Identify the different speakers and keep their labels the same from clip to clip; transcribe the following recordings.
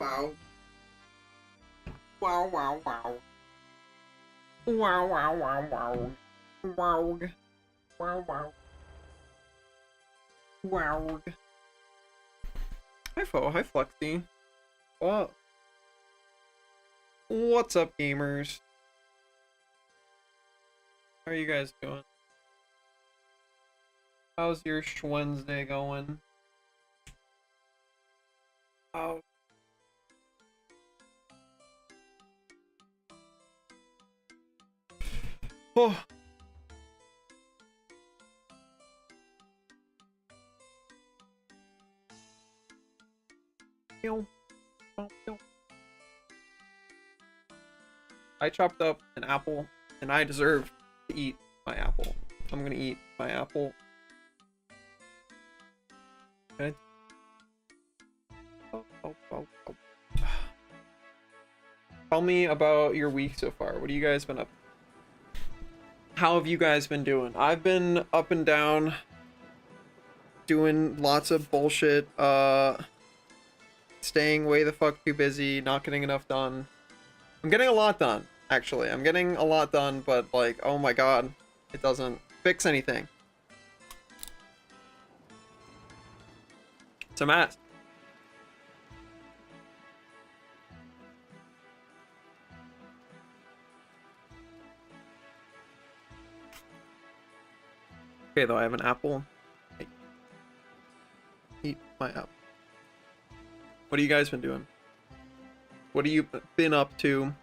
Speaker 1: Wow. Wow, wow, wow. Wow, wow, wow, wow. Wow. Wow, wow. Wow. Hi, Fo. Hi, Flexy. Oh. What's up, gamers? How are you guys doing? How's your Wednesday going? Oh. Oh. I chopped up an apple, and I deserve to eat my apple. I'm gonna eat my apple. Okay. Oh. Tell me about your week so far. What have you guys been up? How have you guys been doing? I've been up and down, doing lots of bullshit, staying way the fuck too busy, not getting enough done. I'm getting a lot done, actually. I'm getting a lot done, but like, oh my god, it doesn't fix anything. It's a mess. Okay, though, I have an apple. Eat my apple. What have you guys been doing? What have you been up to?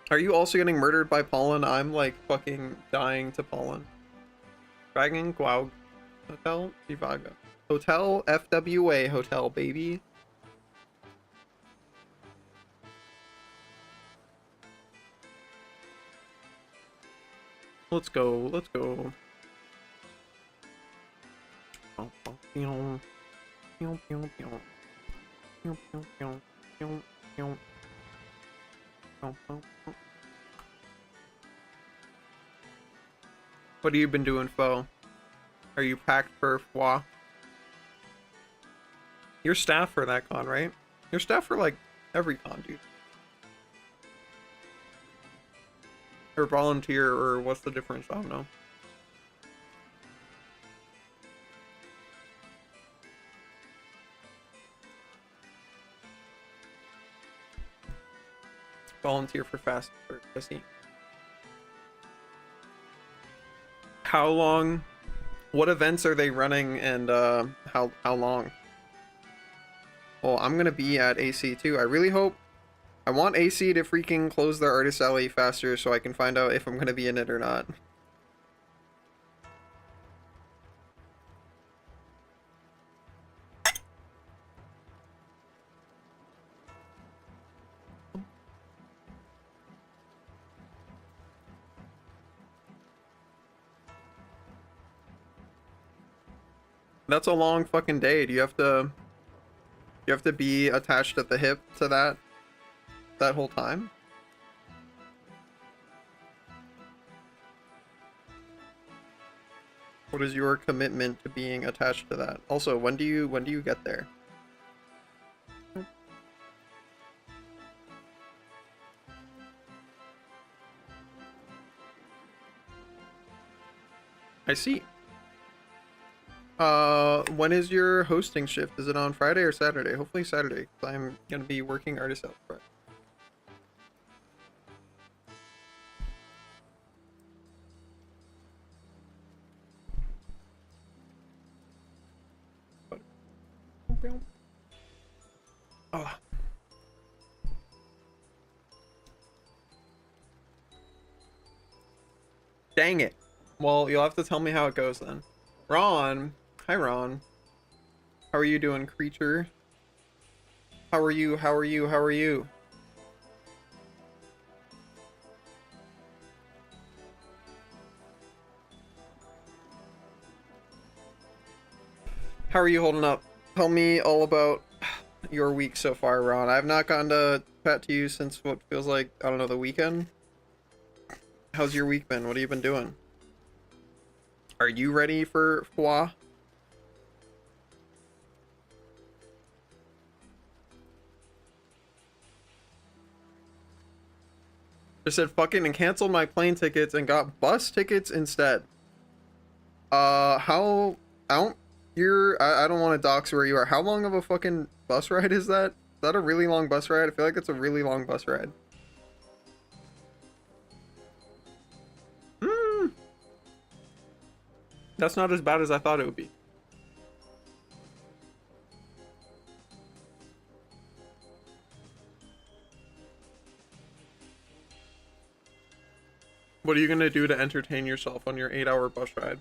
Speaker 1: Are you also getting murdered by pollen? I'm like fucking dying to pollen. Dragon Guau Hotel Zivago. Hotel FWA Hotel, baby. Let's go, let's go. What have you been doing, Fo? Are you packed for Fwa? You're staff for that con, right? You're staff for like every con, dude. Or volunteer, or what's the difference? I don't know. Volunteer for fast food. I see. How long? What events are they running, and how long? Well, I'm gonna be at AC too. I really hope. I want AC to freaking close their artist alley faster so I can find out if I'm gonna be in it or not. That's a long fucking day. Do you have to be attached at the hip to that whole time? What is your commitment to being attached to that? Also, when do you get there? I see. When is your hosting shift? Is it on Friday or Saturday? Hopefully Saturday, because I'm gonna be working artist out Friday. Oh. Dang it. Well, you'll have to tell me how it goes then. Ron. Hi, Ron. How are you doing, creature? How are you? How are you? How are you? How are you holding up? Tell me all about your week so far, Ron. I've not gotten to chat to you since what feels like, I don't know, the weekend. How's your week been? What have you been doing? Are you ready for Fwa? Just said fucking and canceled my plane tickets and got bus tickets instead. How I don't I don't want to dox where you are. How long of a fucking bus ride is that? Is that a really long bus ride? I feel like it's a really long bus ride. Hmm. That's not as bad as I thought it would be. What are you gonna do to entertain yourself on your 8-hour bus ride?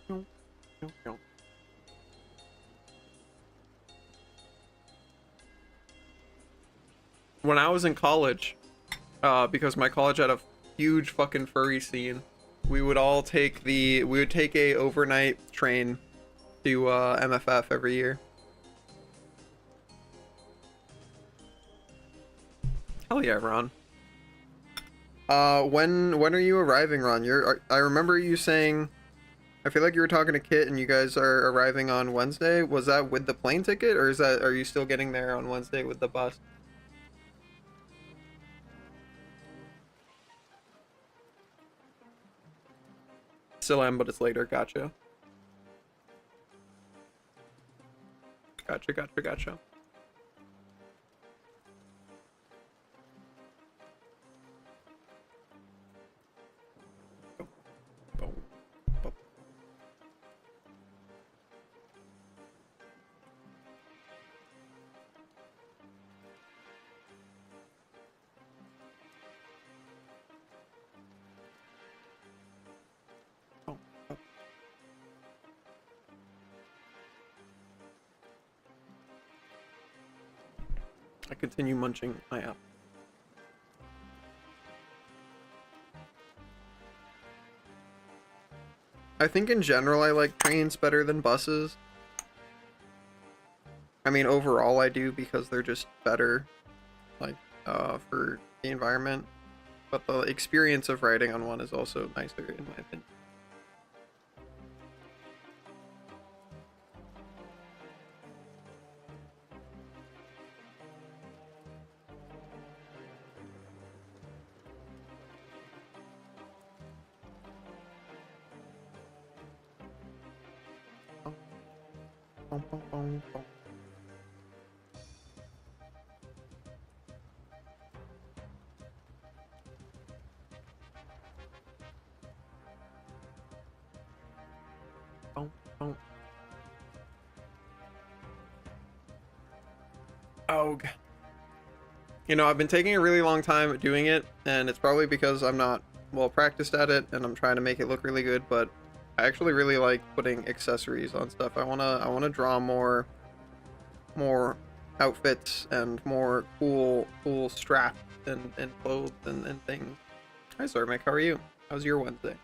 Speaker 1: No, no, no. When I was in college, because my college had a huge fucking furry scene, we would take a overnight train to MFF every year. Hell yeah, Ron. When are you arriving, Ron? I remember you saying, I feel like you were talking to Kit and you guys are arriving on Wednesday. Was that with the plane ticket, or are you still getting there on Wednesday with the bus? Still am, but it's later. Gotcha. Gotcha. I continue munching my apple. I think in general I like trains better than buses. I mean, overall I do because they're just better, like, for the environment. But the experience of riding on one is also nicer, in my opinion. Bum, bum, bum, bum. Bum, bum. Oh, you know, I've been taking a really long time doing it, and it's probably because I'm not well practiced at it, and I'm trying to make it look really good. But I actually really like putting accessories on stuff. I wanna draw more outfits and more cool straps and clothes and things. Hi Zormic, how are you? How's your Wednesday?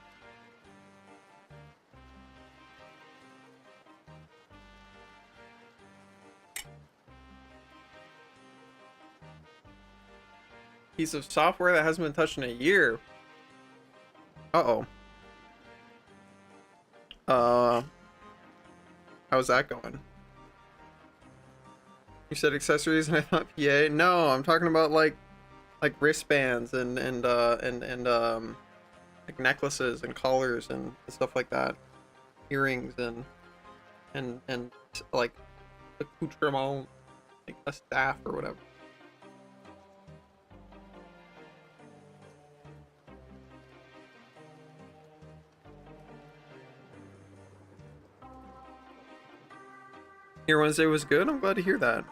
Speaker 1: Piece of software that hasn't been touched in a year. Uh-oh. Uh, how's that going? You said accessories and I thought PA. No, I'm talking about like wristbands and like necklaces and collars and stuff like that. Earrings and like accoutrement, like a staff or whatever. Your Wednesday was good? I'm glad to hear that.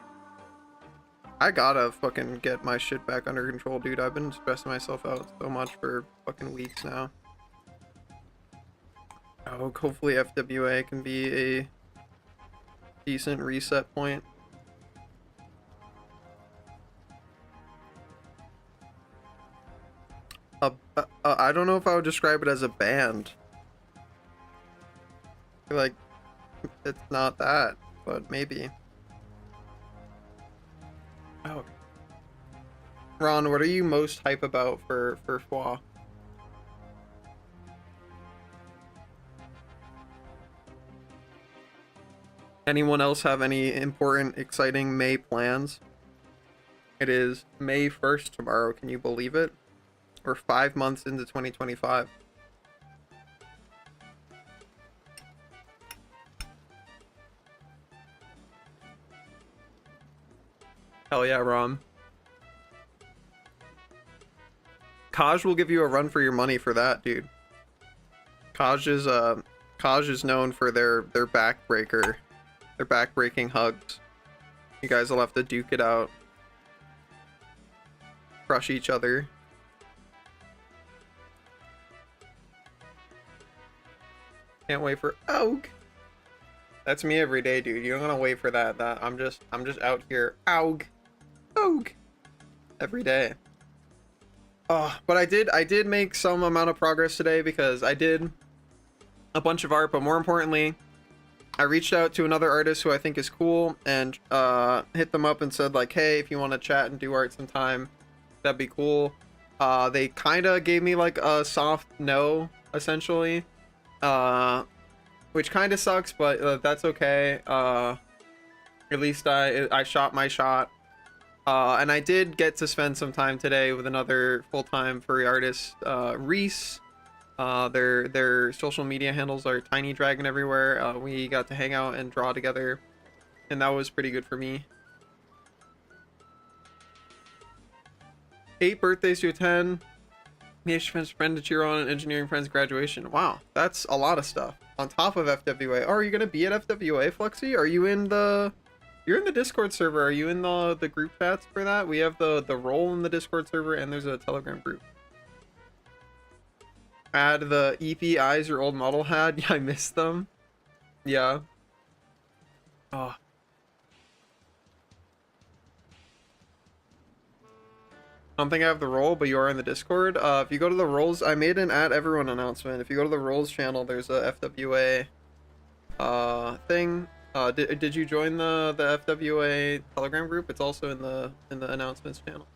Speaker 1: I gotta fucking get my shit back under control, dude. I've been stressing myself out so much for fucking weeks now. Oh, hopefully FWA can be a decent reset point. I don't know if I would describe it as a band. I feel like it's not that, but maybe. Oh. Ron, what are you most hype about for Schwa? Anyone else have any important, exciting May plans? It is May 1st tomorrow. Can you believe it? We're 5 months into 2025. Hell yeah, Rom. Kaj will give you a run for your money for that, dude. Kaj is known for their backbreaker, their backbreaking hugs. You guys will have to duke it out, crush each other. Can't wait for Aug. That's me every day, dude. You don't gotta wait for that. I'm just out here. Aug, Aug, every day. Oh, but I did make some amount of progress today because I did a bunch of art, but more importantly, I reached out to another artist who I think is cool and hit them up and said like, hey, if you want to chat and do art sometime, that'd be cool. They kind of gave me like a soft no, essentially, which kind of sucks, but that's okay. At least I shot my shot. And I did get to spend some time today with another full-time furry artist, Reese. Their social media handles are Tiny Dragon everywhere. We got to hang out and draw together, and that was pretty good for me. 8 birthdays to attend. PhD friends, friend to cheer on, and engineering friends graduation. Wow, that's a lot of stuff on top of FWA. Oh, are you gonna be at FWA, Fluxy? Are you in the? You're in the Discord server. Are you in the group chats for that? We have the role in the Discord server, and there's a Telegram group. Add the EP eyes your old model had. Yeah, I missed them. Yeah. Oh. I don't think I have the role, but you are in the Discord. If you go to the roles, I made an at everyone announcement. If you go to the roles channel, there's a FWA thing. Did you join the FWA Telegram group? It's also in the announcements channel.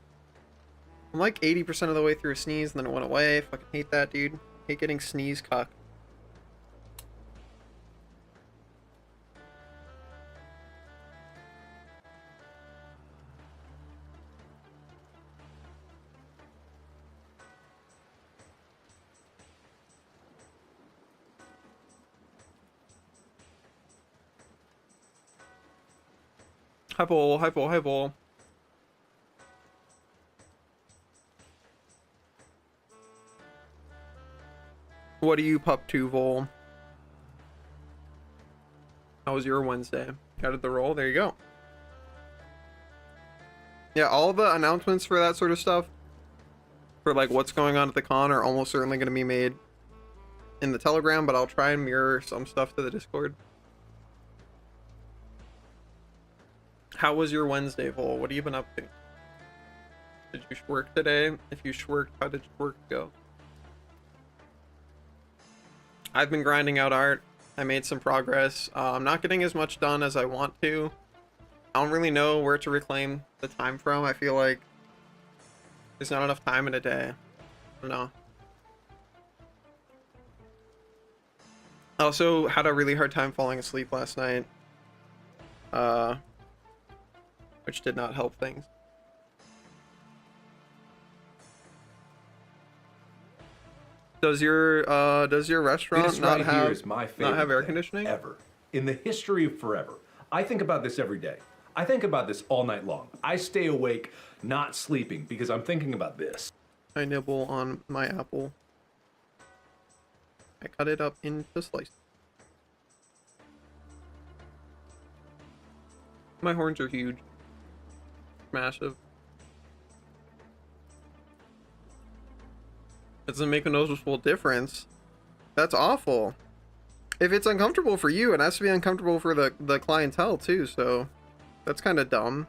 Speaker 1: I'm like 80% of the way through a sneeze, and then it went away. Fucking hate that, dude. Hate getting sneeze cocked. Hi, Bull. Hi, Bull. Hi, Bull. What are you pup to, Vol? How was your Wednesday? Got it the roll? There you go. Yeah, all the announcements for that sort of stuff, for like what's going on at the con, are almost certainly going to be made in the Telegram, but I'll try and mirror some stuff to the Discord. How was your Wednesday, Vol? What have you been up to? Did you work today? If you shworked, how did your work go? I've been grinding out art. I made some progress. I'm not getting as much done as I want to. I don't really know where to reclaim the time from. I feel like there's not enough time in a day. I don't know. I also had a really hard time falling asleep last night. Which did not help things. Does your restaurant not have air conditioning
Speaker 2: ever in the history of forever? I think about this every day. I think about this all night long. I stay awake, not sleeping, because I'm thinking about this.
Speaker 1: I nibble on my apple. I cut it up into slices. My horns are huge. Massive. It doesn't make a noticeable difference. That's awful. If it's uncomfortable for you, it has to be uncomfortable for the clientele too, so that's kind of dumb.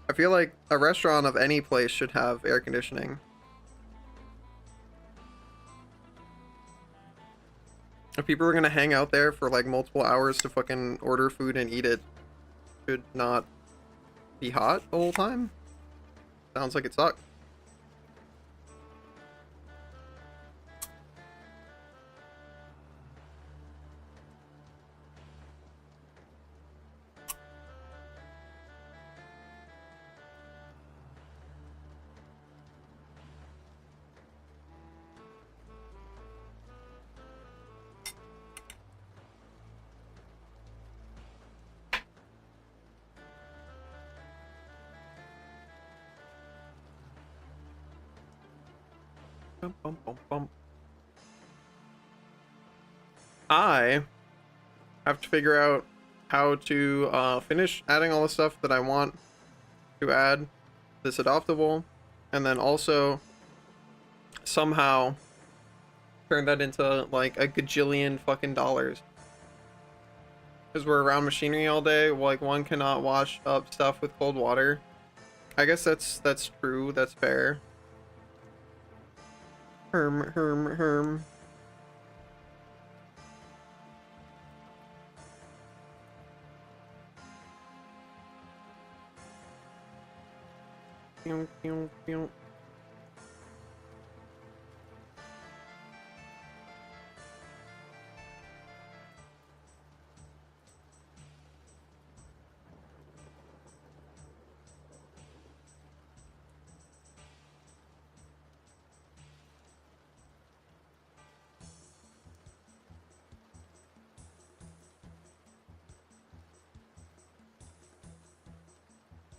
Speaker 1: I feel like a restaurant of any place should have air conditioning. If people are gonna hang out there for like multiple hours to fucking order food and eat it, should not be hot the whole time. Sounds like it sucks. Bum, bum, bum, bum. I have to figure out how to finish adding all the stuff that I want to add this adoptable, and then also somehow turn that into like a gajillion fucking dollars. Because we're around machinery all day, like one cannot wash up stuff with cold water. I guess that's true, that's fair. Herm. Pew, pew, pew.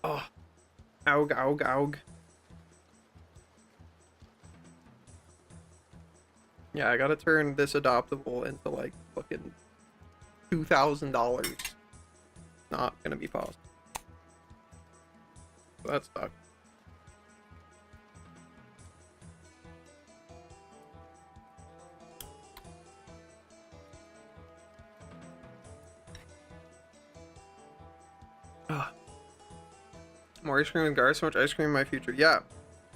Speaker 1: Oh, aug. Yeah, I gotta turn this adoptable into like fucking $2,000. Not gonna be possible. So that sucks. Ah. More ice cream with Gar, so much ice cream in my future. Yeah,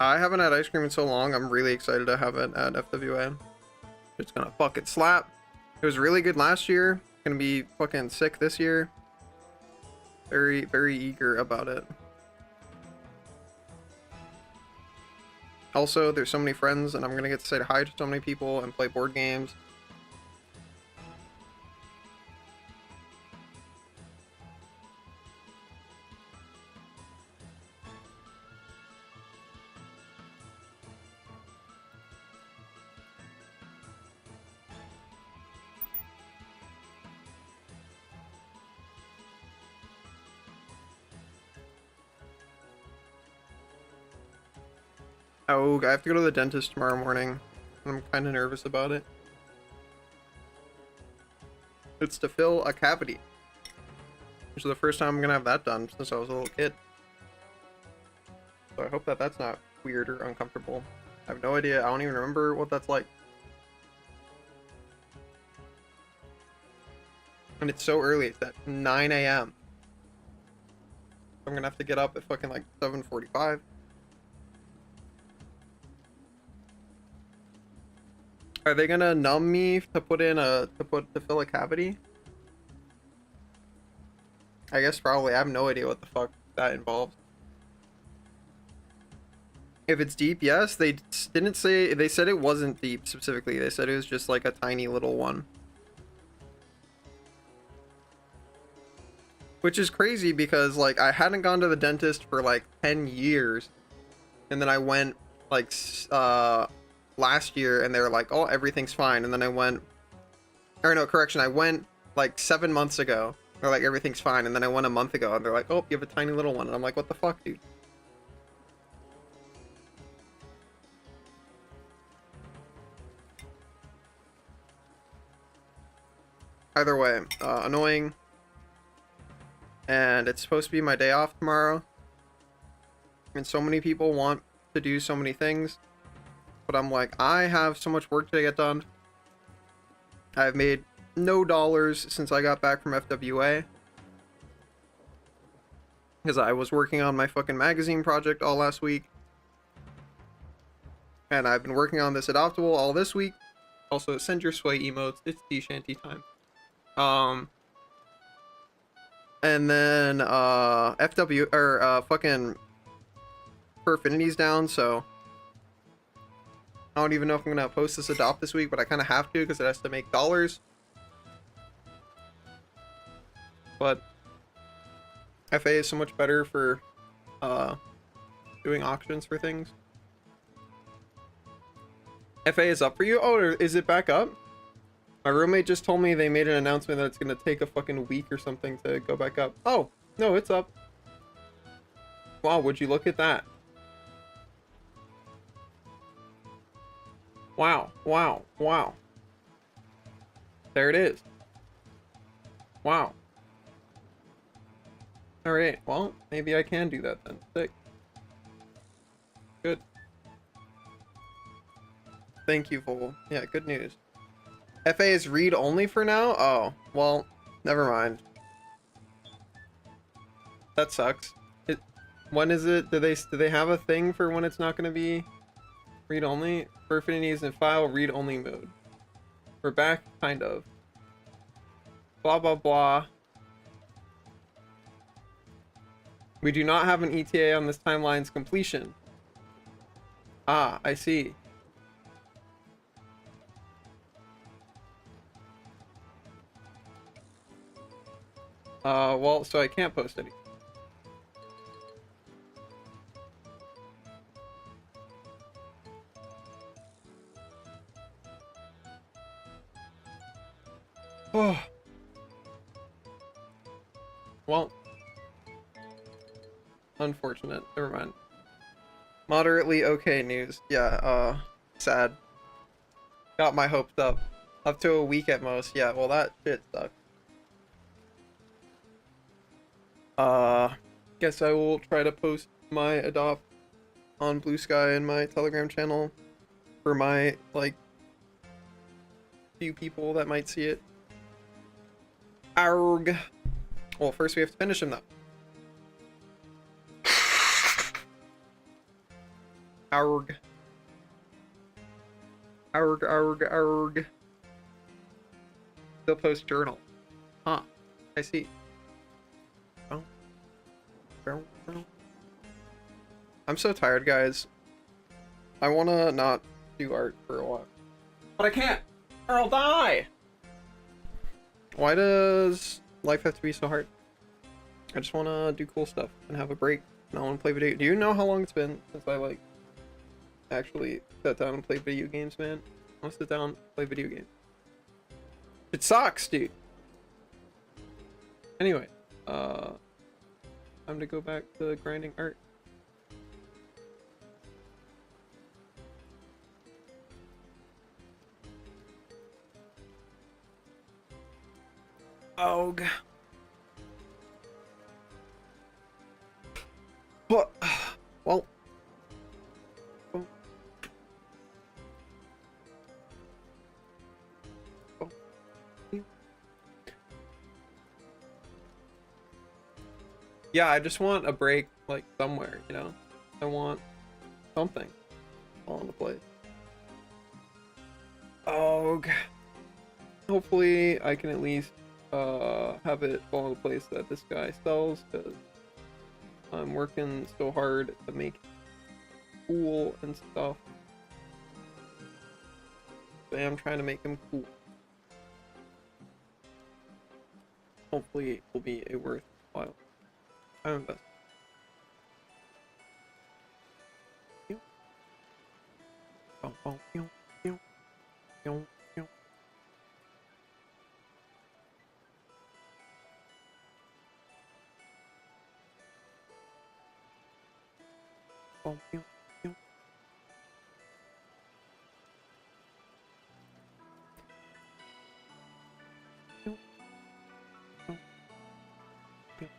Speaker 1: I haven't had ice cream in so long. I'm really excited to have it at FWA. It's gonna fucking slap. It was really good last year. Gonna be fucking sick this year. Very, very eager about it. Also, there's so many friends, and I'm gonna get to say hi to so many people and play board games. Oh, I have to go to the dentist tomorrow morning. I'm kind of nervous about it. It's to fill a cavity. Which is the first time I'm gonna have that done since I was a little kid. So I hope that that's not weird or uncomfortable. I have no idea. I don't even remember what that's like. And it's so early. It's at 9 a.m. I'm gonna have to get up at fucking like 7:45. Are they gonna numb me to fill a cavity? I guess probably. I have no idea what the fuck that involves. If it's deep, yes. They didn't say. They said it wasn't deep specifically. They said it was just like a tiny little one. Which is crazy because like I hadn't gone to the dentist for like 10 years, and then I went like last year, and they were like, "Oh, everything's fine." And then I went, or no, correction, I went like 7 months ago. They're like, "Everything's fine." And then I went a month ago, and they're like, "Oh, you have a tiny little one." And I'm like, "What the fuck, dude?" Either way, annoying. And it's supposed to be my day off tomorrow. And so many people want to do so many things. But I'm like, I have so much work to get done. I've made no dollars since I got back from FWA. Because I was working on my fucking magazine project all last week. And I've been working on this adoptable all this week. Also, send your sway emotes. It's D-Shanty time. And then fucking Perfinity's down, so I don't even know if I'm gonna post this adopt this week, but I kind of have to because it has to make dollars. But FA is so much better for doing auctions for things. FA is up for you? Oh, is it back up? My roommate just told me they made an announcement that it's gonna take a fucking week or something to go back up. Oh, no, it's up. Wow, would you look at that? Wow, wow, wow. There it is. Wow. Alright, well, maybe I can do that then. Sick. Good. Thank you, Vogel. Yeah, good news. FA is read only for now? Oh, well, never mind. That sucks. When is it? Do they have a thing for when it's not going to be read only? For Affinity is in file read only mode. We're back, kind of. Blah blah blah. We do not have an ETA on this timeline's completion. Ah, I see. Well, so I can't post any. Oh. Well. Unfortunate. Never mind. Moderately okay news. Yeah, sad. Got my hopes up. Up to a week at most. Yeah, well that shit sucks. Guess I will try to post my adopt on Blue Sky and my Telegram channel for my, like, few people that might see it. Arg. Well, first we have to finish him though. Arg. Arg, arg, arg. Still post journal. Huh. I see. Oh. I'm so tired, guys. I wanna not do art for a while. But I can't! Or I'll die! Why does life have to be so hard? I just wanna do cool stuff and have a break. And I wanna play video. Do you know how long it's been since I, like, actually sat down and played video games, man? I wanna sit down and play video games. It sucks, dude. Anyway, time to go back to grinding art. Oh, but well, yeah, I just want a break, like, somewhere, you know? I want something all in the place. Oh, hopefully I can at least have it fall into place that this guy sells, because I'm working so hard to make it cool and stuff. I am trying to make him cool. Hopefully it will be a worthwhile time investment. Oh, oh, yo, yo, yo, yo. Oh, yo, yo. Yo, yo, yo.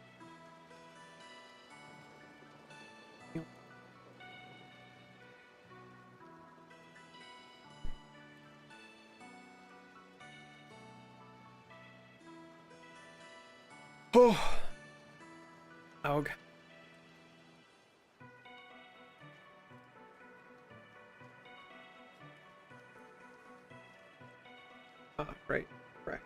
Speaker 1: Yo. Oh, Aug. Right, right.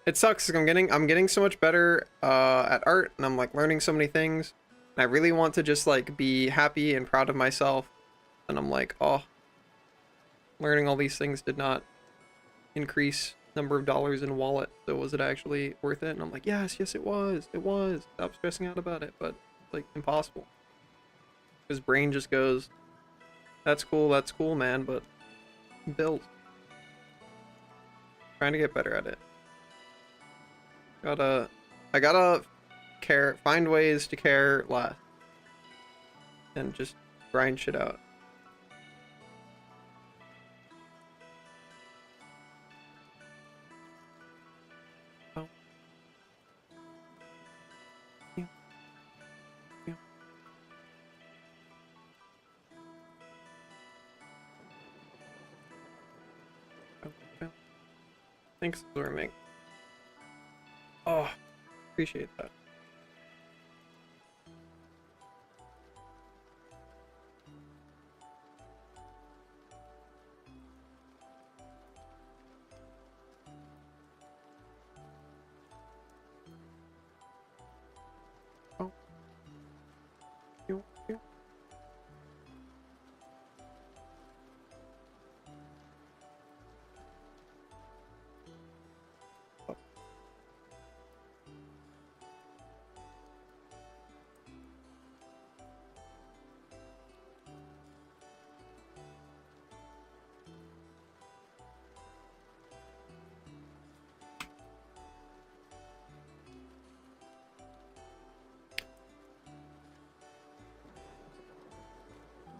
Speaker 1: It sucks because I'm getting so much better at art, and I'm like learning so many things. And I really want to just like be happy and proud of myself. And I'm like, oh, learning all these things did not increase number of dollars in wallet. So was it actually worth it? And I'm like, yes, yes, it was. It was. Stop stressing out about it. But it's like impossible. His brain just goes, That's cool, man, but build. Trying to get better at it. I gotta find ways to care less. And just grind shit out. Oh. Yeah. Yeah. Oh, yeah. Thanks, Zorming. Oh, appreciate that. Oh. You. Oh.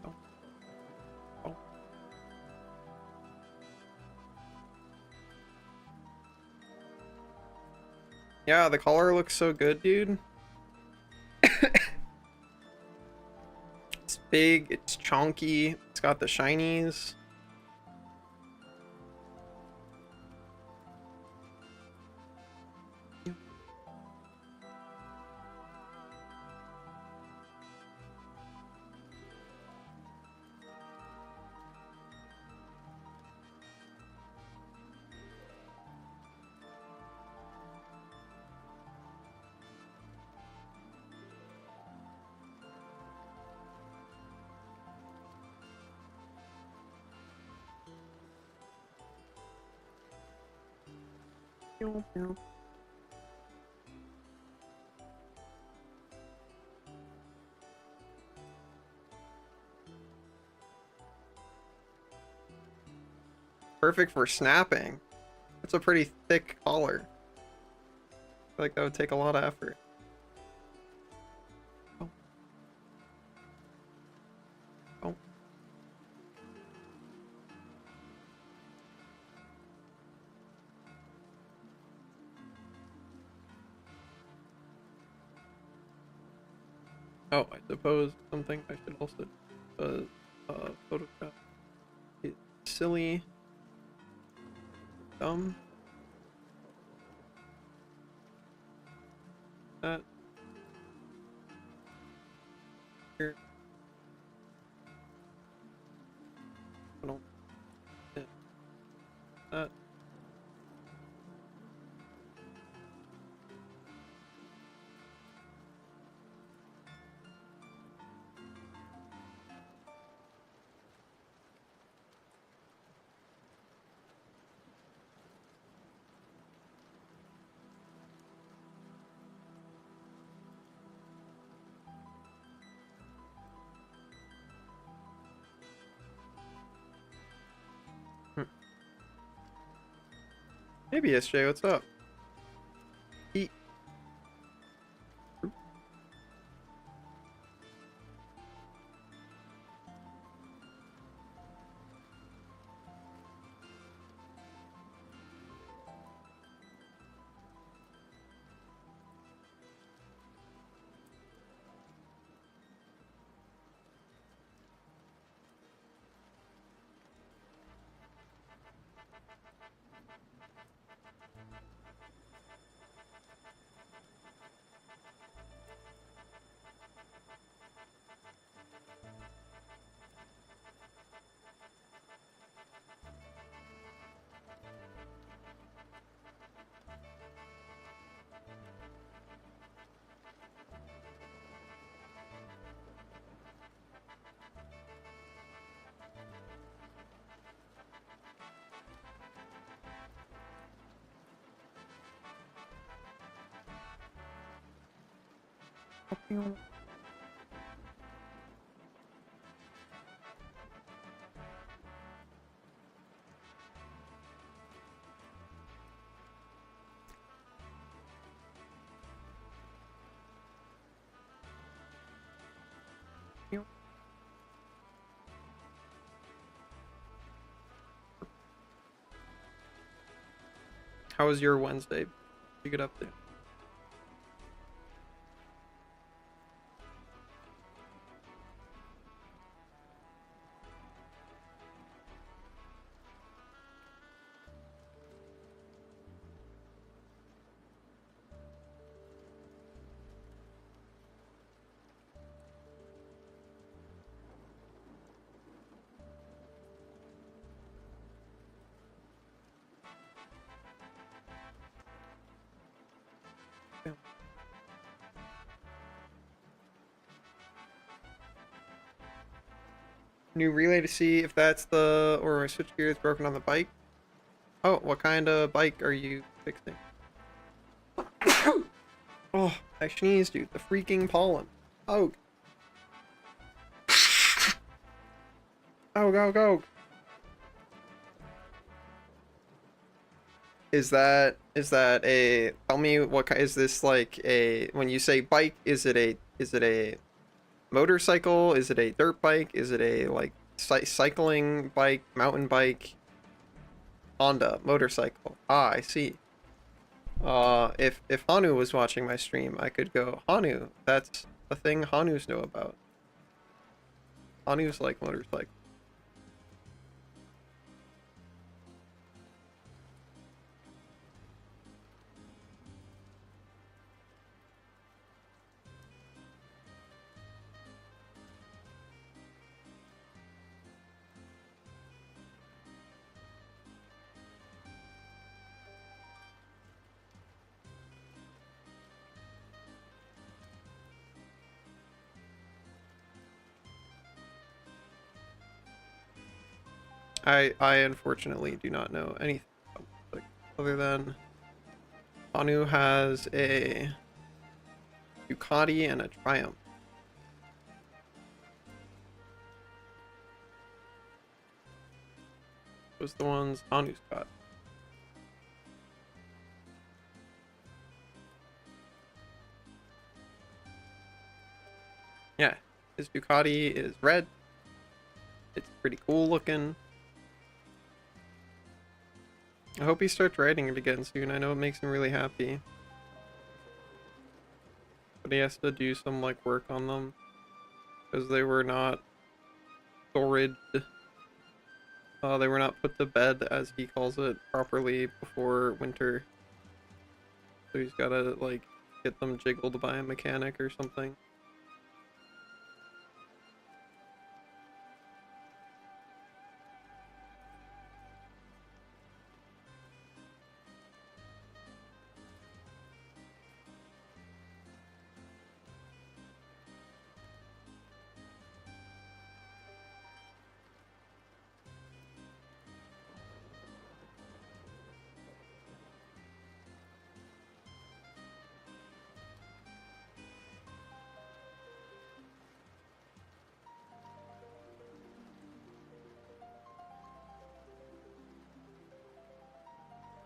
Speaker 1: Oh. Oh. Yeah, the collar looks so good, dude. It's big, it's chunky, it's got the shinies. Pew, pew. Perfect for snapping. It's a pretty thick collar. I feel like that would take a lot of effort. Oh. Oh. Oh, I suppose something I should also Photoshop. It's silly. Dumb. That. Here. I don't. Yeah, that. Hmm. Hey BSJ, what's up? Eat. How was your Wednesday? What did you get up to? New relay to see if that's the, or my switchgear is broken on the bike. Oh, what kind of bike are you fixing? Oh, I sneezed, dude. The freaking pollen. Oh. Oh, go. Is that a, tell me what kind, is this like a, when you say bike, is it a motorcycle? Is it a dirt bike? Is it a like cycling bike, mountain bike? Honda motorcycle. Ah, I see. If Hanu was watching my stream, I could go, Hanu, that's a thing Hanus know about. Hanus like motorcycles. I unfortunately do not know anything like, other than Hanu has a Ducati and a Triumph. Those are the ones Hanu's got. Yeah, his Ducati is red. It's pretty cool looking. I hope he starts riding it again soon. I know it makes him really happy. But he has to do some like work on them because they were not stored. They were not put to bed, as he calls it, properly before winter. So he's gotta like get them jiggled by a mechanic or something.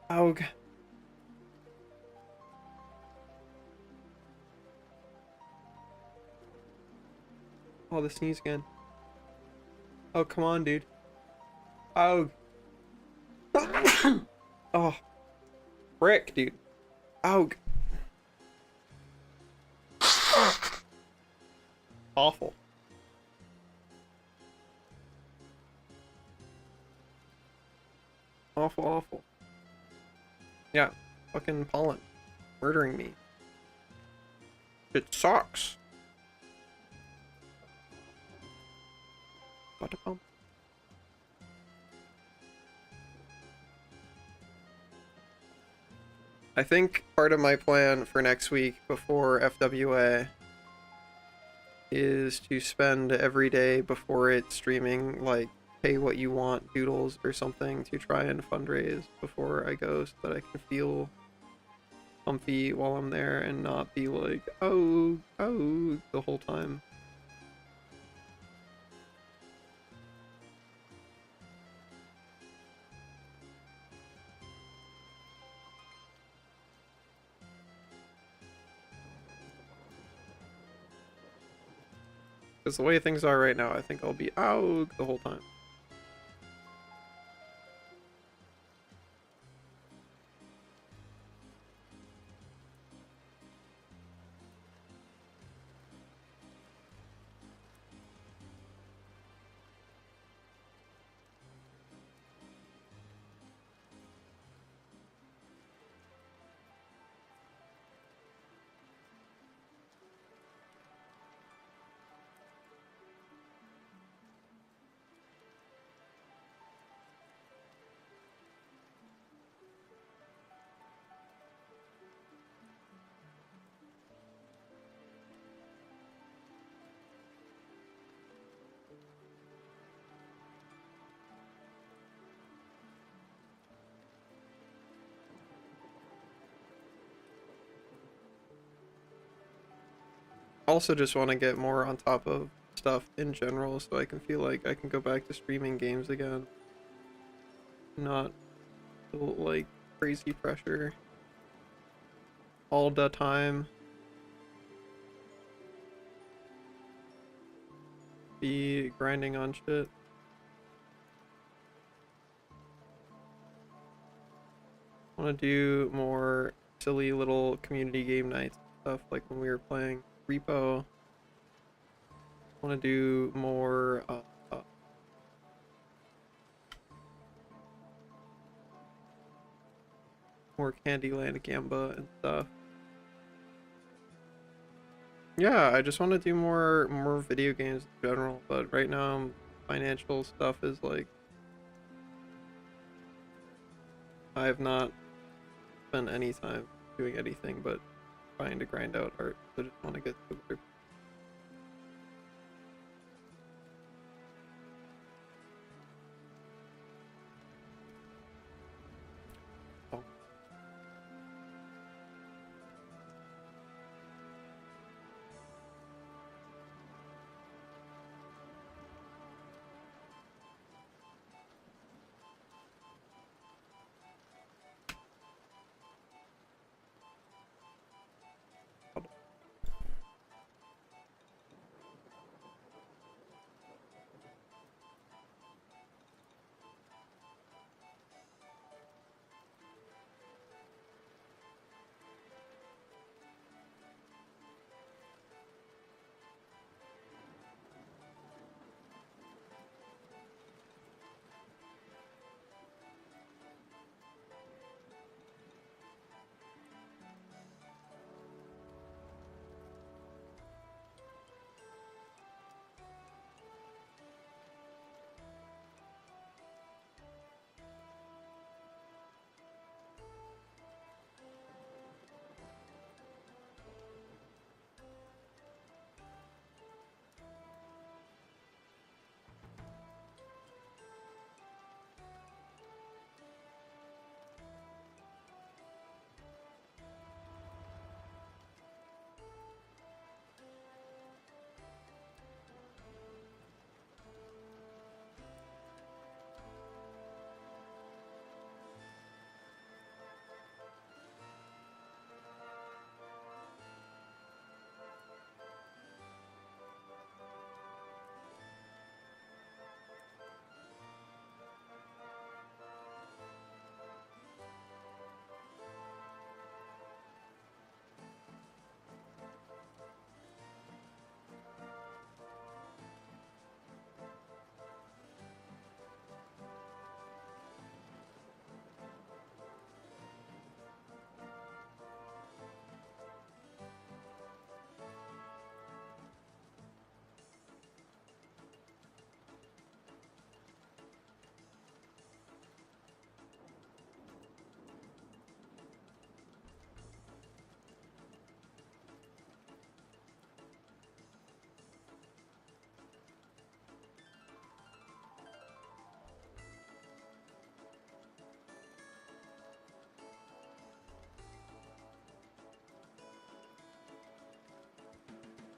Speaker 1: Aug. Oh, the sneeze again. Oh, come on, dude. Aug. Oh. Frick, dude. Aug. Awful. Awful. Yeah, fucking pollen. Murdering me. It sucks. What a bump. I think part of my plan for next week before FWA is to spend every day before it's streaming, like, pay what you want doodles or something to try and fundraise before I go so that I can feel comfy while I'm there and not be like, oh, the whole time. Because the way things are right now, I think I'll be out the whole time. also just want to get more on top of stuff in general so I can feel like I can go back to streaming games again. Not feel like crazy pressure all the time. Be grinding on shit. I want to do more silly little community game nights stuff like when we were playing Repo. I want to do more more Candyland Gamba and stuff. Yeah, I just want to do more video games in general, but right now financial stuff is like I have not spent any time doing anything but trying to grind out art. So I just want to get to work. Oh.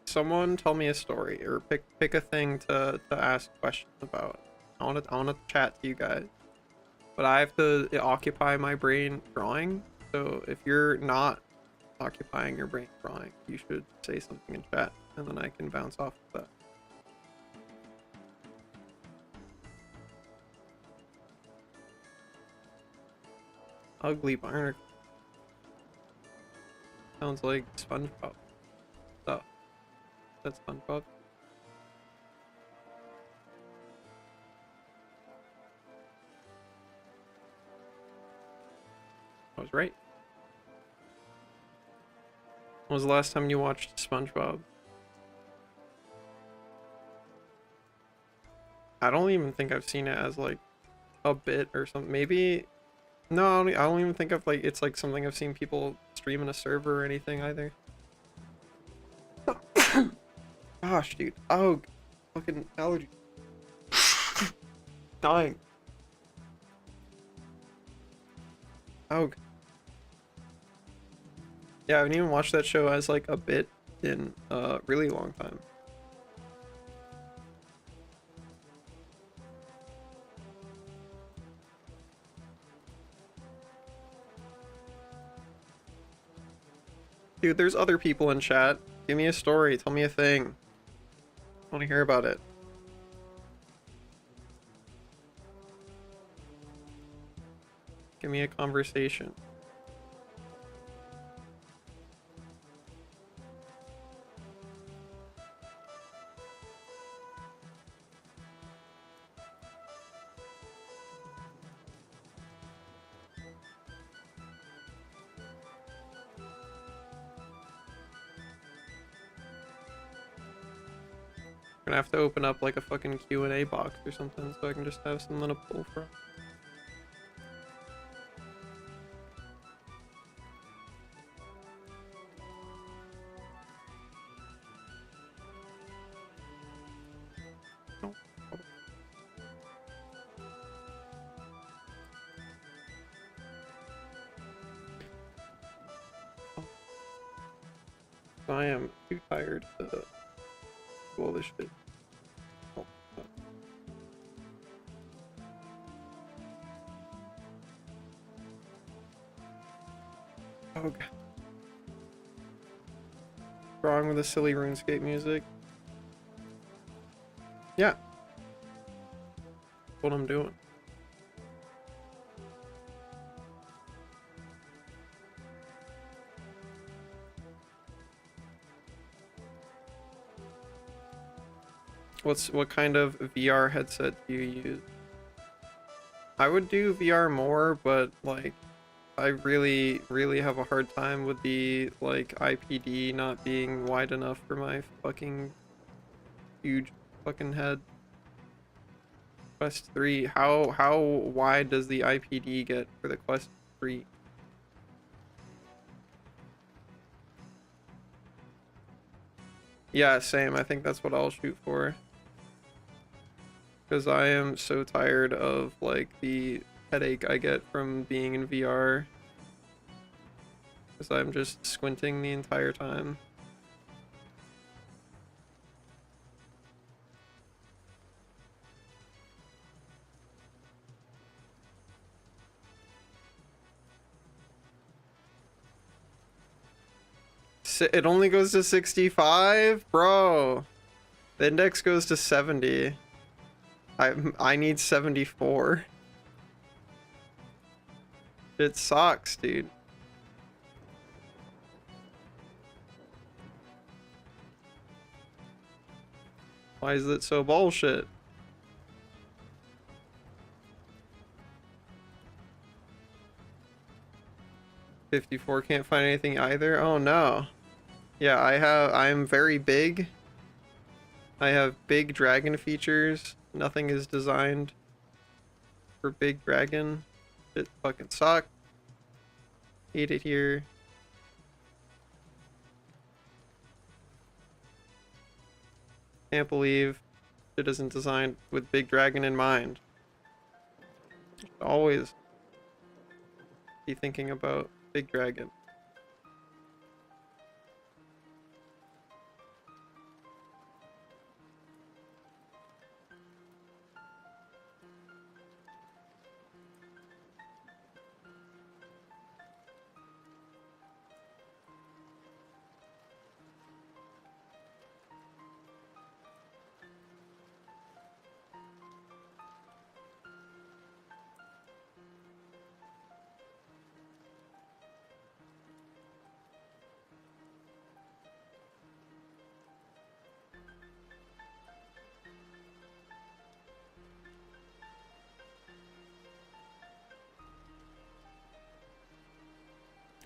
Speaker 1: Someone tell me a story or pick a thing to ask questions about. I wanna chat to you guys. But I have to occupy my brain drawing. So if you're not occupying your brain drawing, you should say something in chat and then I can bounce off of that. Ugly barnacle. Sounds like SpongeBob stuff. That's SpongeBob. I was right. When was the last time you watched SpongeBob? I don't even think I've seen it as like a bit or something. Maybe no, I don't even think of like it's like something I've seen people stream in a server or anything either. Gosh, dude. Oh, fucking allergy. Dying. Oh. Yeah, I haven't even watched that show as like a bit in a really long time. Dude, there's other people in chat. Give me a story. Tell me a thing. I want to hear about it. Give me a conversation. Gonna have to open up like a fucking Q&A box or something so I can just have something to pull from. I am too tired to do all this shit. Oh, oh. Oh god. What's wrong with the silly RuneScape music? Yeah. That's what I'm doing. What kind of VR headset do you use? I would do VR more, but like I really have a hard time with the like IPD not being wide enough for my fucking huge fucking head. Quest 3, how wide does the IPD get for the Quest 3? Yeah, same. I think that's what I'll shoot for. Because I am so tired of like the headache I get from being in VR. Because I'm just squinting the entire time. It only goes to 65? Bro. The index goes to 70. I need 74. It sucks, dude. Why is it so bullshit? $54 can't find anything either? Oh no. Yeah, I'm very big. I have big dragon features. Nothing is designed for big dragon. It fucking sucks. Hate it here. Can't believe it isn't designed with big dragon in mind. Always be thinking about big dragon.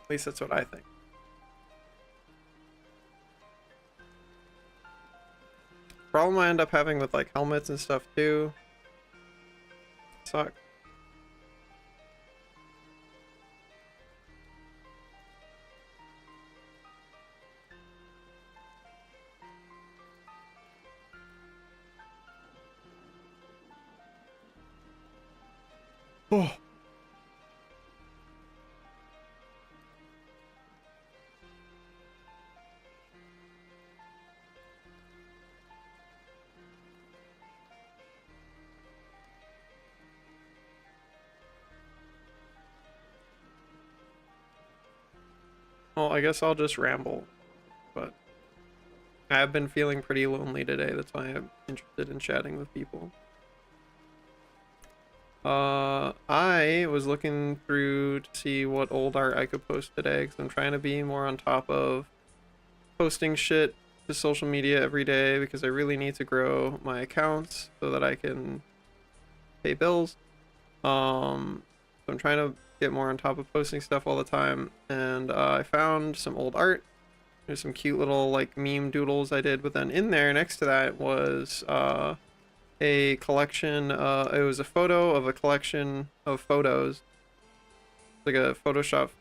Speaker 1: At least that's what I think. Problem I end up having with like helmets and stuff too. Suck. Oh. Well, I guess I'll just ramble, but I've been feeling pretty lonely today. That's why I'm interested in chatting with people. I was looking through to see what old art I could post today, because I'm trying to be more on top of posting shit to social media every day, because I really need to grow my accounts so that I can pay bills. So I'm trying to get more on top of posting stuff all the time, and I found some old art. There's some cute little like meme doodles I did, but then in there next to that was a collection. It was a photo of a collection of photos, like a Photoshop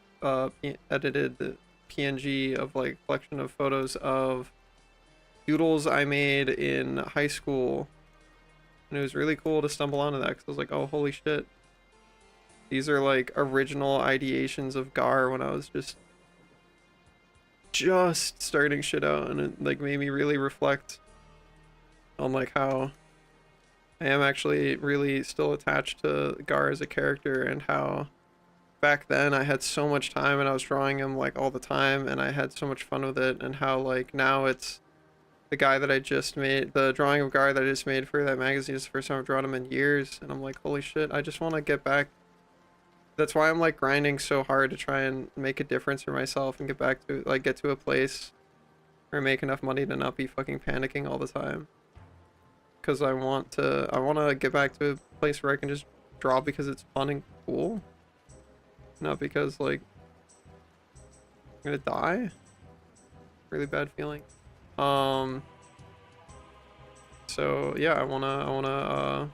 Speaker 1: edited PNG of like a collection of photos of doodles I made in high school, and it was really cool to stumble onto that because I was like, oh holy shit, these are like original ideations of Gar when I was just starting shit out, and it like made me really reflect on like how I am actually really still attached to Gar as a character, and how back then I had so much time and I was drawing him like all the time and I had so much fun with it, and how like now it's the guy that I just made, the drawing of Gar that I just made for that magazine is the first time I've drawn him in years, and I'm like, holy shit, I just want to get back. That's why I'm like grinding so hard to try and make a difference for myself and get back to like get to a place where I make enough money to not be fucking panicking all the time. Cause I want to get back to a place where I can just draw because it's fun and cool, not because like I'm gonna die. Really bad feeling. So yeah, I wanna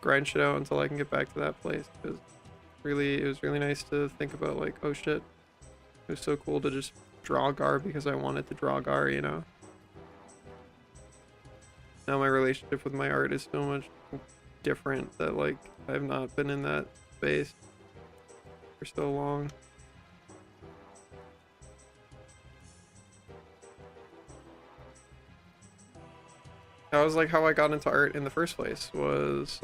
Speaker 1: grind shit out until I can get back to that place, because it was really nice to think about like, oh shit, it was so cool to just draw Gar because I wanted to draw Gar, you know. Now my relationship with my art is so much different that like I've not been in that space for so long. That was like how I got into art in the first place, was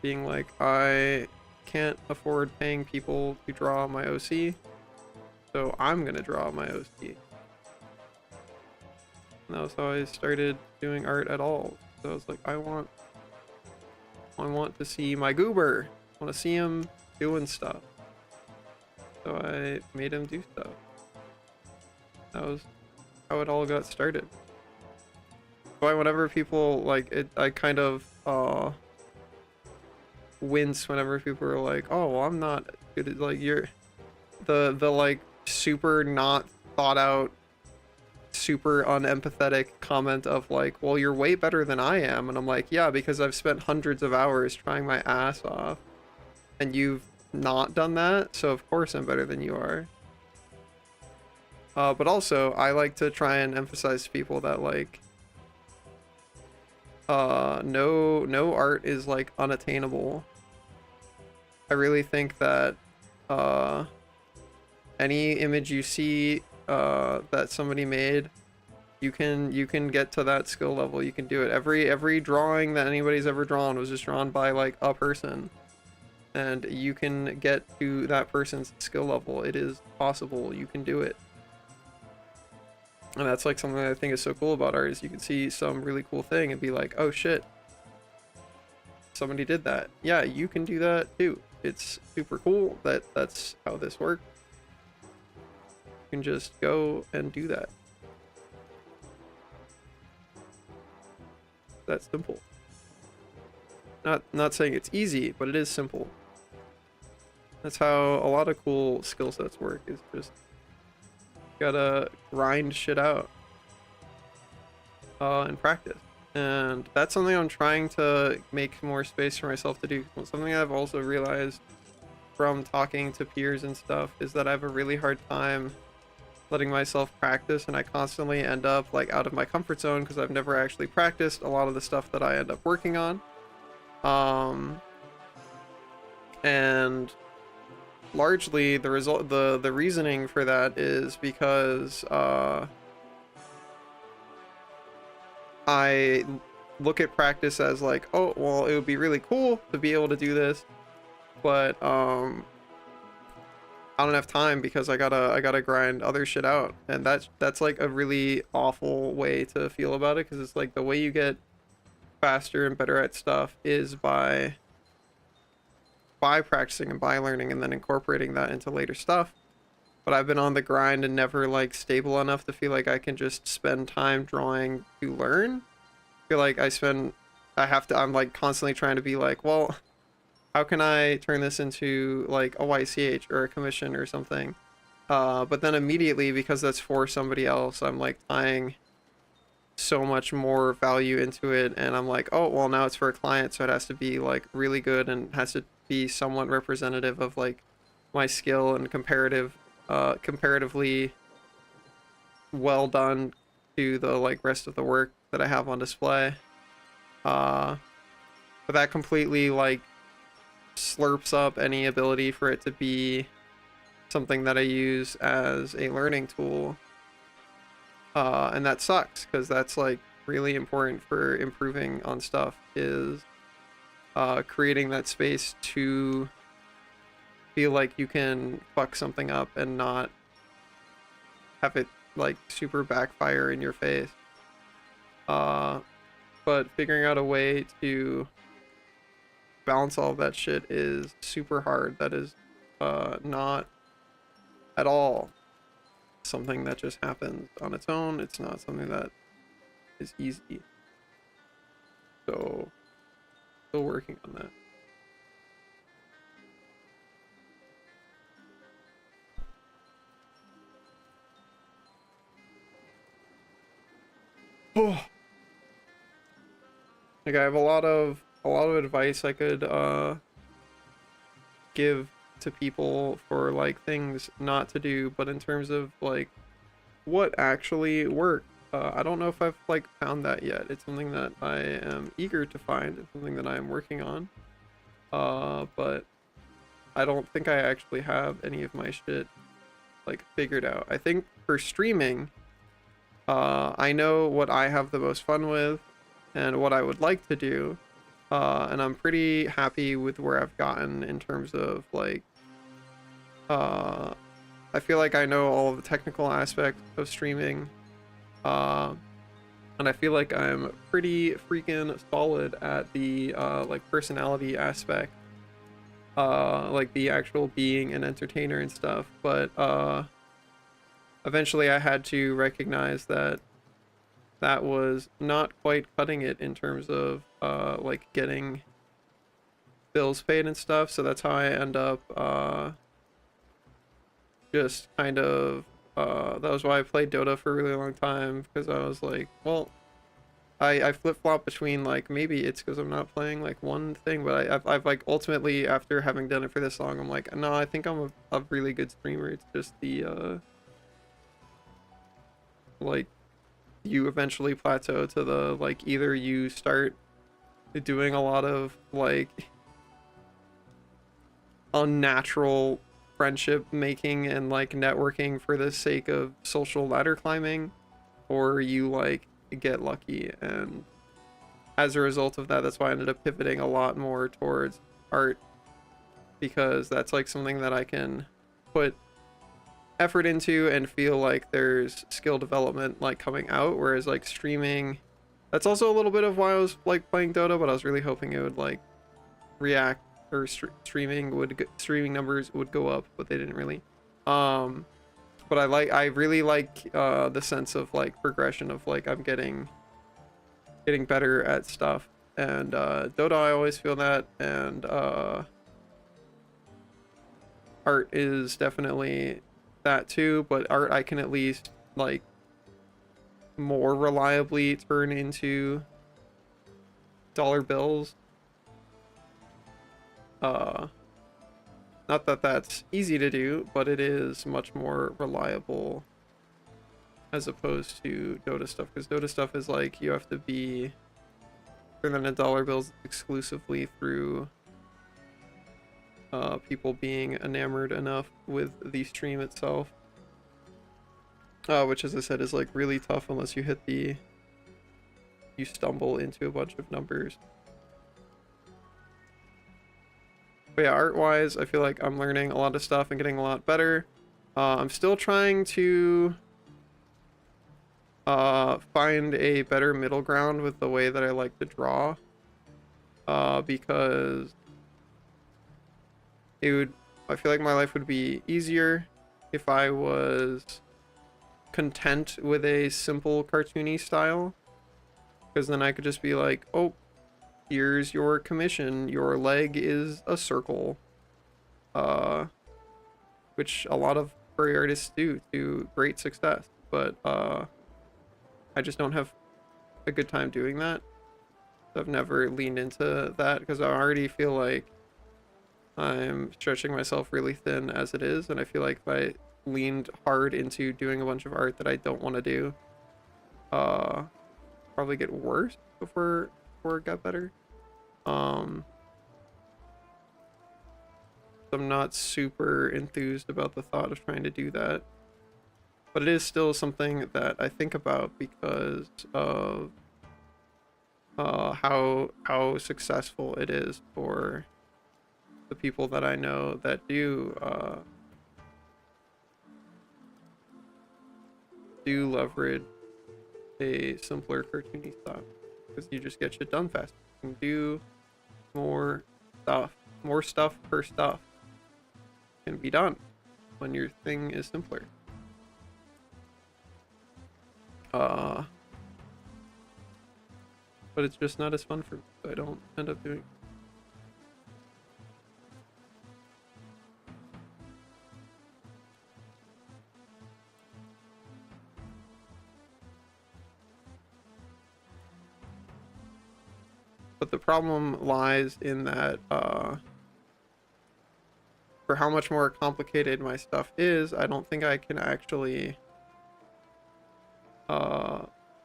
Speaker 1: being like, I can't afford paying people to draw my OC, so I'm gonna draw my OC. And that was how I started doing art at all. So I was like, I want to see my goober. I want to see him doing stuff. So I made him do stuff. That was how it all got started. Why whenever people like it, I kind of wince whenever people are like, oh well, I'm not good at, like, you're the like super not thought out, super unempathetic comment of like, well, you're way better than I am. And I'm like, yeah, because I've spent hundreds of hours trying my ass off and you've not done that, so of course I'm better than you are. But also I like to try and emphasize to people that like no art is like unattainable. I really think that any image you see that somebody made, you can get to that skill level. You can do it. Every drawing that anybody's ever drawn was just drawn by like a person, and you can get to that person's skill level. It is possible. You can do it. And that's like something that I think is so cool about art, is you can see some really cool thing and be like, oh shit, somebody did that. Yeah, you can do that too. It's super cool that that's how this works. You can just go and do that. That's simple. Not saying it's easy, but it is simple. That's how a lot of cool skill sets work, is just gotta grind shit out and practice. And that's something I'm trying to make more space for myself to do. Something I've also realized from talking to peers and stuff is that I have a really hard time letting myself practice, and I constantly end up like out of my comfort zone because I've never actually practiced a lot of the stuff that I end up working on. And largely the reasoning for that is because I look at practice as like, oh well, it would be really cool to be able to do this, but I don't have time because I gotta grind other shit out, and that's like a really awful way to feel about it, because it's like the way you get faster and better at stuff is by practicing and by learning and then incorporating that into later stuff. But I've been on the grind and never like stable enough to feel like I can just spend time drawing to learn. I feel like I'm like constantly trying to be like, well, how can I turn this into like a YCH or a commission or something? But then immediately, because that's for somebody else, I'm like tying so much more value into it, and I'm like, oh, well, now it's for a client, so it has to be like really good and has to be somewhat representative of like my skill and comparatively well done to the like rest of the work that I have on display. But that completely like slurps up any ability for it to be something that I use as a learning tool. And that sucks, because that's like really important for improving on stuff, is creating that space to feel like you can fuck something up and not have it like super backfire in your face. But figuring out a way to balance all of that shit is super hard. That is not at all something that just happens on its own. It's not something that is easy. So, still working on that. Oh. Like, I have a lot of advice I could give to people for like things not to do, but in terms of like what actually worked, I don't know if I've like found that yet. It's something that I am eager to find. It's something that I am working on, but I don't think I actually have any of my shit like figured out. I think for streaming, I know what I have the most fun with and what I would like to do, and I'm pretty happy with where I've gotten in terms of like I feel like I know all of the technical aspects of streaming, and I feel like I'm pretty freaking solid at the like personality aspect, like the actual being an entertainer and stuff. But eventually I had to recognize that that was not quite cutting it in terms of like getting bills paid and stuff. So that's how I end up just kind of that was why I played Dota for a really long time, because I was like, well, I flip-flop between like, maybe it's because I'm not playing like one thing, but I've like ultimately, after having done it for this long, I'm like, no, I think I'm a really good streamer. It's just the like you eventually plateau to the like, either you start doing a lot of like unnatural friendship making and like networking for the sake of social ladder climbing, or you like get lucky. And as a result of that, that's why I ended up pivoting a lot more towards art, because that's like something that I can put effort into and feel like there's skill development like coming out, whereas like streaming, that's also a little bit of why I was like playing Dota, but I was really hoping it would like react, or streaming numbers would go up, but they didn't really. But I really like the sense of like progression of like I'm getting better at stuff, and Dota, I always feel that, and art is definitely that too, but art I can at least like more reliably turn into dollar bills. Not that that's easy to do, but it is much more reliable as opposed to Dota stuff, because Dota stuff is like, you have to be turning in dollar bills exclusively through people being enamored enough with the stream itself, which, as I said, is like really tough unless you stumble into a bunch of numbers. But yeah, art-wise, I feel like I'm learning a lot of stuff and getting a lot better. I'm still trying to find a better middle ground with the way that I like to draw. Because I feel like my life would be easier if I was content with a simple cartoony style. Because then I could just be like, oh, here's your commission. Your leg is a circle. Which a lot of furry artists do to great success. But I just don't have a good time doing that. I've never leaned into that because I already feel like I'm stretching myself really thin as it is, and I feel like if I leaned hard into doing a bunch of art that I don't want to do, probably get worse before it got better. I'm not super enthused about the thought of trying to do that, but it is still something that I think about because of how successful it is for the people that I know that do leverage a simpler cartoony style, because you just get shit done fast. You can do more stuff per stuff can be done when your thing is simpler. But it's just not as fun for me, so I don't end up doing it. But the problem lies in that for how much more complicated my stuff is, I don't think I can actually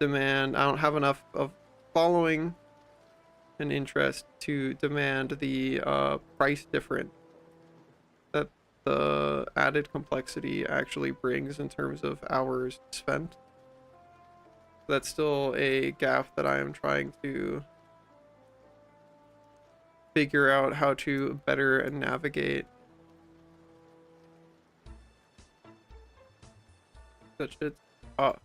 Speaker 1: demand. I don't have enough of following and interest to demand the price difference that the added complexity actually brings in terms of hours spent. That's still a gap that I am trying to figure out how to better navigate. That shit's tough.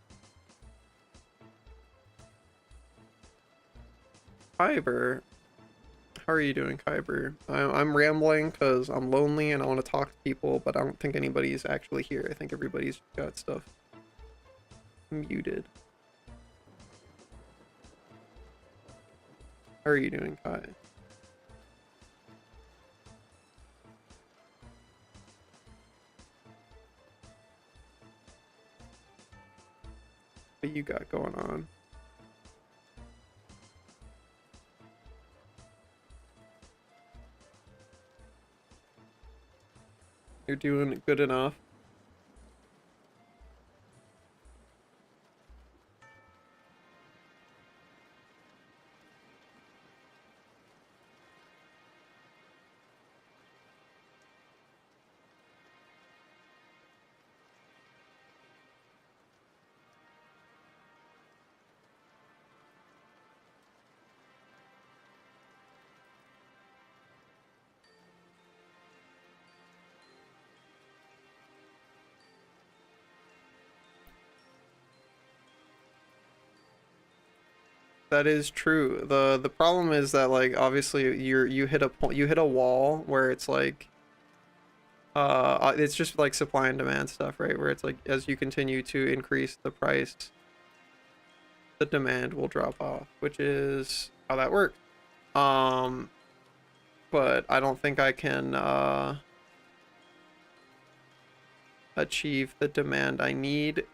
Speaker 1: Kyber, how are you doing, Kyber? I'm rambling because I'm lonely and I want to talk to people, but I don't think anybody's actually here. I think everybody's got stuff muted. How are you doing, Kai? What you got going on? You're doing good enough. That is true. The problem is that, like, obviously you hit a wall where it's like it's just like supply and demand stuff, right? Where it's like as you continue to increase the price, the demand will drop off, which is how that works. But I don't think I can achieve the demand I need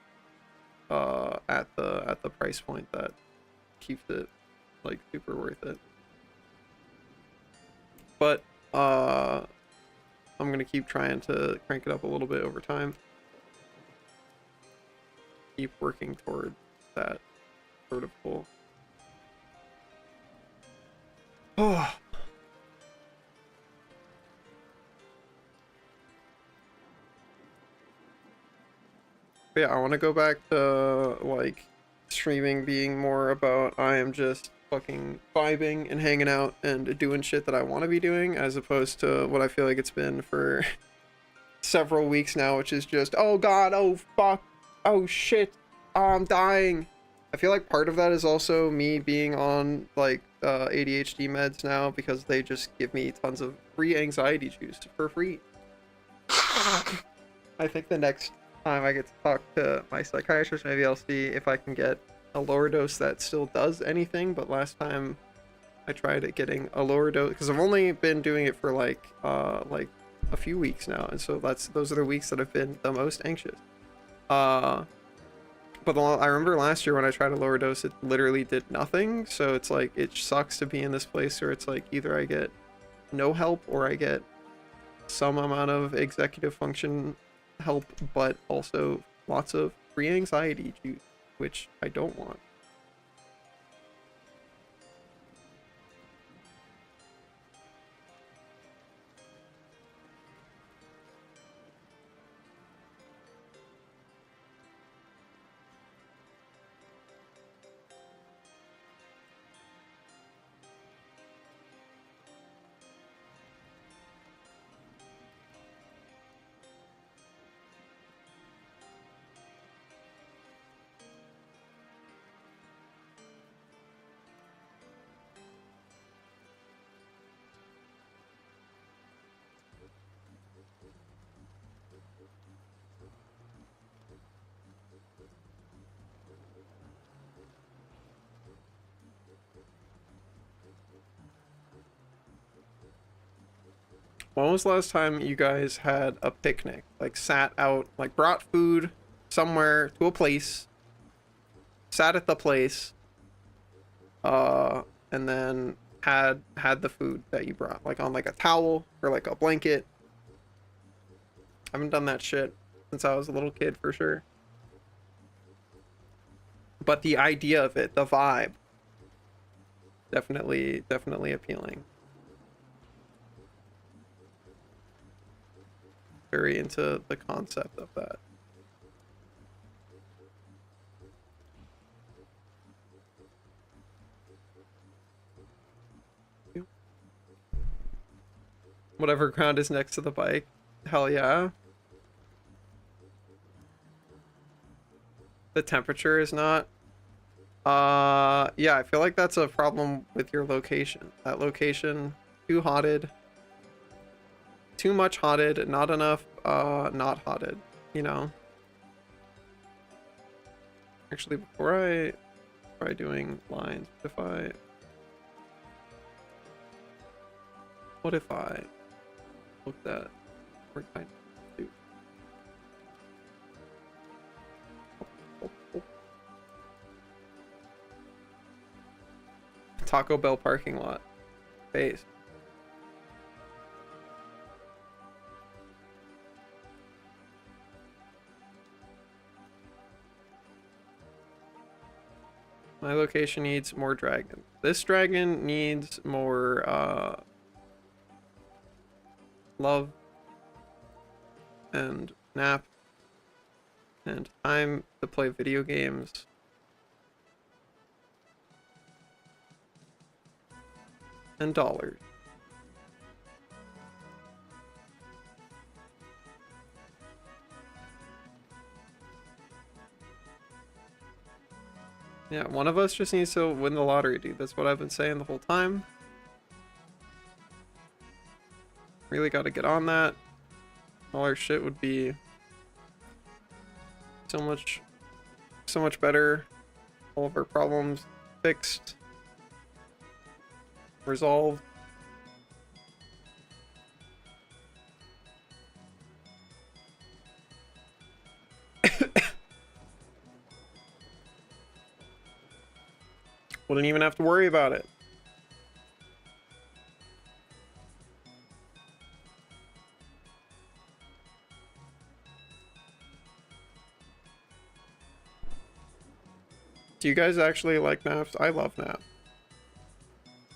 Speaker 1: at the price point that keeps it like super worth it. But I'm gonna keep trying to crank it up a little bit over time. Keep working toward that sort of goal. Oh. But yeah, I want to go back to like streaming being more about I am just fucking vibing and hanging out and doing shit that I want to be doing, as opposed to what I feel like it's been for several weeks now, which is just, oh god, oh fuck, oh shit, oh, I'm dying. I feel like part of that is also me being on like ADHD meds now, because they just give me tons of free anxiety juice for free. I think the next time I get to talk to my psychiatrist, maybe I'll see if I can get a lower dose that still does anything. But last time I tried getting a lower dose, because I've only been doing it for like a few weeks now, and so those are the weeks that I've been the most anxious. But I remember last year when I tried a lower dose, it literally did nothing. So it's like, it sucks to be in this place where it's like either I get no help or I get some amount of executive function help, but also lots of free anxiety juice, which I don't want. When was the last time you guys had a picnic? Like sat out, like brought food somewhere to a place, sat at the place, and then had the food that you brought, like on like a towel or like a blanket. I haven't done that shit since I was a little kid for sure. But the idea of it, the vibe, definitely appealing. Very into the concept of that. Whatever ground is next to the bike. Hell yeah. The temperature is not. Yeah, I feel like that's a problem with your location. That location, too hotted. Too much hotted, not enough not hotted, you know. Actually, before I try doing lines, what if I looked at what I do? Taco Bell parking lot. Base. My location needs more dragon. This dragon needs more love and nap and time to play video games. And dollars. Yeah, one of us just needs to win the lottery, dude. That's what I've been saying the whole time. Really got to get on that. All our shit would be so much better. All of our problems fixed, resolved. Wouldn't even have to worry about it. Do you guys actually like naps? I love naps.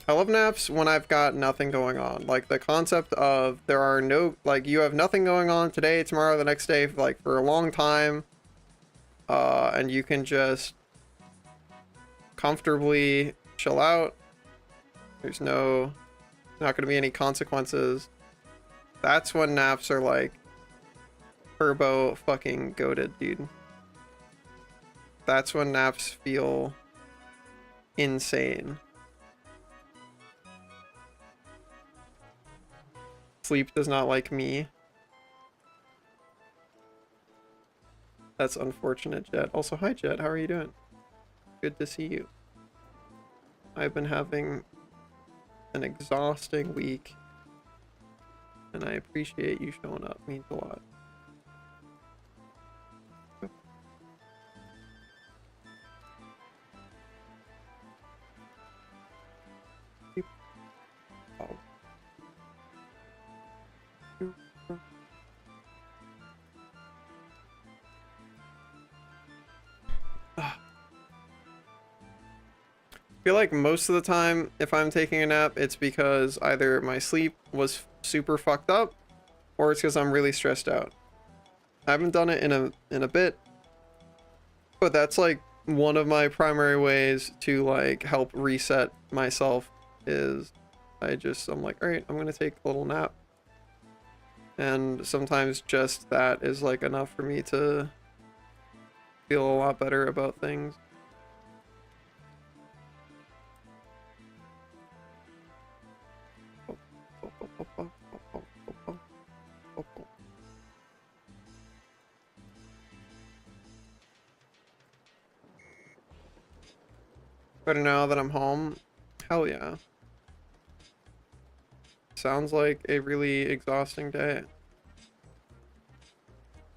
Speaker 1: I love naps when I've got nothing going on. Like the concept of there are no, like you have nothing going on today, tomorrow, the next day, like for a long time. And you can just comfortably chill out. There's not gonna be any consequences. That's when naps are like turbo fucking goated, dude. That's when naps feel insane. Sleep does not like me. That's unfortunate, Jet. Also, hi, Jet. How are you doing? Good to see you. I've been having an exhausting week, and I appreciate you showing up. Means a lot. Oh. I feel like most of the time, if I'm taking a nap, it's because either my sleep was super fucked up, or it's because I'm really stressed out. I haven't done it in a bit, but that's like one of my primary ways to like help reset myself. Is I'm like, all right, I'm gonna take a little nap, and sometimes just that is like enough for me to feel a lot better about things. Better now that I'm home. Hell yeah. Sounds like a really exhausting day.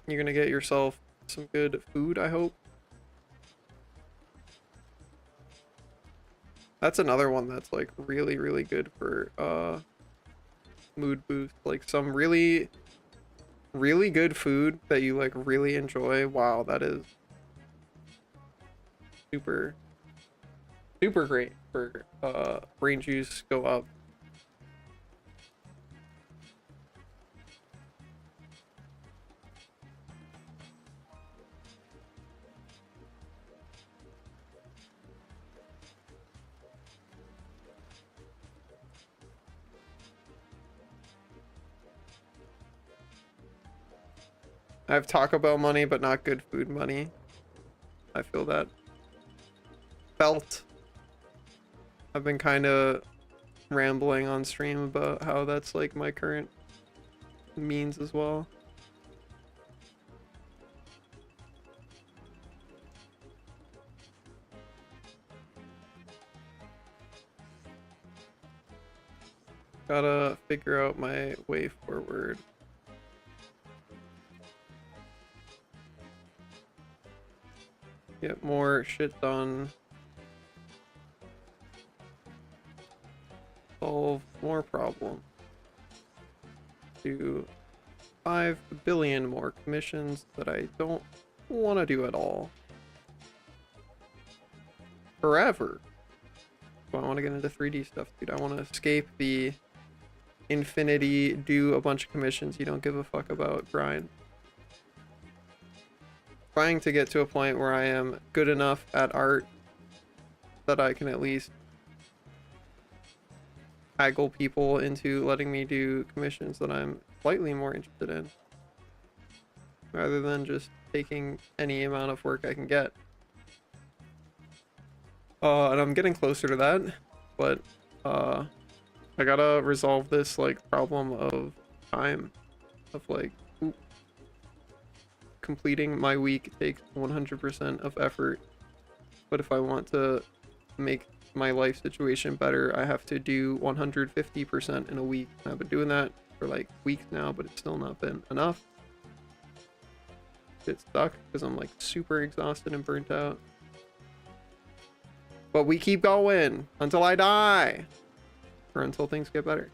Speaker 1: You're gonna get yourself some good food, I hope. That's another one that's like really, really good for mood boost. Like some really, really good food that you like really enjoy. Wow, that is super, super great for brain juice go up. I have Taco Bell money, but not good food money. I feel that. Felt. I've been kind of rambling on stream about how that's like my current means as well. Gotta figure out my way forward. Get more shit done. Solve more problems. Do 5 billion more commissions that I don't want to do at all. Forever. So I want to get into 3D stuff, dude. I want to escape the infinity, do a bunch of commissions you don't give a fuck about grind. Trying to get to a point where I am good enough at art that I can at least haggle people into letting me do commissions that I'm slightly more interested in, rather than just taking any amount of work I can get. And I'm getting closer to that, but I gotta resolve this like problem of time, of like completing my week takes 100% of effort, but if I want to make my life situation better, I have to do 150% in a week. I've been doing that for like weeks now, but it's still not been enough. It's stuck because I'm like super exhausted and burnt out. But we keep going until I die, or until things get better.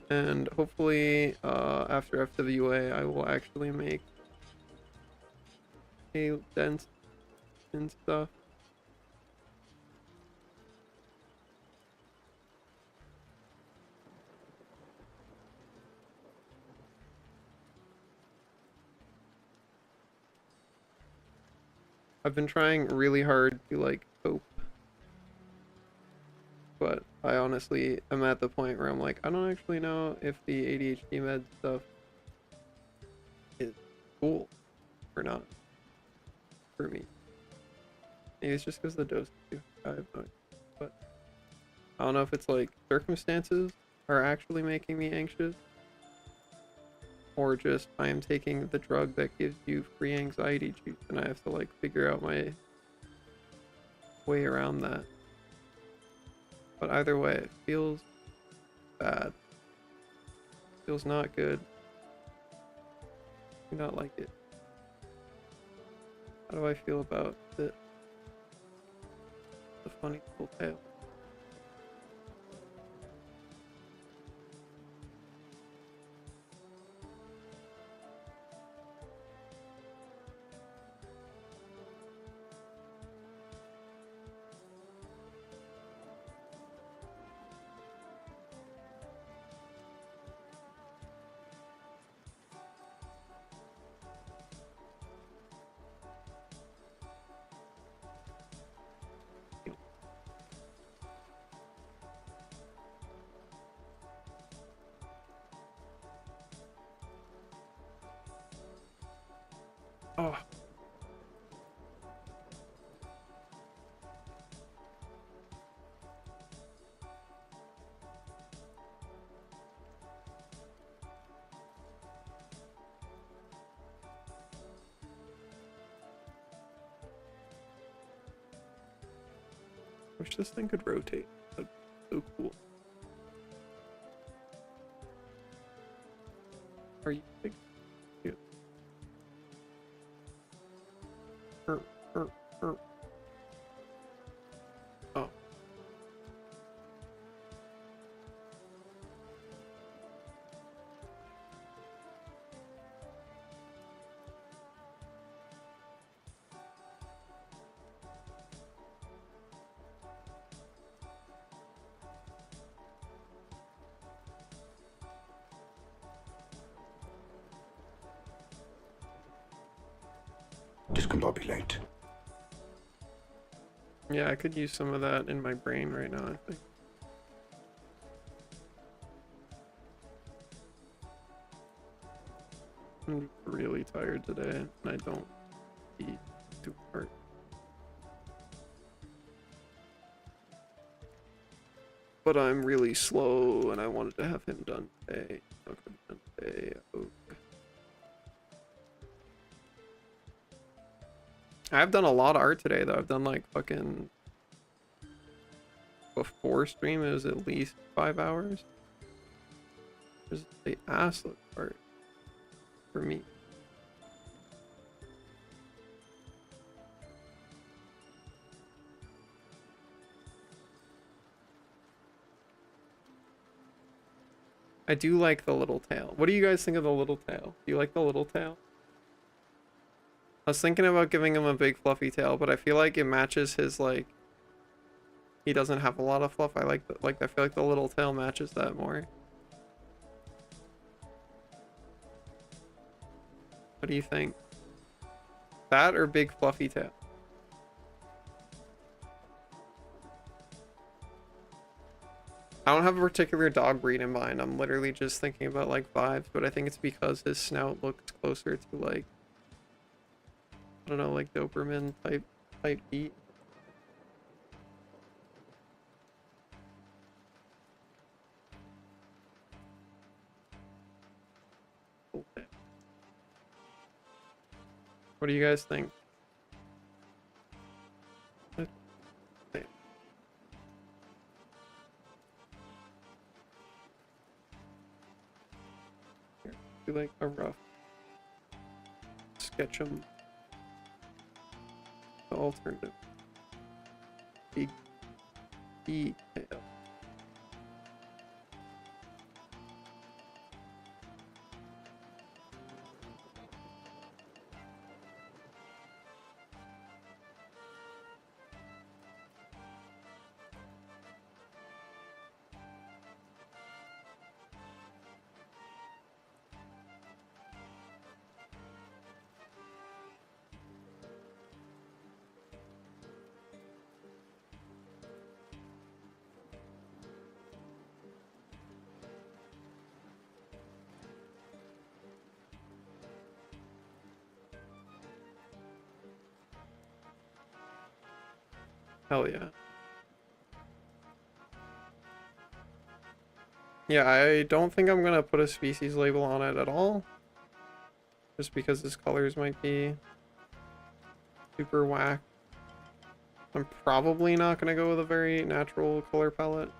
Speaker 1: And hopefully after FWA I will actually make a dent and stuff. I've been trying really hard to like cope, but I honestly am at the point where I'm like, I don't actually know if the ADHD med stuff is cool or not for me. Maybe it's just because the dose is too high, I have no idea. But I don't know if it's like circumstances are actually making me anxious, or just I am taking the drug that gives you free anxiety juice and I have to like figure out my way around that. But either way, it feels bad. Feels not good. Do not like it. How do I feel about it? The funny little tale. Oh. Wish this thing could rotate. That'd be so cool. Are you big? Yeah. Er, er, er. Oh.
Speaker 3: Discombobulate.
Speaker 1: Yeah, I could use some of that in my brain right now, I think. I'm really tired today, and I don't eat too hard. But I'm really slow, and I wanted to have him done today. Not gonna be done today. Oh. I've done a lot of art today, though. I've done like fucking... Before stream, it was at least 5 hours. Just the ass look art for me. I do like the little tail. What do you guys think of the little tail? Do you like the little tail? I was thinking about giving him a big fluffy tail, but I feel like it matches his like... He doesn't have a lot of fluff. I like I feel like the little tail matches that more. What do you think? That or big fluffy tail? I don't have a particular dog breed in mind. I'm literally just thinking about like vibes, but I think it's because his snout looks closer to like, I don't know, like Doberman type beat. Okay. What do you guys think? Okay. Here, do like a rough sketch him. The alternative. Big detail. Hell yeah. Yeah, I don't think I'm gonna put a species label on it at all. Just because his colors might be super whack. I'm probably not gonna go with a very natural color palette.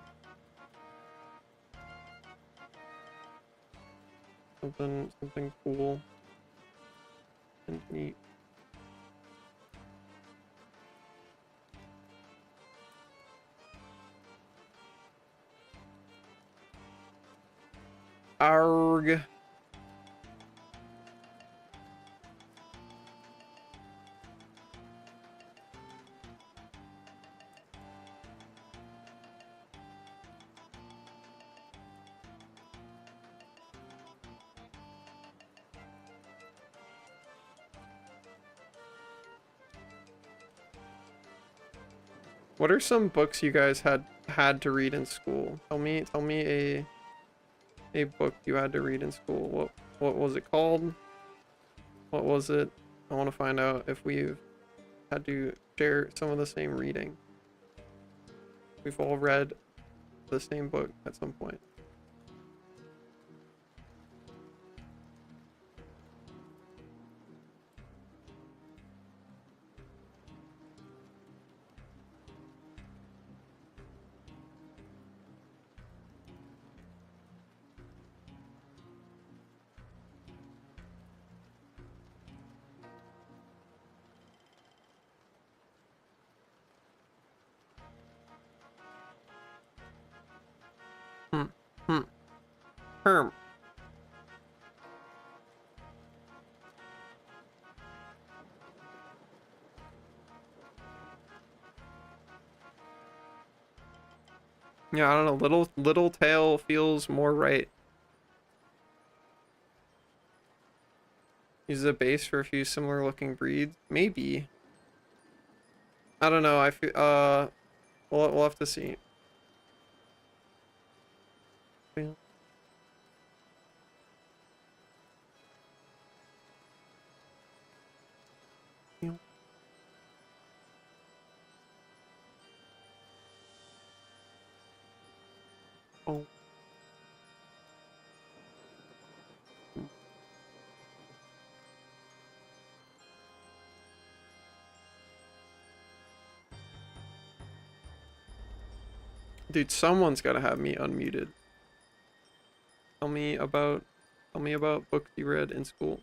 Speaker 1: Something cool and neat. Arg. What are some books you guys had to read in school? Tell me a book you had to read in school. What was it called? What was it? I want to find out if we've had to share some of the same reading. We've all read the same book at some point. Hmm. Hmm. Herm. Yeah, I don't know. Little Tail feels more right. Uses a base for a few similar looking breeds. Maybe. I don't know. I feel we'll have to see. Yeah. Yeah. Oh. Dude, someone's got to have me unmuted. Tell me about books you read in school.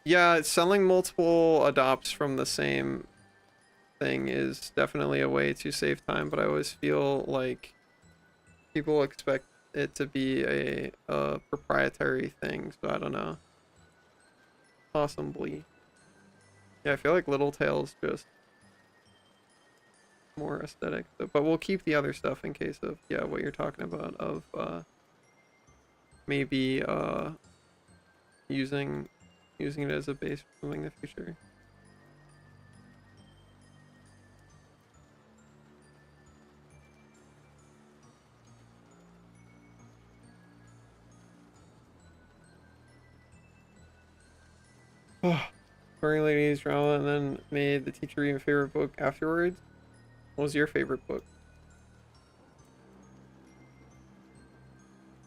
Speaker 1: Yeah, selling multiple adopts from the same thing is definitely a way to save time, but I always feel like people expect it to be a proprietary thing, so I don't know. Possibly. Yeah, I feel like Little Tail's just more aesthetic, but we'll keep the other stuff in case of, yeah, what you're talking about of maybe using it as a base for something in the future. Boring ladies drama, and then made the teacher read my favorite book afterwards. What was your favorite book?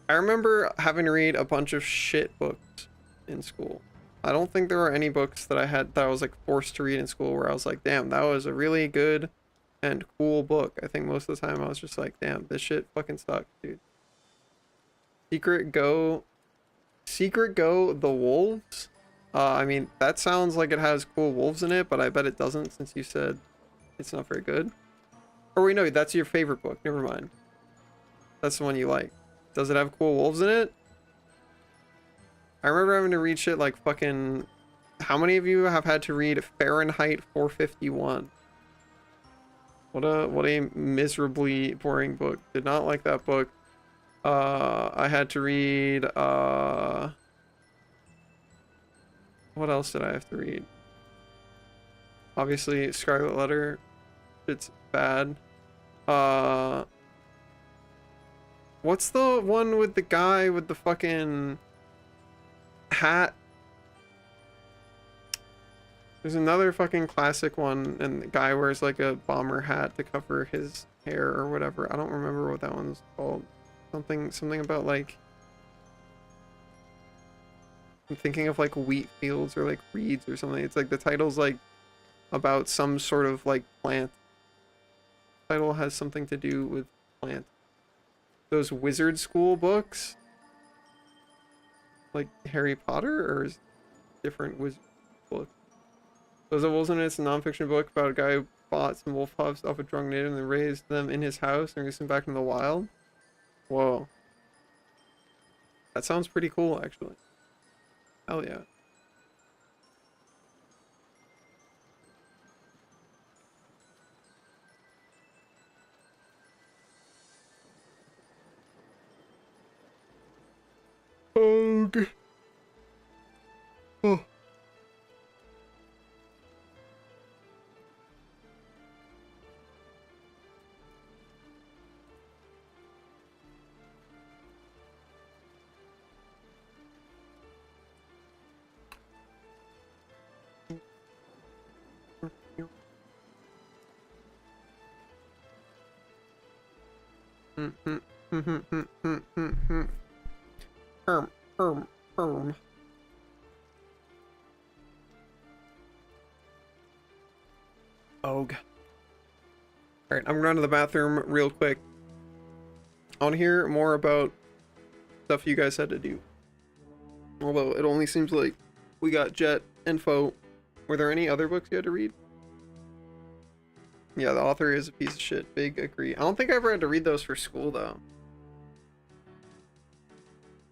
Speaker 1: I remember having to read a bunch of shit books in school. I don't think there were any books that I was like forced to read in school where I was like, damn, that was a really good and cool book. I think most of the time I was just like, damn, this shit fucking sucks, dude. Secret Go the Wolves? I mean, that sounds like it has cool wolves in it, but I bet it doesn't since you said it's not very good. Or wait, no, that's your favorite book. Never mind. That's the one you like. Does it have cool wolves in it? I remember having to read shit like fucking... How many of you have had to read Fahrenheit 451? What a miserably boring book. Did not like that book. I had to read... What else did I have to read? Obviously, Scarlet Letter. It's bad. What's the one with the guy with the fucking hat? There's another fucking classic one, and the guy wears like a bomber hat to cover his hair or whatever. I don't remember what that one's called. Something about like, I'm thinking of like wheat fields or like reeds or something. It's like the title's like about some sort of like plant. The title has something to do with plant. Those wizard school books, like Harry Potter, or is it different wizard book? So it wasn't it's a nonfiction book about a guy who bought some wolf pups off a drunk native and then raised them in his house and released them back into the wild. Whoa. That sounds pretty cool, actually. Hell yeah. Okay. Oh. Perm. Og. Alright, I'm going to the bathroom real quick. I want to hear more about stuff you guys had to do. Although it only seems like we got Jet info. Were there any other books you had to read? Yeah, the author is a piece of shit. Big agree. I don't think I ever had to read those for school, though.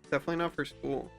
Speaker 1: Definitely not for school.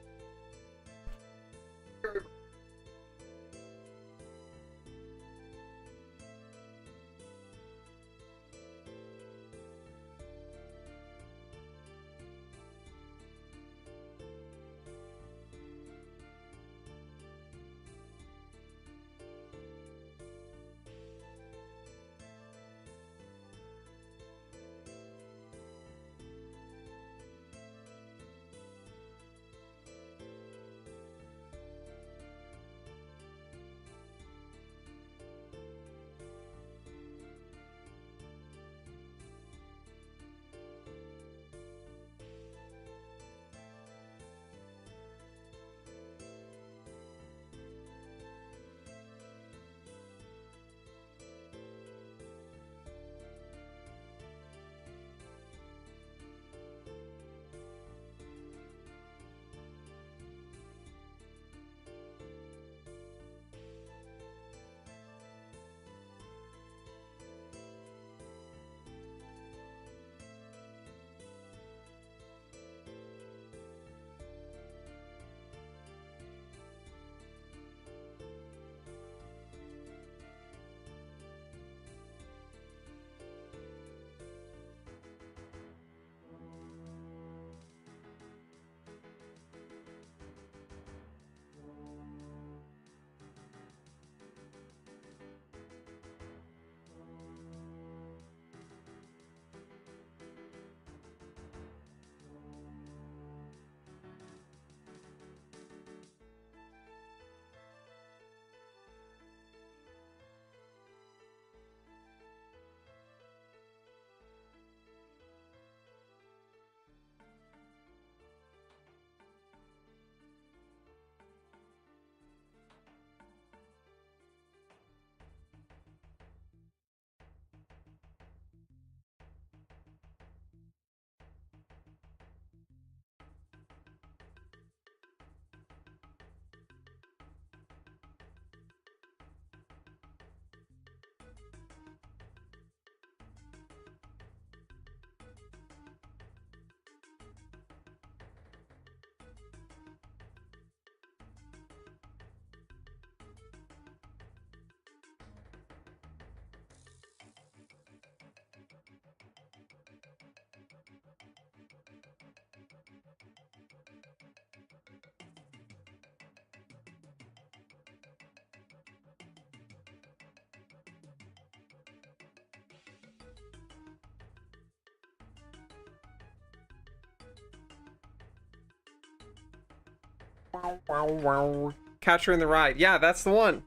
Speaker 1: Wow. Catcher in the Rye. Yeah, that's the one.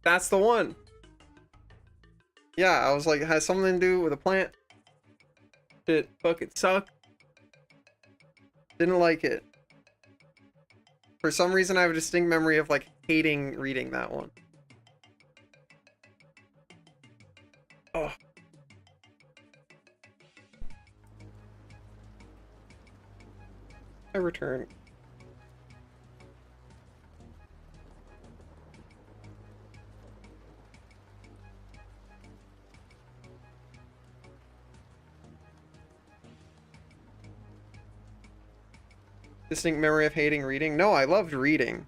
Speaker 1: That's the one. Yeah, I was like, it has something to do with a plant. It fucking sucked. Didn't like it. For some reason, I have a distinct memory of like hating reading that one. Oh. I return. Distinct memory of hating reading? No, I loved reading.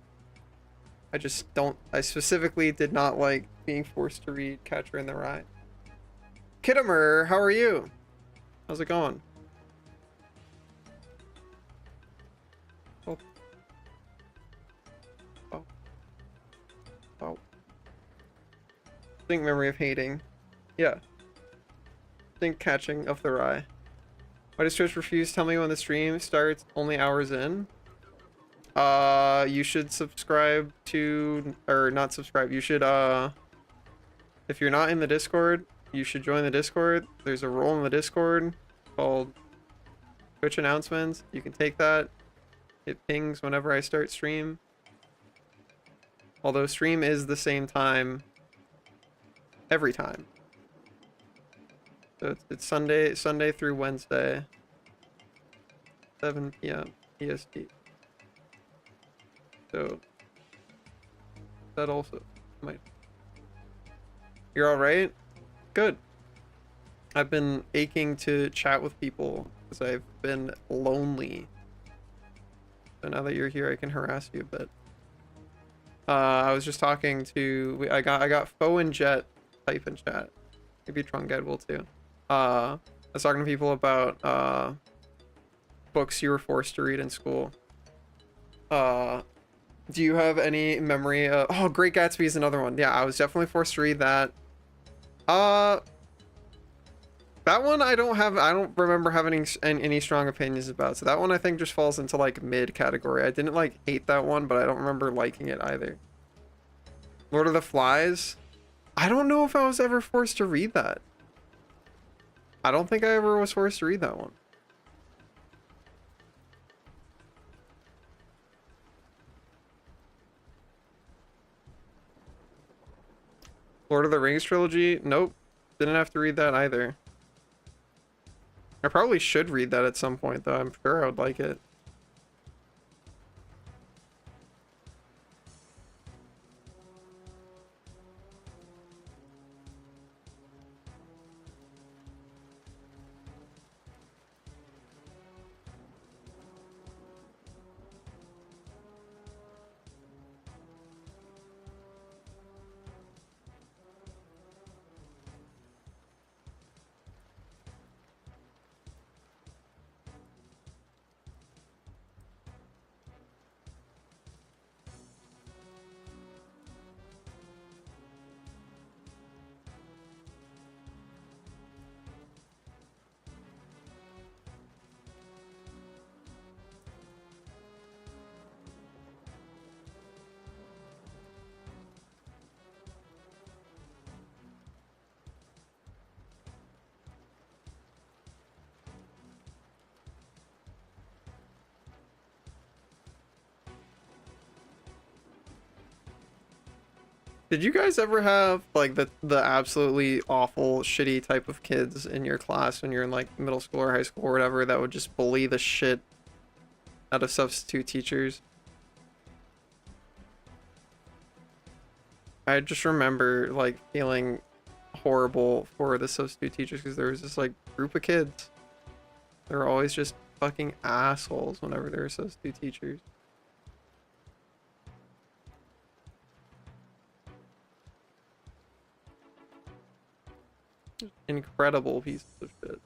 Speaker 1: I just don't. I specifically did not like being forced to read Catcher in the Rye. Kittimer, how are you? How's it going? Oh. Oh. Oh. Distinct memory of hating. Yeah. Distinct catching of the rye. Why does Twitch refuse to tell me when the stream starts only hours in? You should subscribe to, or not subscribe, you should, if you're not in the Discord, you should join the Discord. There's a role in the Discord called Twitch announcements. You can take that. It pings whenever I start stream. Although stream is the same time every time. So it's Sunday through Wednesday, 7 p.m. EST. So that also might. You're all right? Good. I've been aching to chat with people because I've been lonely. So now that you're here, I can harass you a bit. I was just talking to. I got Fo and Jet type in chat. Maybe Trunged will too. I was talking to people about books you were forced to read in school. Do you have any memory of... Oh, Great Gatsby is another one. Yeah, I was definitely forced to read that. That one I don't remember having any strong opinions about. So that one I think just falls into like mid category. I didn't like hate that one, but I don't remember liking it either. Lord of the Flies? I don't know if I was ever forced to read that. I don't think I ever was forced to read that one. Lord of the Rings trilogy? Nope. Didn't have to read that either. I probably should read that at some point, though. I'm sure I would like it. Did you guys ever have like the absolutely awful shitty type of kids in your class when you're in like middle school or high school or whatever that would just bully the shit out of substitute teachers? I just remember like feeling horrible for the substitute teachers because there was this like group of kids. They were always just fucking assholes whenever they were substitute teachers. Incredible pieces of shit.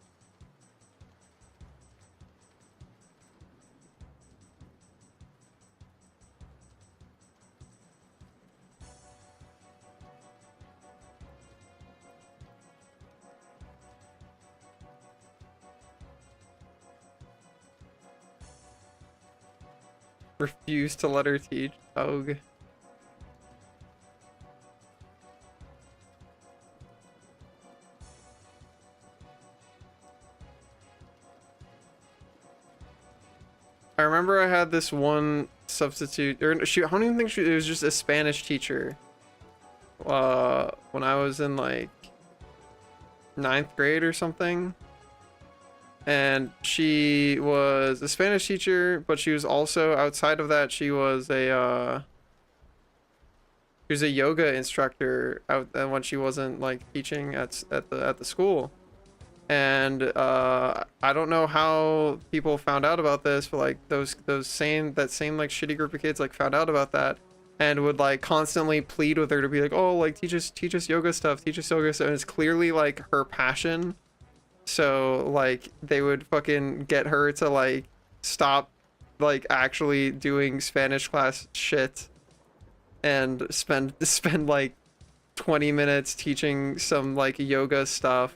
Speaker 1: Refuse to let her teach. Ugh. had this one substitute, or I don't even think it was just a Spanish teacher. When I was in like 9th grade or something. And she was a Spanish teacher, but she was also, outside of that, she was a yoga instructor out when she wasn't like teaching at the school. And I don't know how people found out about this, but like that same like shitty group of kids like found out about that and would like constantly plead with her to be like, oh, like teach us yoga stuff, teach us yoga stuff. And it's clearly like her passion. So like they would fucking get her to like stop like actually doing Spanish class shit and spend like 20 minutes teaching some like yoga stuff.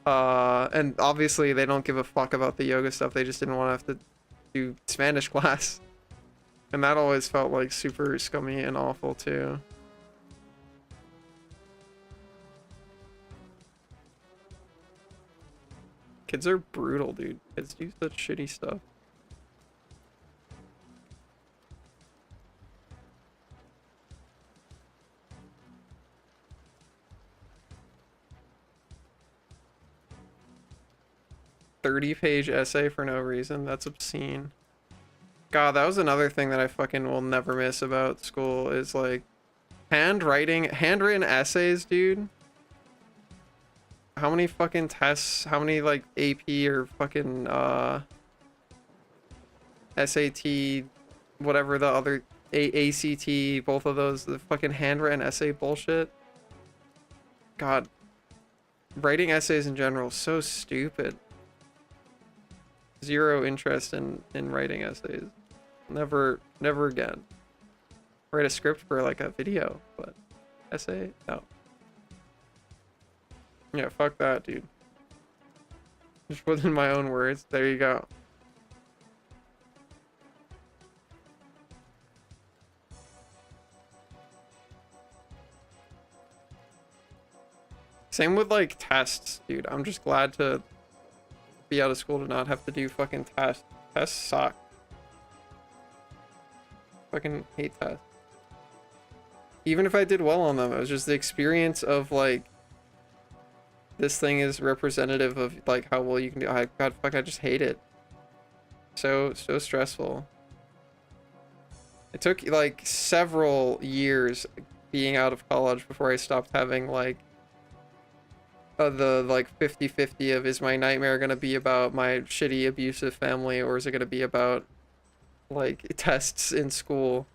Speaker 1: And obviously they don't give a fuck about the yoga stuff. They just didn't want to have to do Spanish class. And that always felt like super scummy and awful too. Kids are brutal, dude. Kids do such shitty stuff. "30-page essay for no reason." That's obscene. God, that was another thing that I fucking will never miss about school is like handwritten essays, dude. How many fucking tests, how many like AP or fucking SAT, whatever the other ACT, both of those, the fucking handwritten essay bullshit. God, writing essays in general is so stupid. Zero interest in writing essays. Never again. Write a script for like a video, but essay? No. Yeah, fuck that, dude. Just put in my own words. There you go. Same with like tests, dude. I'm just glad to be out of school to not have to do fucking tests. Tests suck. Fucking hate tests. Even if I did well on them, it was just the experience of like, this thing is representative of like how well you can do. God, fuck, I just hate it. So stressful. It took like several years being out of college before I stopped having like the like 50-50 of, is my nightmare gonna be about my shitty abusive family, or is it gonna be about like tests in school?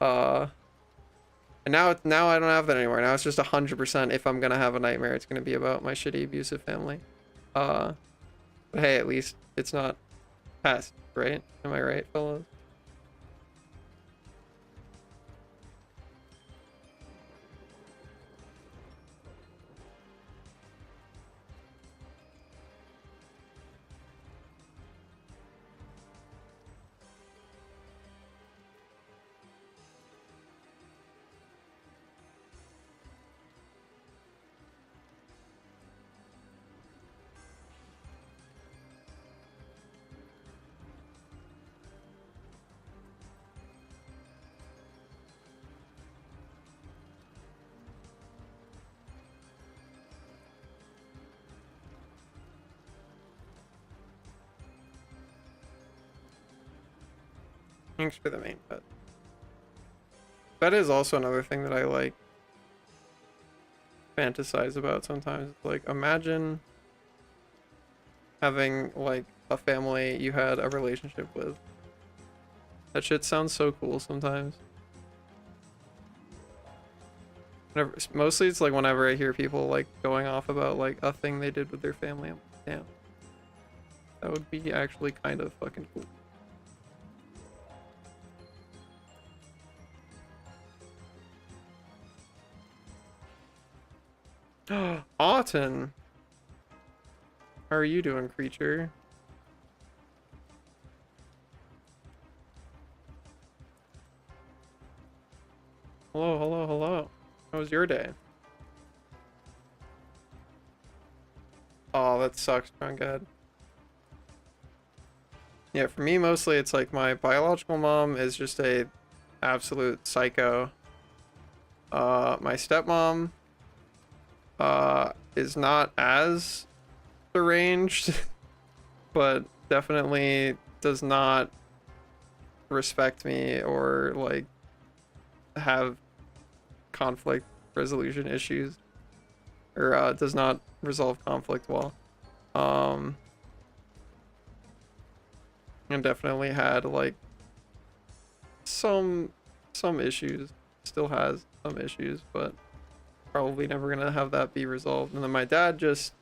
Speaker 1: And now I don't have that anymore. Now it's just 100%, if I'm gonna have a nightmare, it's gonna be about my shitty abusive family. But hey, at least it's not past, right? Am I right, fellas? Thanks for the main pet. That is also another thing that I like fantasize about sometimes. Like, imagine having like a family you had a relationship with. That shit sounds so cool sometimes. Mostly it's like whenever I hear people like going off about like a thing they did with their family, I'm like, damn. That would be actually kind of fucking cool. Autumn, how are you doing, creature? Hello, hello, hello. How was your day? Oh, that sucks, John. God. Yeah, for me mostly it's like my biological mom is just a absolute psycho. My stepmom is not as deranged, but definitely does not respect me or like have conflict resolution issues, or does not resolve conflict well. Um, and definitely had like some issues, still has some issues, but probably never gonna have that be resolved. And then my dad just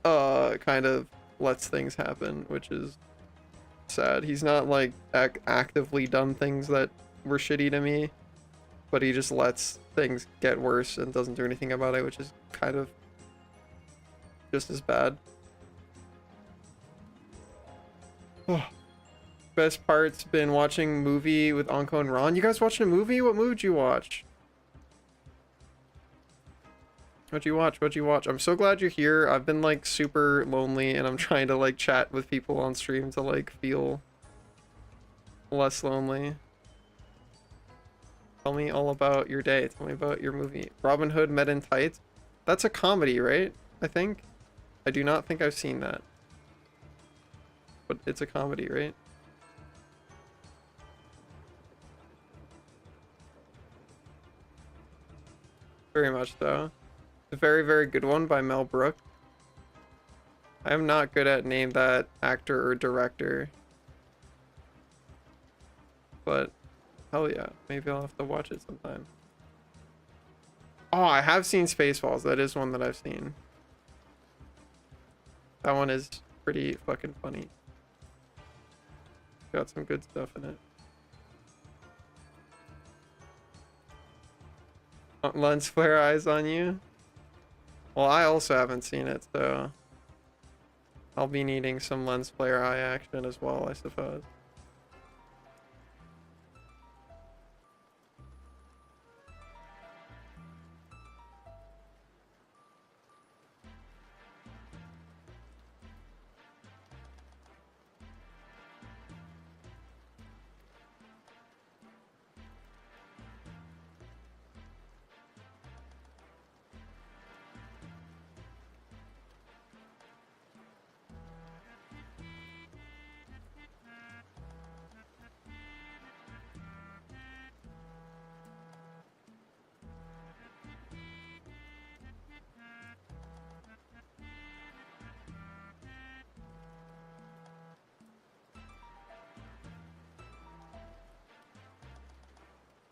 Speaker 1: kind of lets things happen, which is sad. He's not like actively done things that were shitty to me, but he just lets things get worse and doesn't do anything about it, which is kind of just as bad. Best part's been watching movie with Anko and Ron. You guys watching a movie? What movie did you watch? What'd you watch? What'd you watch? I'm so glad you're here. I've been like super lonely and I'm trying to like chat with people on stream to like feel less lonely. Tell me all about your day. Tell me about your movie. Robin Hood Men in Tights. That's a comedy, right? I think. I do not think I've seen that. But it's a comedy, right? Very much so. A very, very good one by Mel Brooks. I am not good at name that actor or director. But hell yeah, maybe I'll have to watch it sometime. Oh, I have seen Spaceballs. That is one that I've seen. That one is pretty fucking funny. Got some good stuff in it. Lens flare eyes on you? Well, I also haven't seen it, so I'll be needing some lens flare eye action as well, I suppose.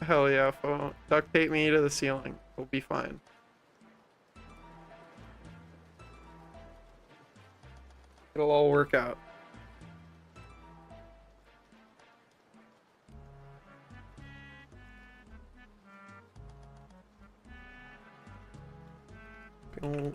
Speaker 1: Hell yeah, phone. Duct tape me to the ceiling. We'll be fine. It'll all work out. Oh.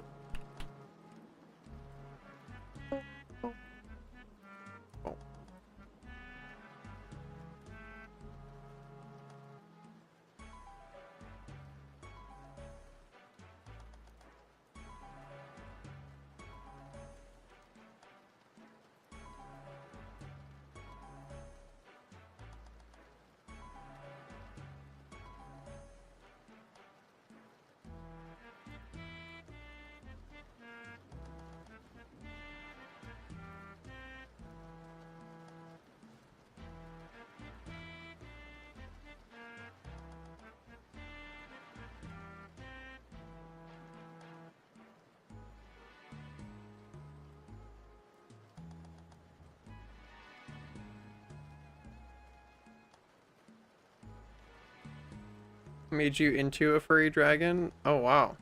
Speaker 1: Made you into a furry dragon? Oh wow.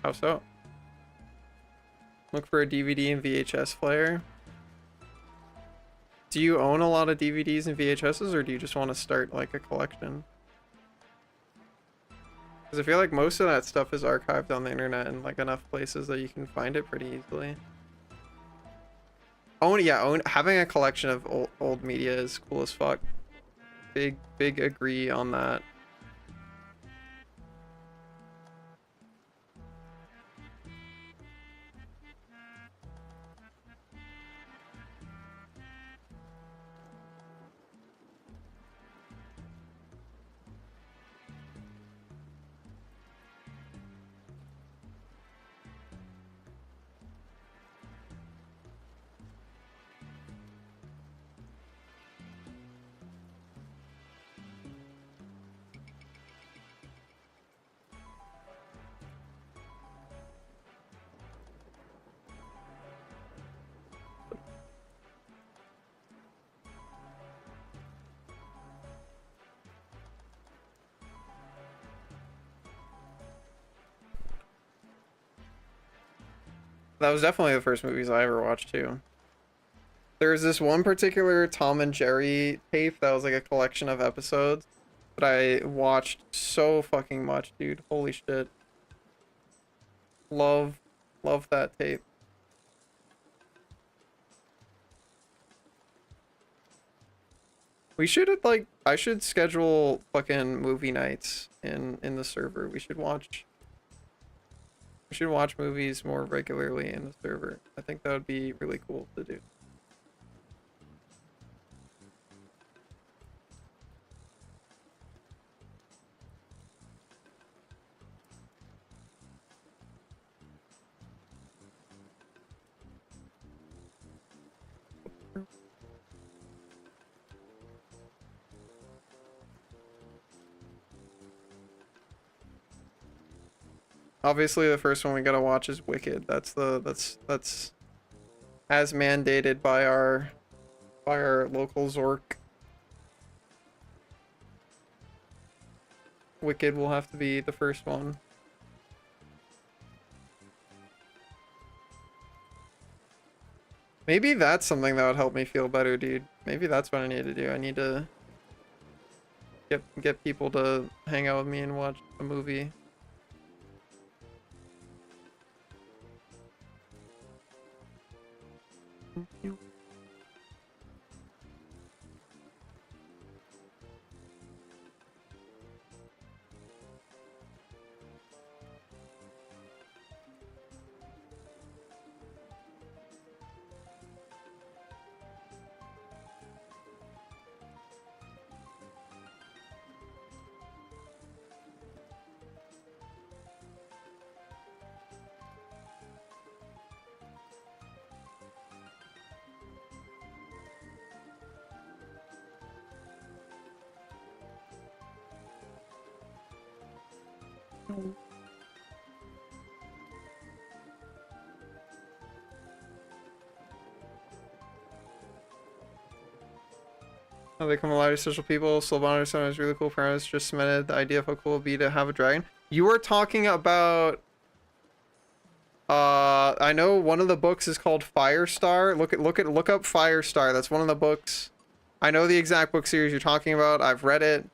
Speaker 1: How so? Look for a DVD and VHS player. Do you own a lot of DVDs and VHSs, or do you just want to start like a collection? Because I feel like most of that stuff is archived on the internet in like enough places that you can find it pretty easily. Having a collection of old media is cool as fuck. Big agree on that. That was definitely the first movies I ever watched too. There's this one particular Tom and Jerry tape that was like a collection of episodes that I watched so fucking much, dude. Holy shit. Love that tape. We should like I should schedule fucking movie nights in the server. We should watch movies more regularly in the server. I think that would be really cool to do. Obviously, the first one we gotta watch is Wicked. That's as mandated by our local Zork. Wicked will have to be the first one. Maybe that's something that would help me feel better, dude. Maybe that's what I need to do. I need to get people to hang out with me and watch a movie. Oh, they come alive to social people. Sylvanas is really cool premise. Just cemented the idea of how cool it would be to have a dragon. You were talking about. I know one of the books is called Firestar. Look up Firestar. That's one of the books. I know the exact book series you're talking about. I've read it.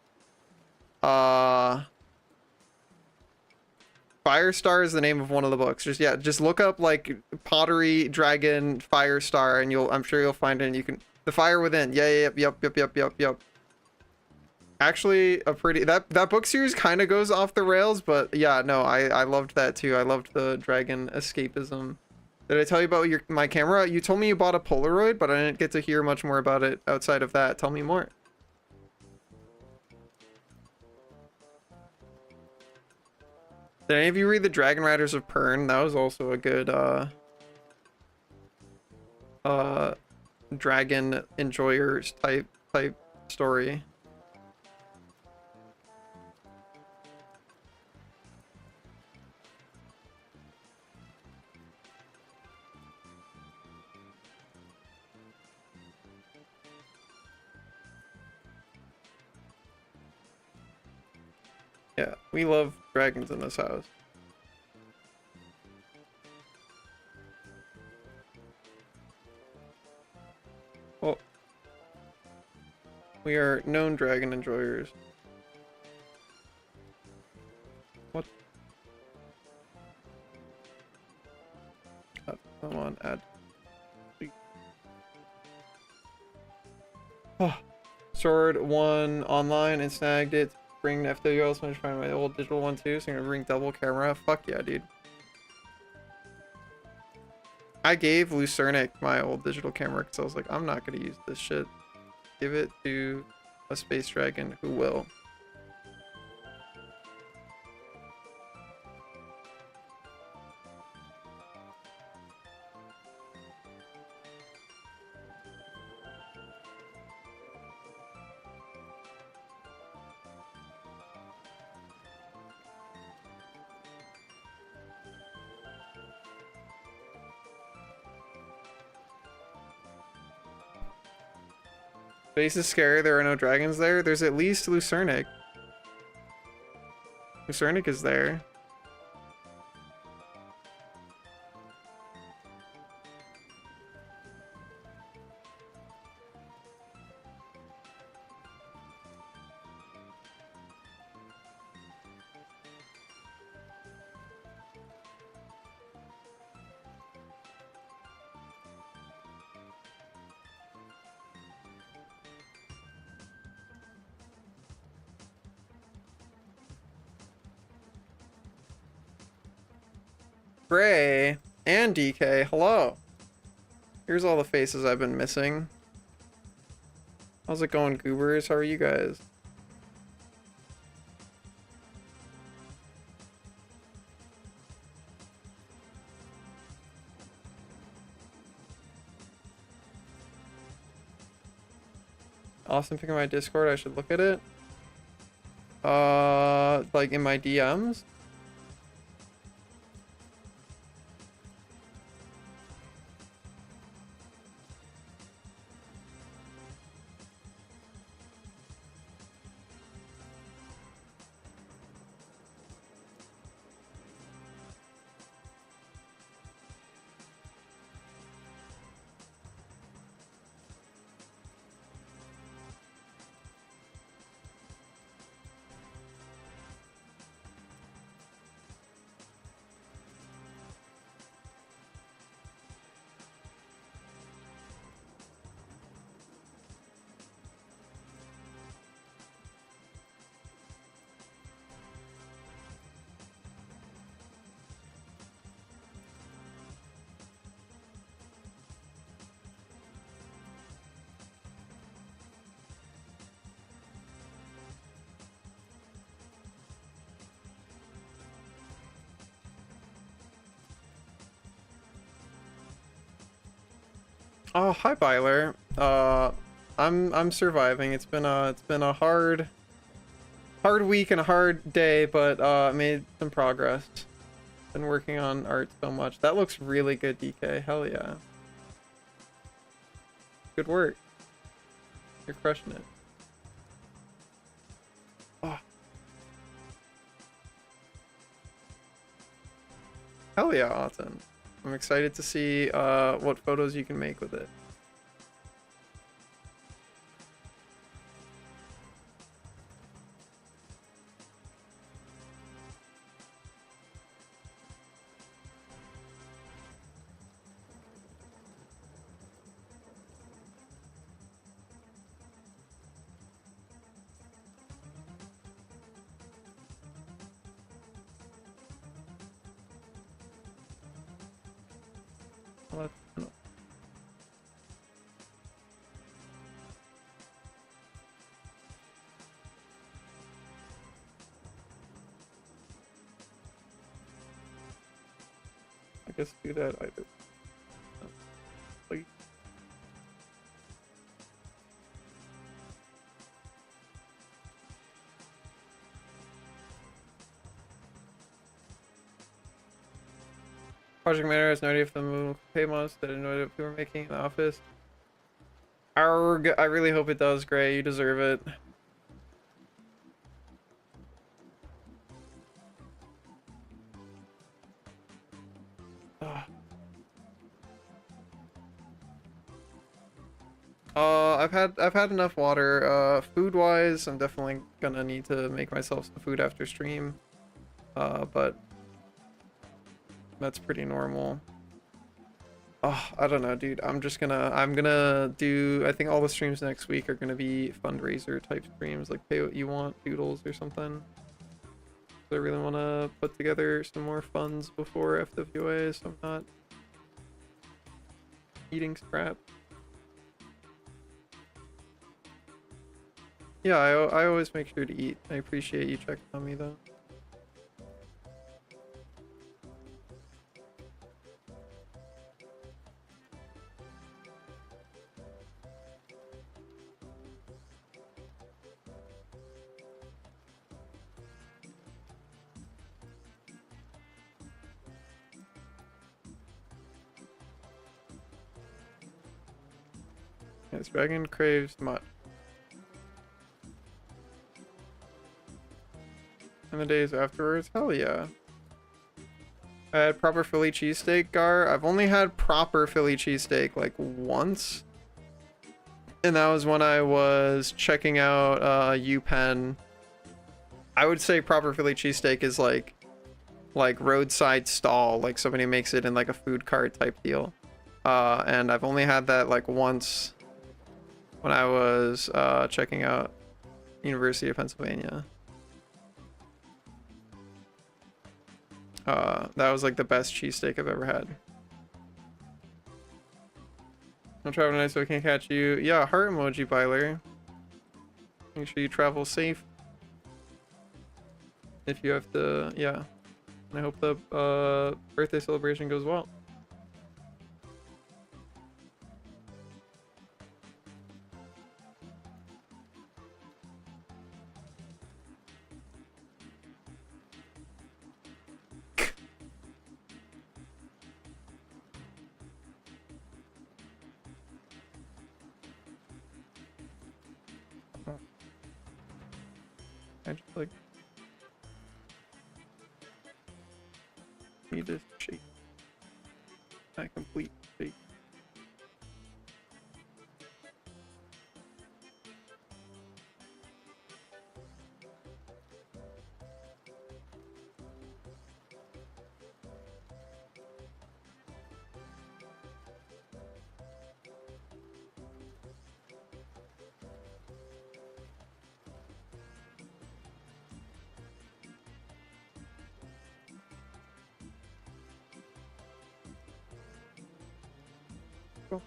Speaker 1: Firestar is the name of one of the books. Just look up like Pottery Dragon Firestar, and I'm sure you'll find it. And you can The Fire Within. Yep. Actually, that book series kind of goes off the rails, but yeah, no, I loved that too. I loved the dragon escapism. Did I tell you about my camera? You told me you bought a Polaroid, but I didn't get to hear much more about it outside of that. Tell me more. Did any of you read the Dragon Riders of Pern? That was also a good dragon enjoyers type story. Yeah, we love dragons in this house. Well, we are known dragon enjoyers. What? Come on, add. Oh, Sword 1 online and snagged it. Bring the FWL, so I'm trying my old digital one too, so I'm gonna bring double camera. Fuck yeah, dude. I gave Lucernic my old digital camera because I was like, I'm not gonna use this shit. Give it to a space dragon who will. Space is scary, there are no dragons there. There's at least Lucernic. Lucernic is there. Gray and DK, hello. Here's all the faces I've been missing. How's it going, goobers? How are you guys? Austin picking my Discord, I should look at it. Like in my DMs? Oh, hi Byler. I'm surviving. It's been a hard week and a hard day, but made some progress. Been working on art so much. That looks really good, DK. Hell yeah. Good work. You're crushing it. Oh. Hell yeah, Autumn. I'm excited to see what photos you can make with it. Let's- I guess do that either. Like, Project Manager has no idea if the move Paymos that I know if we were making in the office. Arg, I really hope it does, Gray. You deserve it. Ugh. I've had enough water. Food wise, I'm definitely gonna need to make myself some food after stream. But that's pretty normal. Oh, I don't know, dude. I'm gonna do, I think all the streams next week are gonna be fundraiser type streams, like pay what you want doodles or something. I really want to put together some more funds before FWA, so I'm not eating scrap. Yeah, I always make sure to eat. I appreciate you checking on me though. Yes, Dragon craves much. And the days afterwards, hell yeah. I had proper Philly cheesesteak, Gar. I've only had proper Philly cheesesteak like once. And that was when I was checking out UPenn. I would say proper Philly cheesesteak is like roadside stall, like somebody makes it in like a food cart type deal. And I've only had that like once when I was checking out University of Pennsylvania. That was like the best cheesesteak I've ever had. I'm traveling tonight so I can't catch you. Yeah, heart emoji, Byler. Make sure you travel safe. If you have to, yeah. And I hope the birthday celebration goes well. I just like need this shake. That complete shake. Cool.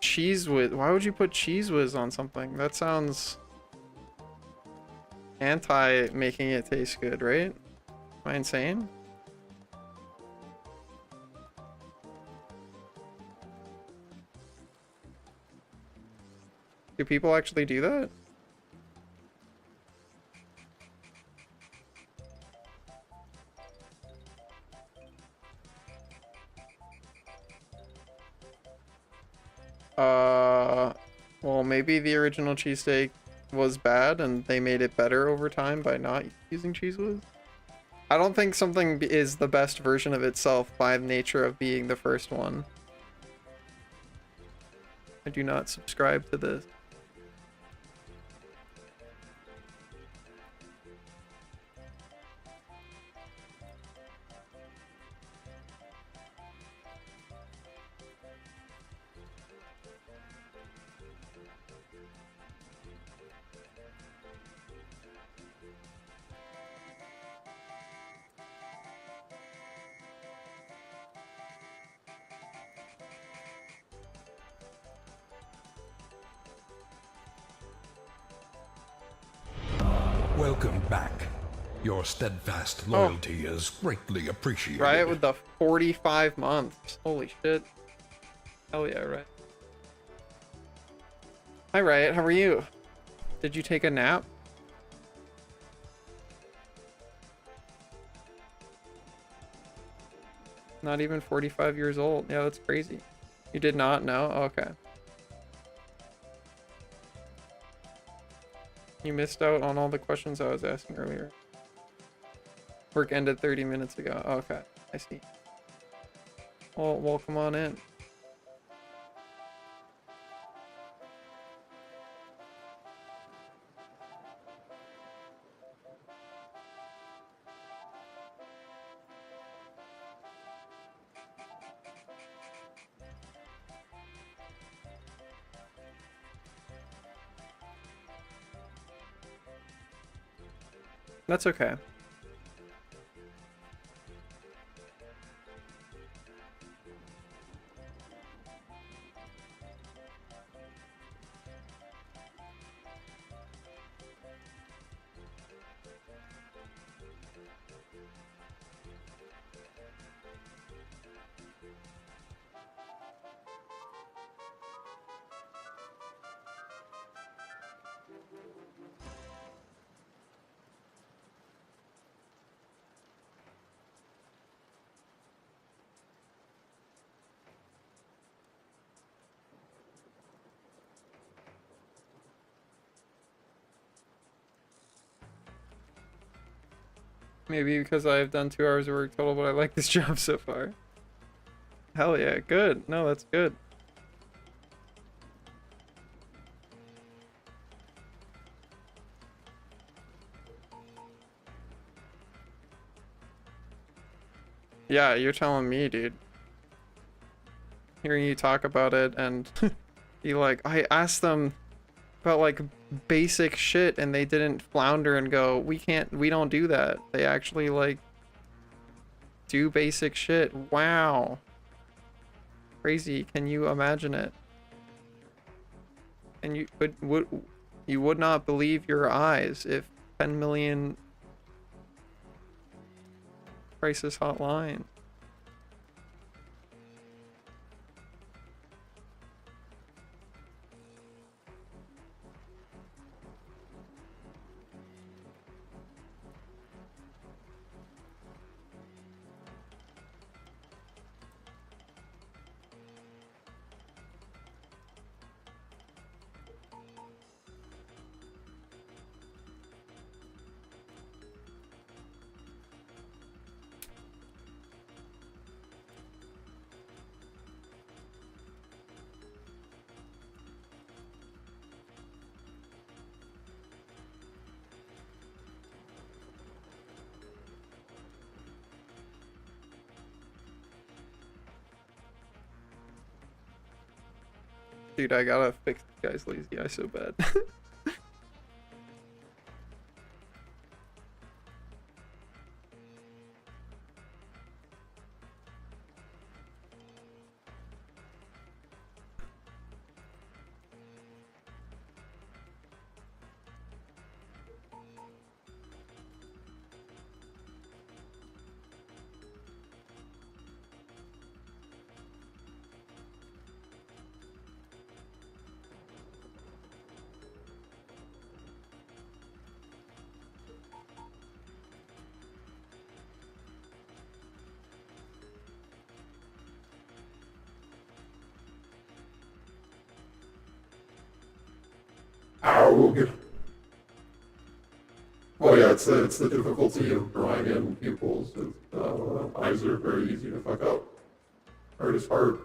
Speaker 1: Cheese whiz. Why would you put cheese whiz on something? That sounds anti making it taste good, right? Am I insane? Do people actually do that? Well, maybe the original cheesesteak was bad and they made it better over time by not using cheese whiz. I don't think something is the best version of itself by nature of being the first one. I do not subscribe to this.
Speaker 3: Welcome back. Your steadfast loyalty is greatly appreciated.
Speaker 1: Riot with the 45 months. Holy shit. Hell yeah, Riot. Hi Riot, how are you? Did you take a nap? Not even 45 years old. Yeah, that's crazy. You did not know? Okay. You missed out on all the questions I was asking earlier. Work ended 30 minutes ago. Okay, I see. Well, come on in. That's okay. Maybe because I've done 2 hours of work total, but I like this job so far. Hell yeah, good. No, that's good. Yeah, you're telling me, dude. Hearing you talk about it and you like, I asked them about like basic shit and they didn't flounder and go, we don't do that. They actually like do basic shit. Wow. Crazy. Can you imagine it? And you would not believe your eyes if 10 million crisis hotline. Dude, I gotta fix this guy's lazy eye so bad.
Speaker 4: Ow. Oh yeah, it's the difficulty of drawing in pupils. Eyes are very easy to fuck up. Art is hard.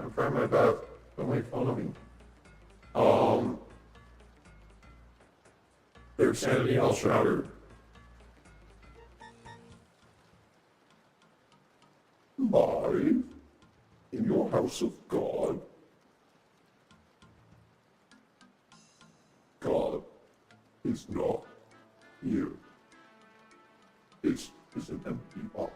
Speaker 4: I'm trying my best. Don't make fun of me. There's Sanity Hell Shrouder. Live in your house of God. God is not here. This is an empty box.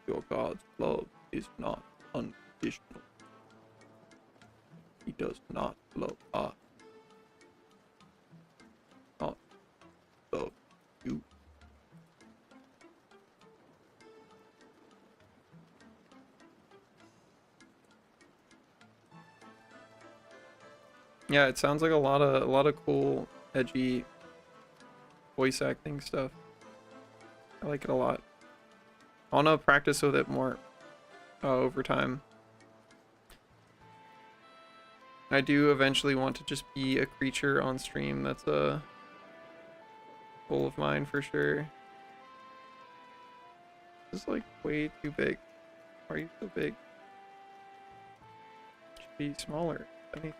Speaker 1: Your God's love is not unconditional. He does not love us. Not love you. Yeah, it sounds like a lot of cool, edgy voice acting stuff. I like it a lot. I want to practice with it more over time. I do eventually want to just be a creature on stream. That's a goal of mine for sure. This is like way too big. Why are you so big? Should be smaller. Anything.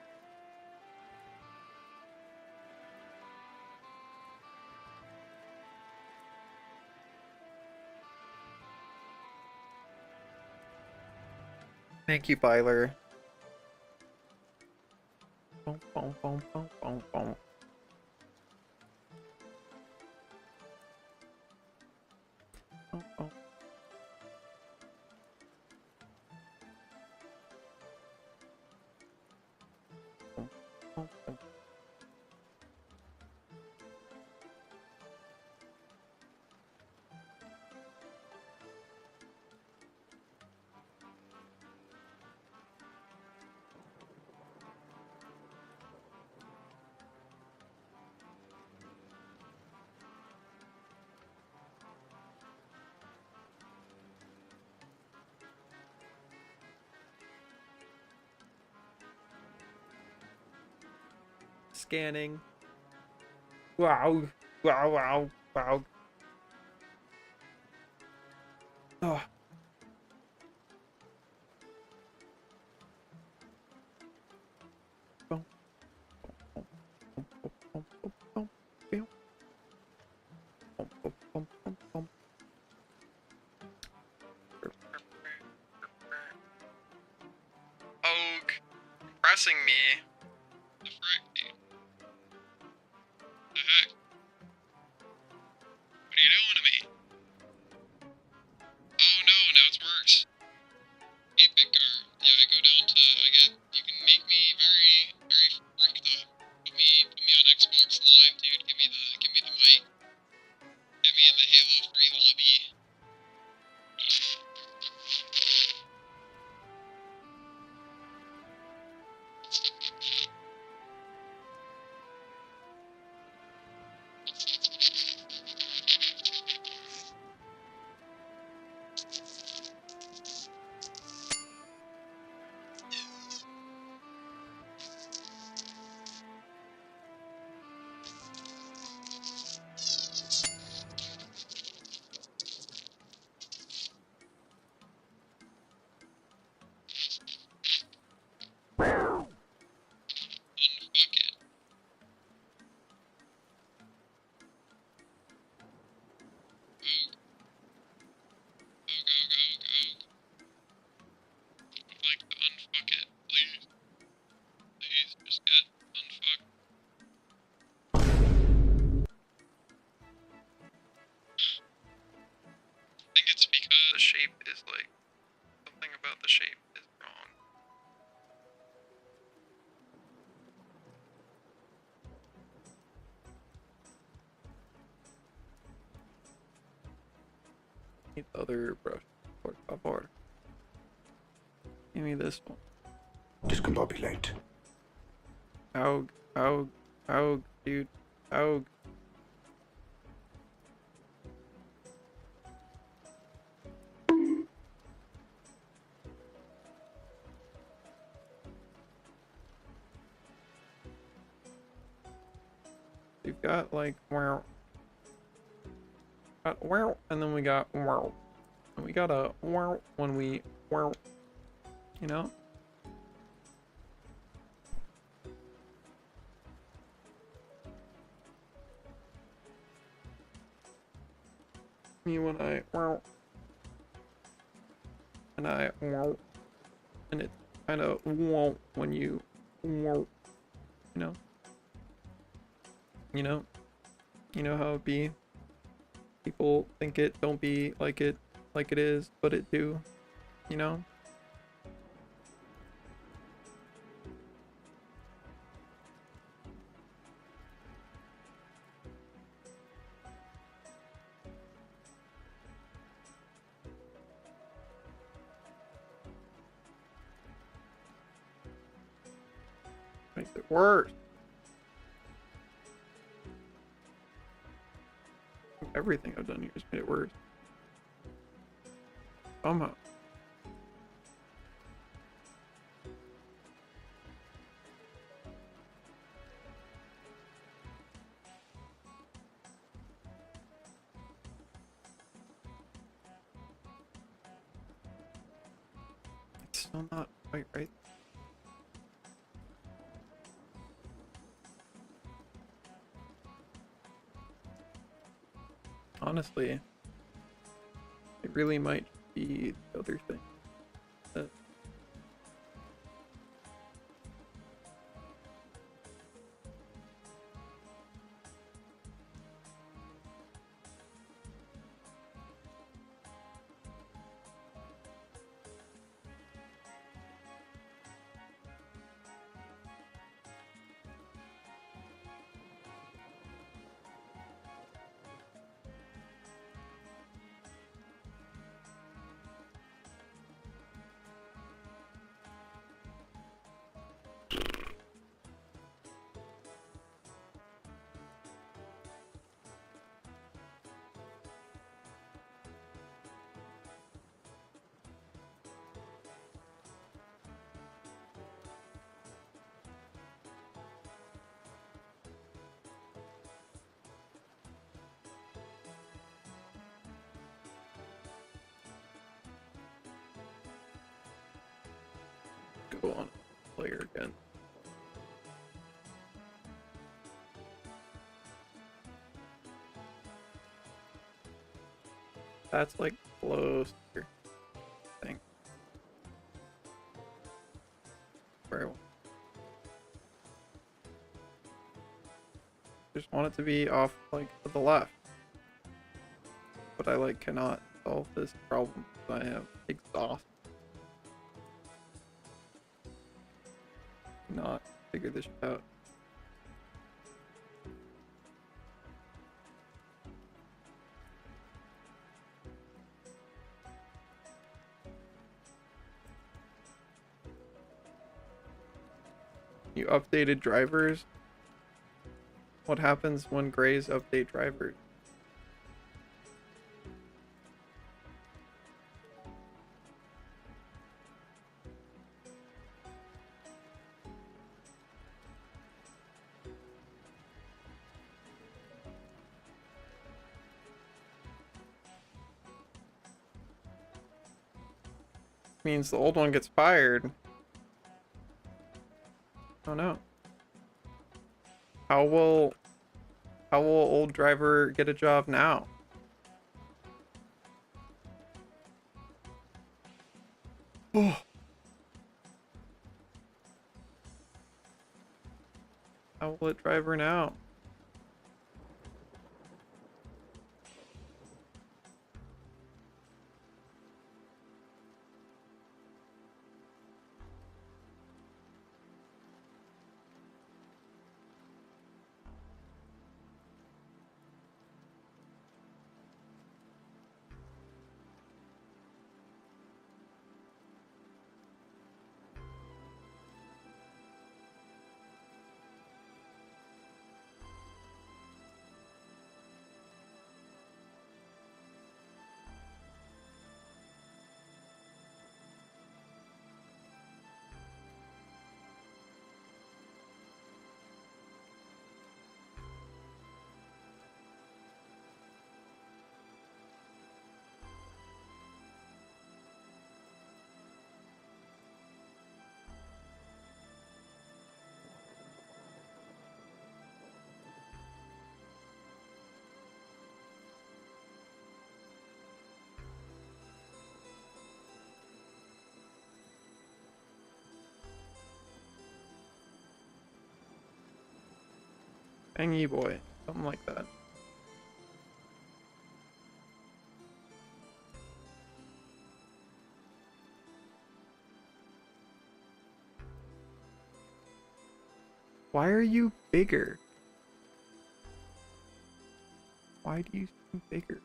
Speaker 1: Thank you, Byler. Boom, boom, boom, boom, boom, boom. Boom, boom. Boom, boom, boom. Scanning. Wow. Wow, wow, wow. Oh. Boom, boom, boom, boom, boom, boom, boom. pressing me.
Speaker 5: The frick, dude? The heck? What are you doing to me? Oh no, now it's worse. Hey, Picker. Yeah, I go down to, you can make me very, very fricked up. Put me on Xbox Live, dude. Give me the mic. Get me in the Halo free lobby. Unfuck it. Go. I'd like to unfuck it, please. Please, just get unfucked. I think it's because
Speaker 1: The shape is like, something about the shape is wrong. Need the other brush. Por. Give me this one.
Speaker 6: Discombobulate.
Speaker 1: Aug, dude. Aug. We've got like wow. Got wow, and then we got wow. And we got a wow when we wow. You know? Me when I wow. And I wow. And it kind of wow when you wow. You know? You know how it be. People think it don't be like it is, but it do. You know? Makes it worse. Everything I've done here has made it worse. Somehow. It's still not quite right. Honestly, it really might be the other thing. Go on player again. That's like close. Thing. Very well. Just want it to be off, like, to the left. But I, like, cannot solve this problem. I am exhausted. Not figure this shit out. You updated drivers? What happens when Grays update drivers? Means the old one gets fired. Oh no. How will old driver get a job now? Oh. How will it driver now? Angy boy, something like that. Why are you bigger? Why do you seem bigger?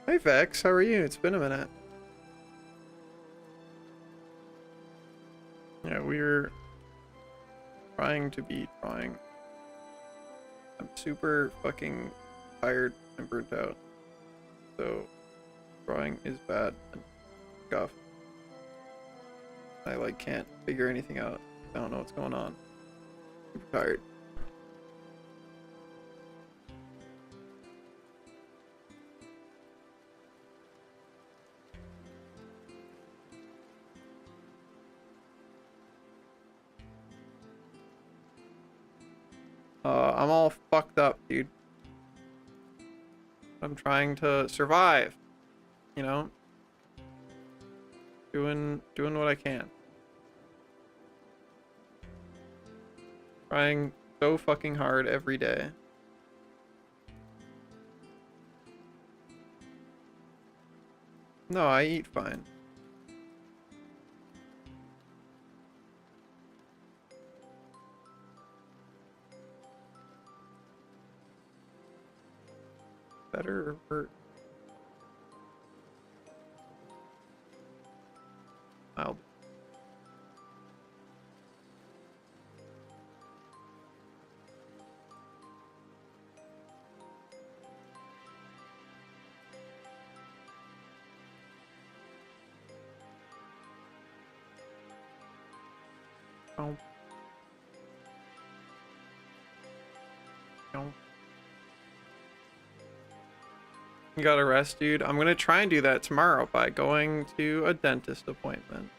Speaker 1: Hey Vex, how are you? It's been a minute. Yeah, we're trying to be drawing. I'm super fucking tired and burnt out. So drawing is bad and scuffed. I like can't figure anything out. I don't know what's going on. Super tired. I'm all fucked up, dude. I'm trying to survive, you know? Doing what I can. Trying so fucking hard every day. No, I eat fine. Better or worse? I'll don't. You gotta rest, dude. I'm gonna try and do that tomorrow by going to a dentist appointment.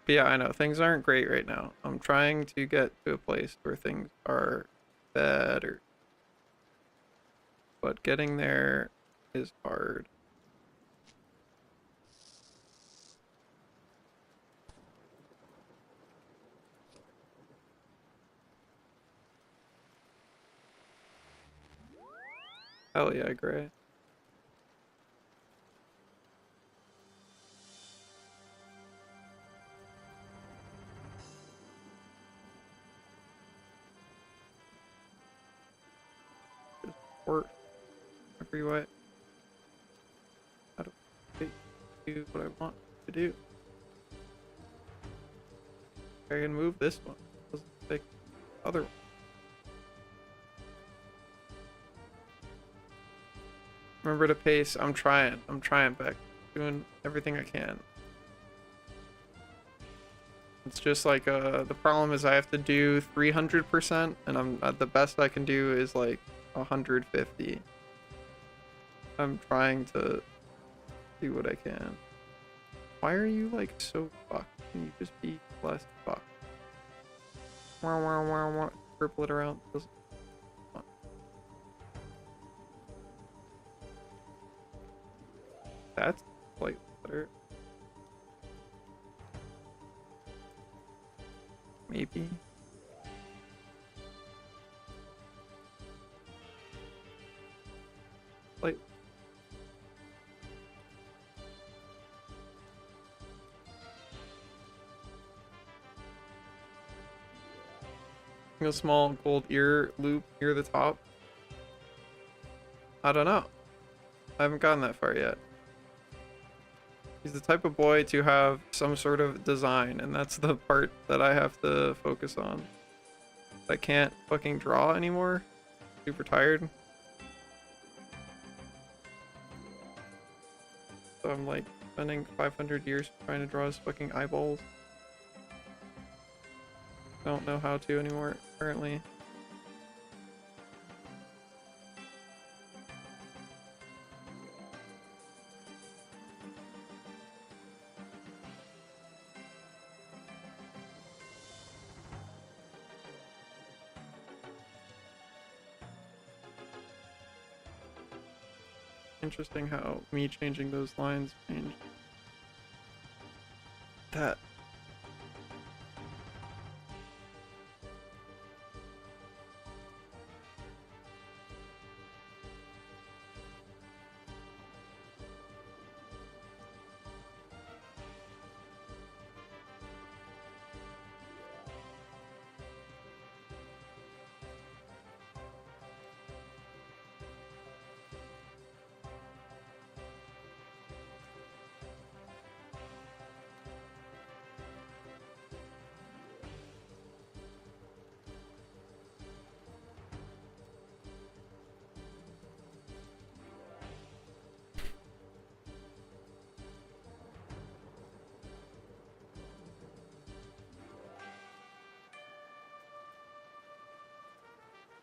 Speaker 1: But yeah, I know things aren't great right now. I'm trying to get to a place where things are better. But getting there is hard. Hell yeah, Gray. Just work every way. How do I do what I want to do? I can move this one. Doesn't take the other one. Remember to pace. I'm trying. I'm trying, Beck. Doing everything I can. It's just like the problem is I have to do 300%, and I'm the best I can do is like 150. I'm trying to do what I can. Why are you like so fucked? Can you just be less fucked? Wow, wow, wow, wow. Purple it around. Doesn't- That's slightly better. Maybe. Like. A small gold ear loop near the top. I don't know. I haven't gotten that far yet. He's the type of boy to have some sort of design, and that's the part that I have to focus on. I can't fucking draw anymore. Super tired. So I'm like spending 500 years trying to draw his fucking eyeballs. Don't know how to anymore, currently. Interesting how me changing those lines changed that.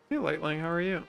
Speaker 1: Hey Lightling, how are you?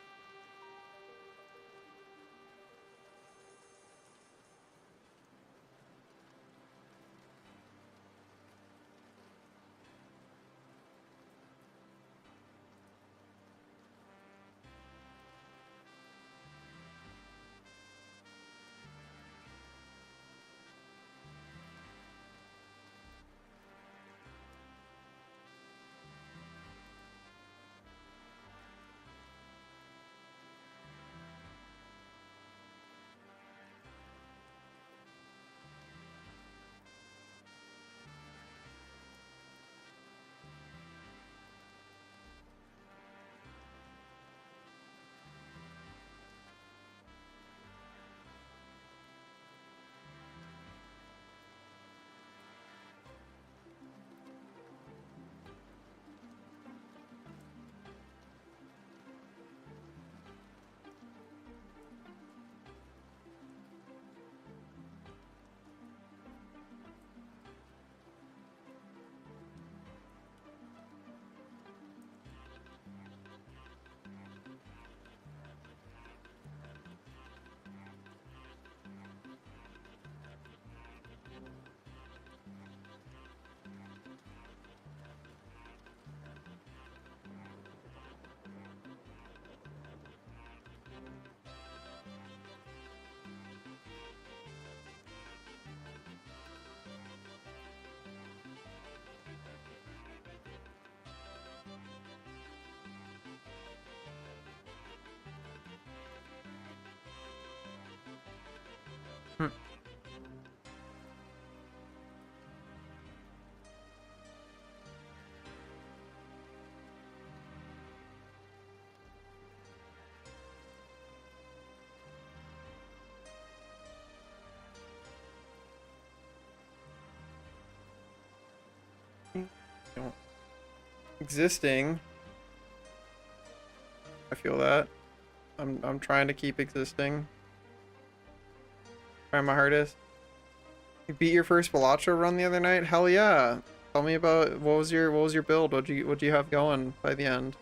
Speaker 1: You know, existing. I feel that. I'm trying to keep existing. Trying my hardest. You beat your first Balatro run the other night? Hell yeah. Tell me about what was your build? What'd you have going by the end?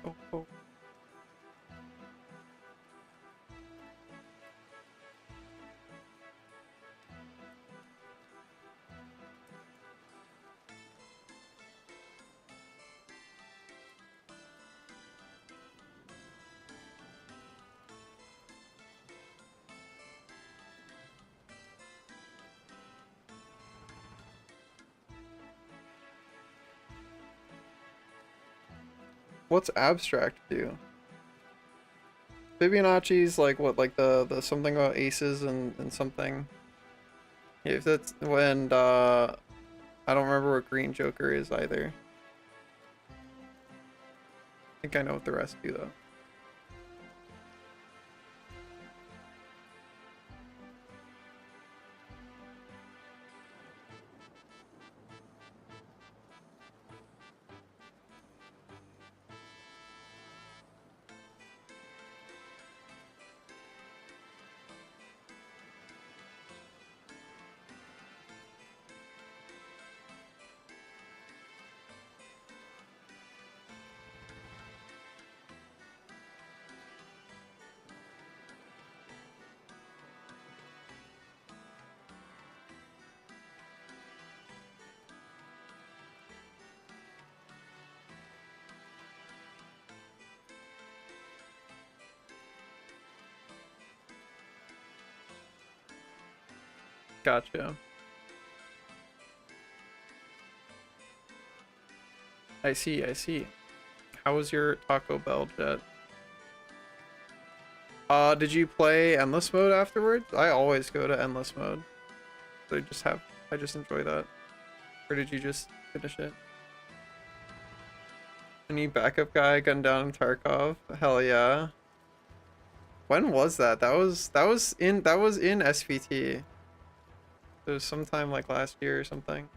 Speaker 1: Oh, oh. What's abstract do? Fibonacci's like what, like the something about aces and something. If that's when I don't remember what Green Joker is either. I think I know what the rest do though. Gotcha. I see, I see. How was your Taco Bell, Jet? Did you play endless mode afterwards? I always go to endless mode. So I just enjoy that. Or did you just finish it? Any backup guy gun down in Tarkov? Hell yeah. When was that? That was in SVT. It was sometime like last year or something.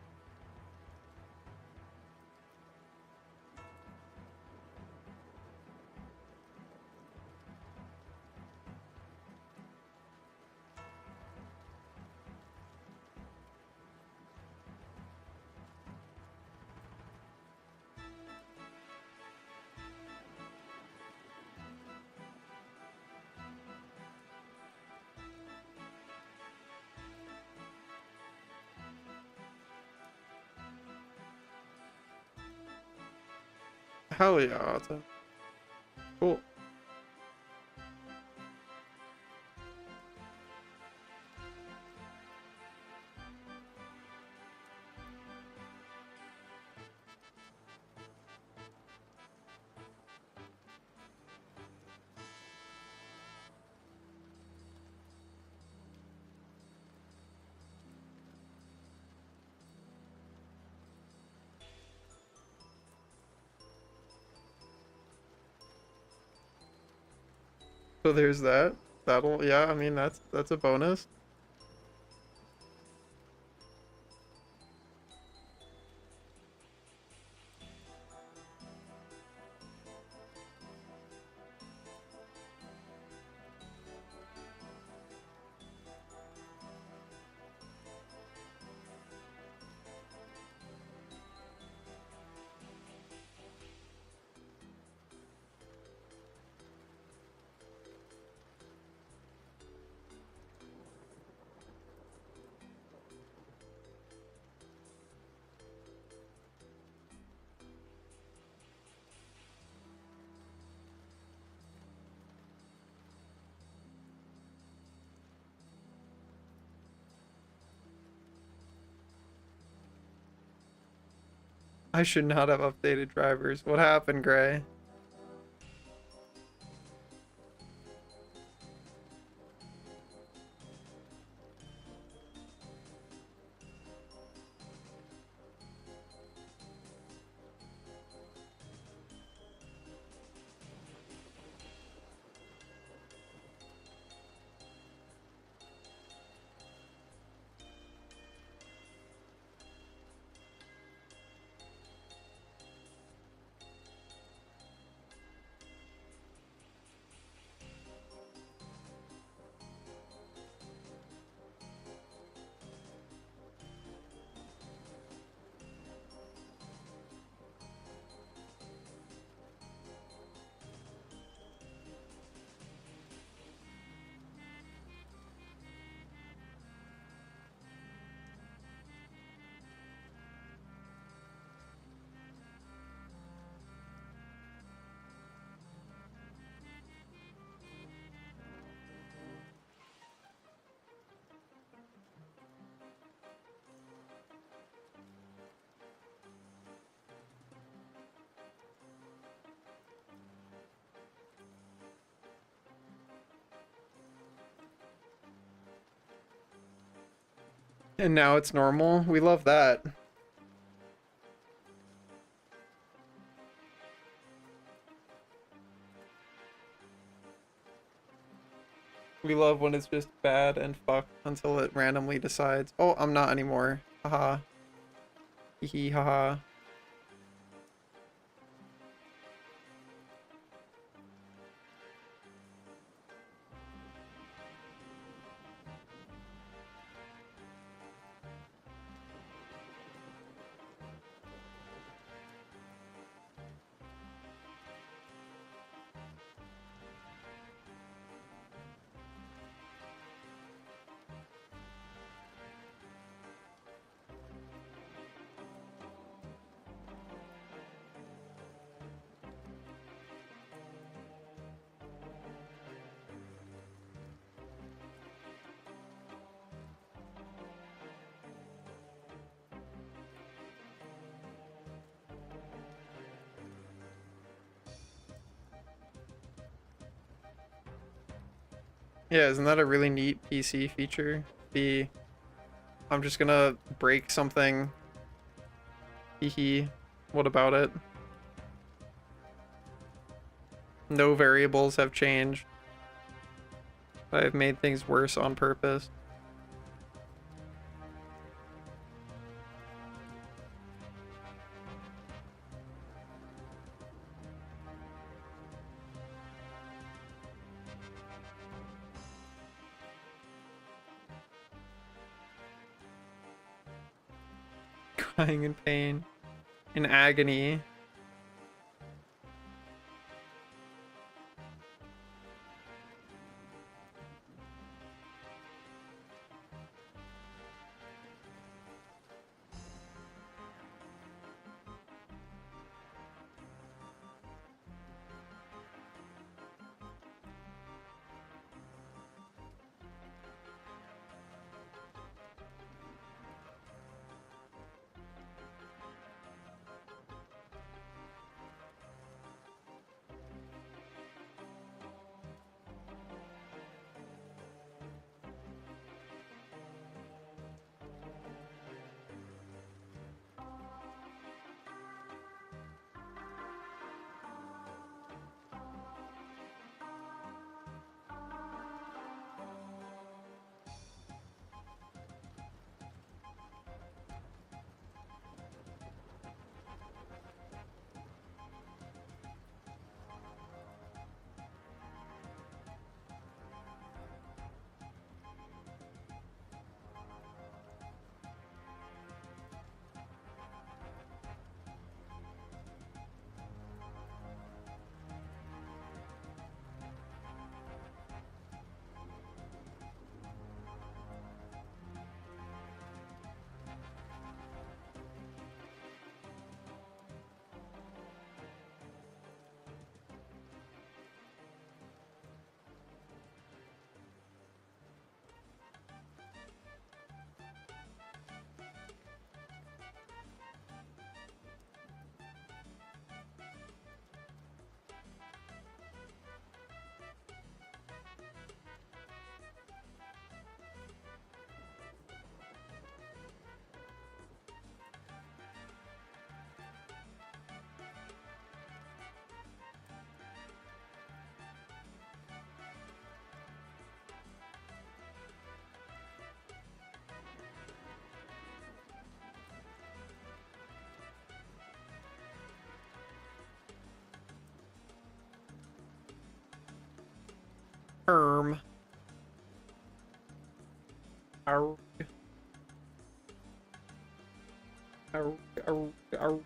Speaker 1: Hell yeah, Otto. Cool. So there's that. That'll, yeah, I mean, that's a bonus. I should not have updated drivers. What happened, Gray? And now it's normal. We love that. We love when it's just bad and fucked until it randomly decides, oh, I'm not anymore. Haha. Hee hee haha. Yeah, isn't that a really neat PC feature? I'm just gonna break something. Hee hee. What about it? No variables have changed. I've made things worse on purpose. Crying in pain. In agony. Arg. Arg. Arg. Arg. Arg.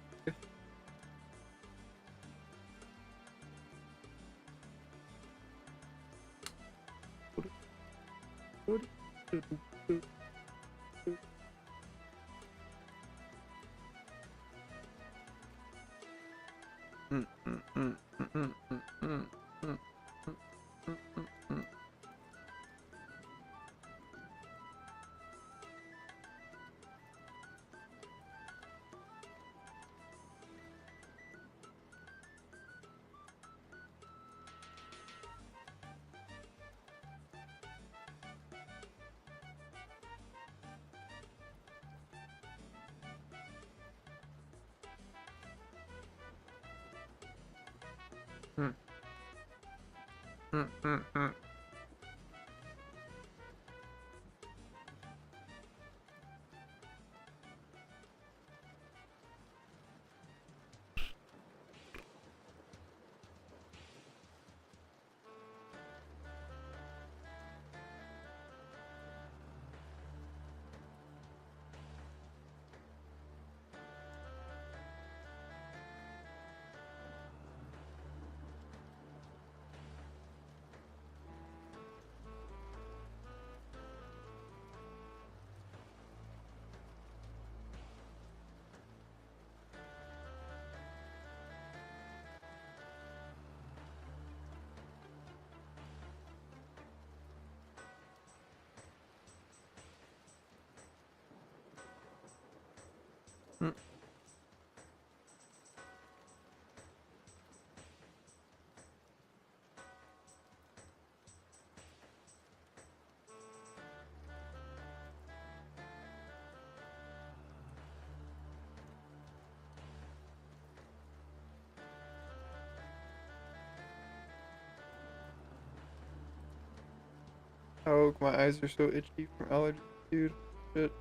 Speaker 1: Oh, my eyes are so itchy from allergies, dude. Shit.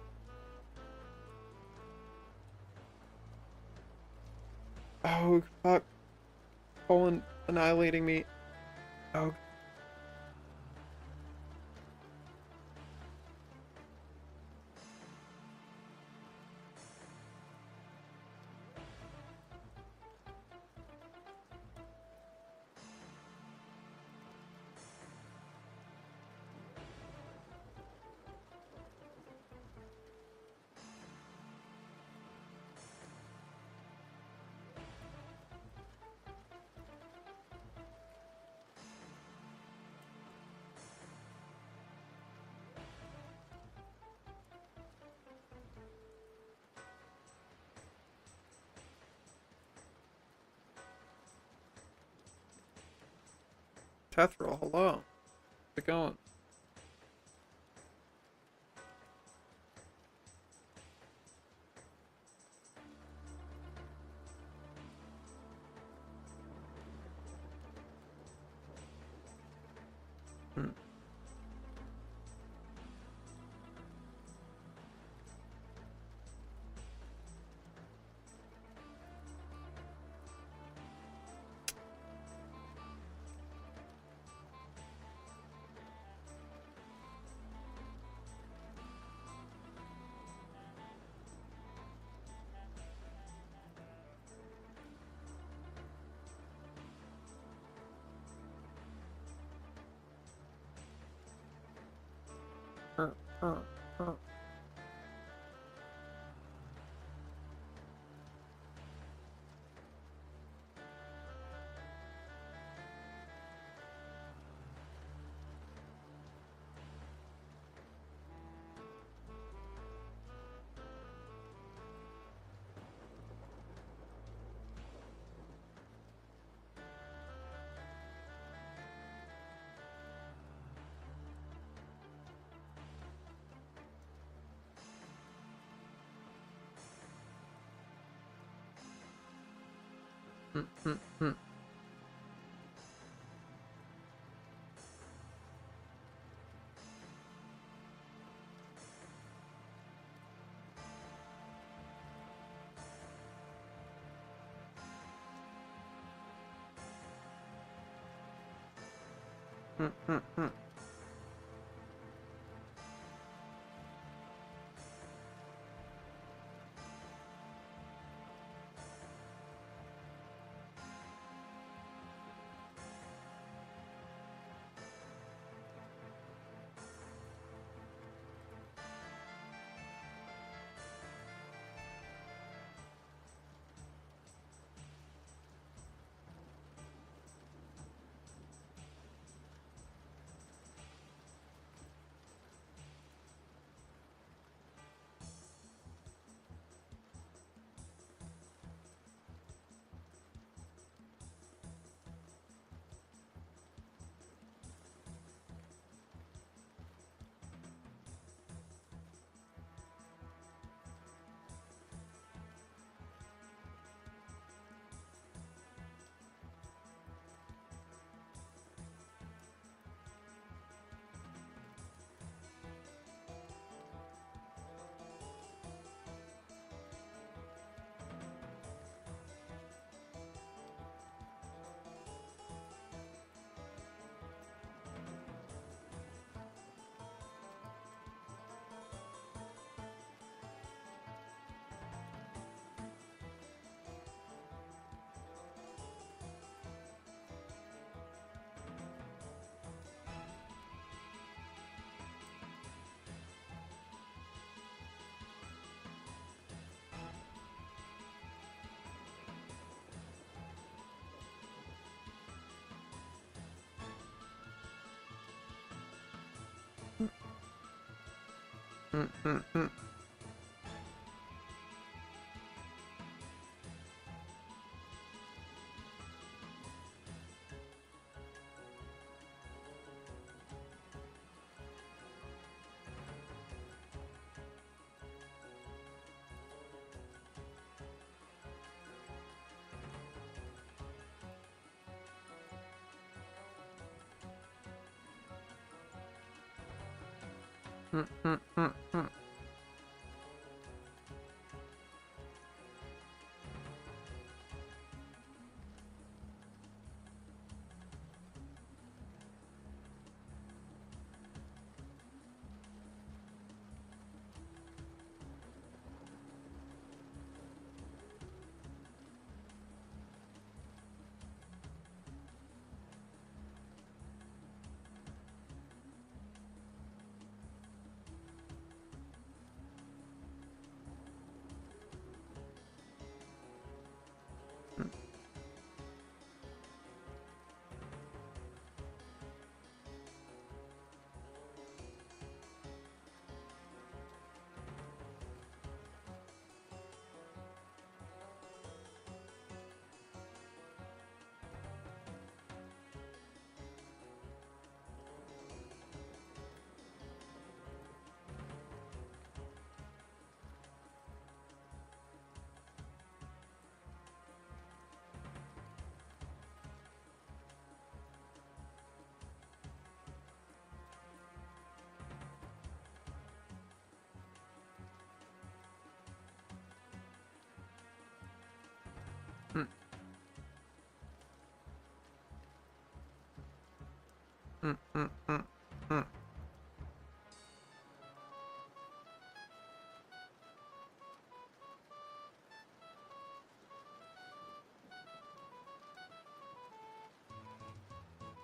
Speaker 1: Oh, fuck. Colin annihilating me. Oh. Tethril, hello. How's it going?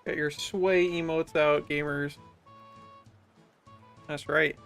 Speaker 1: Get your sway emotes out, gamers. That's right.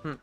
Speaker 1: Hmm.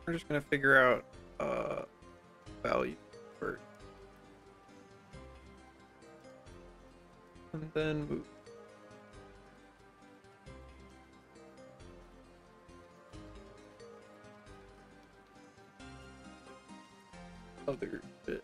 Speaker 1: We're just gonna figure out value first, and then move. Other bit.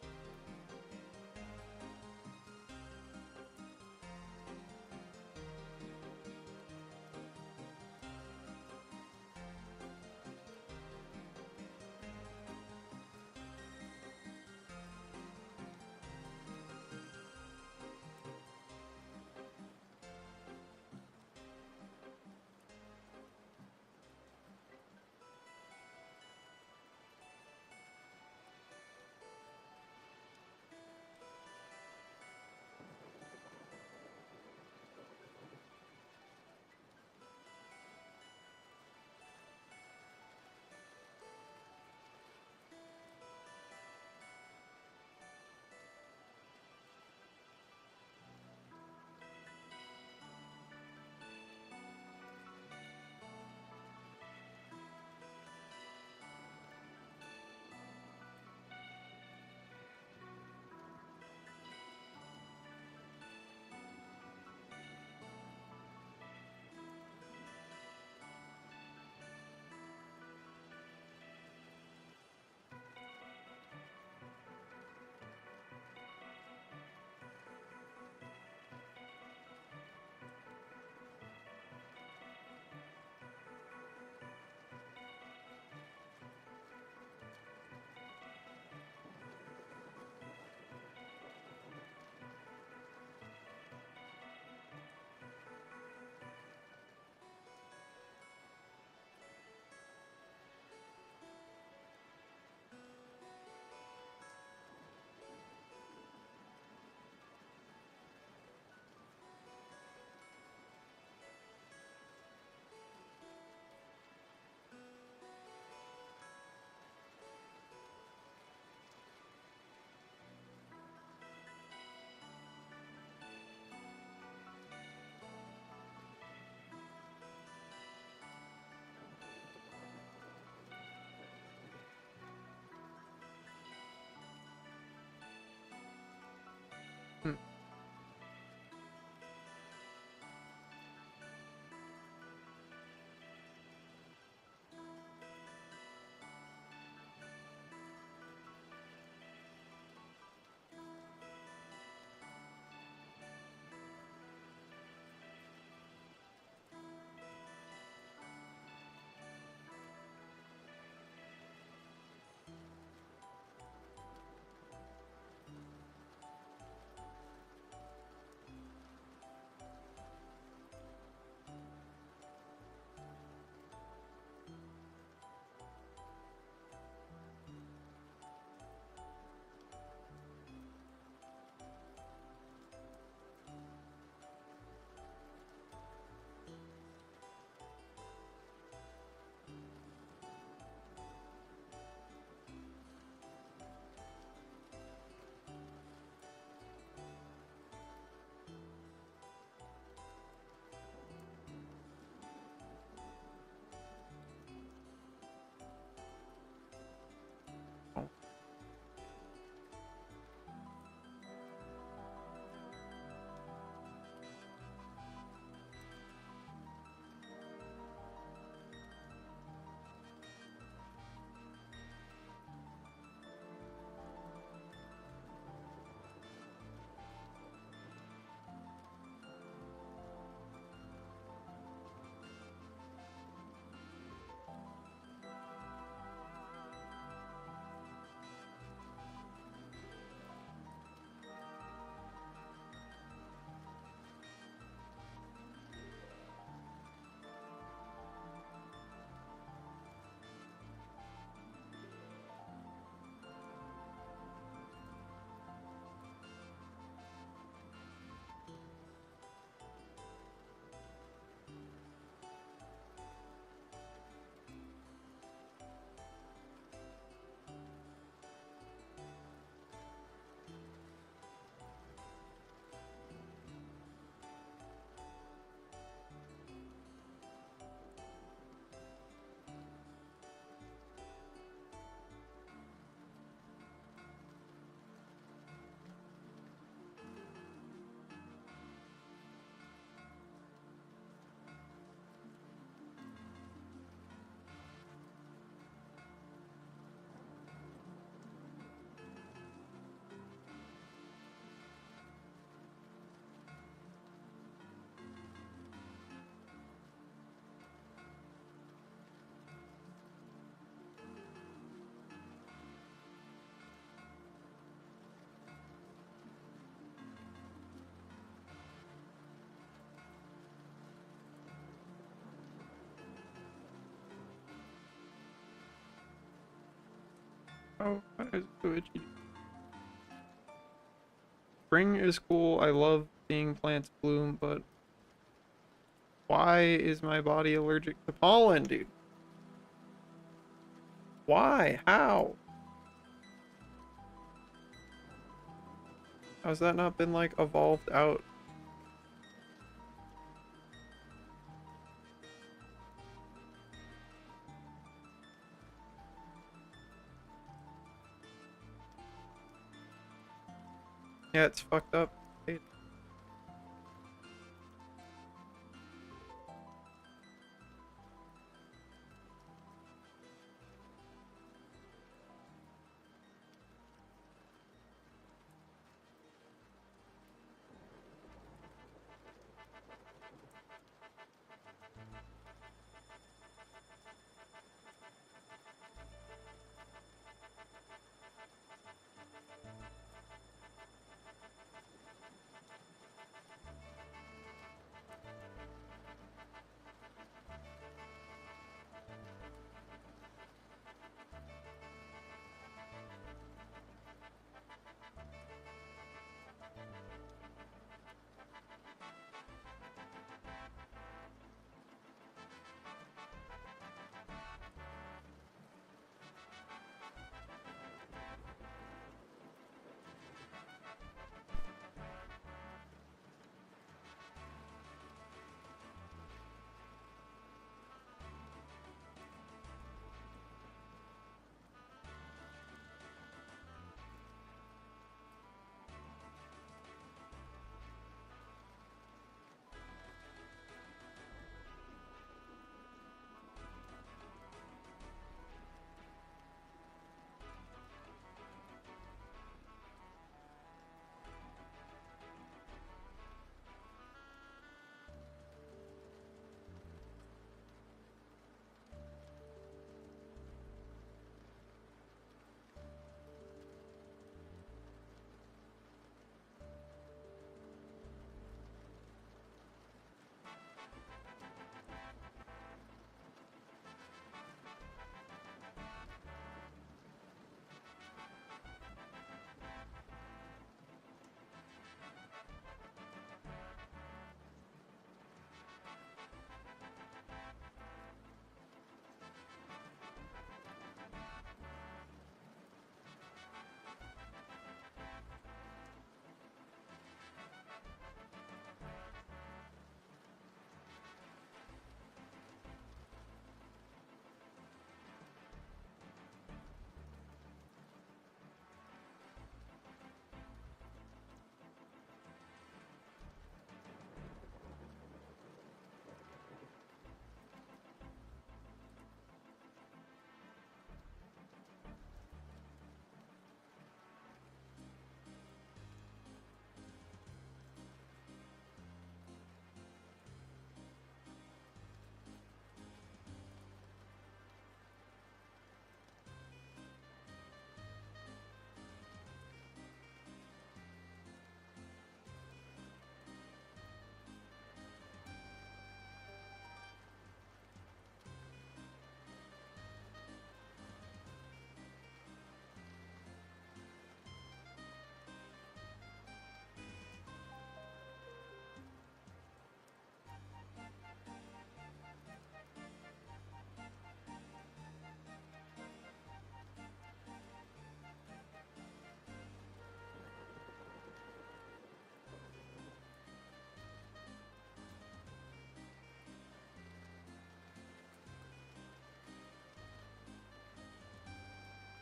Speaker 1: Hmm. Oh, that is so itchy. Spring is cool. I love seeing plants bloom, but why is my body allergic to pollen, dude? Why? How? How's that not been like evolved out? Yeah, it's fucked up.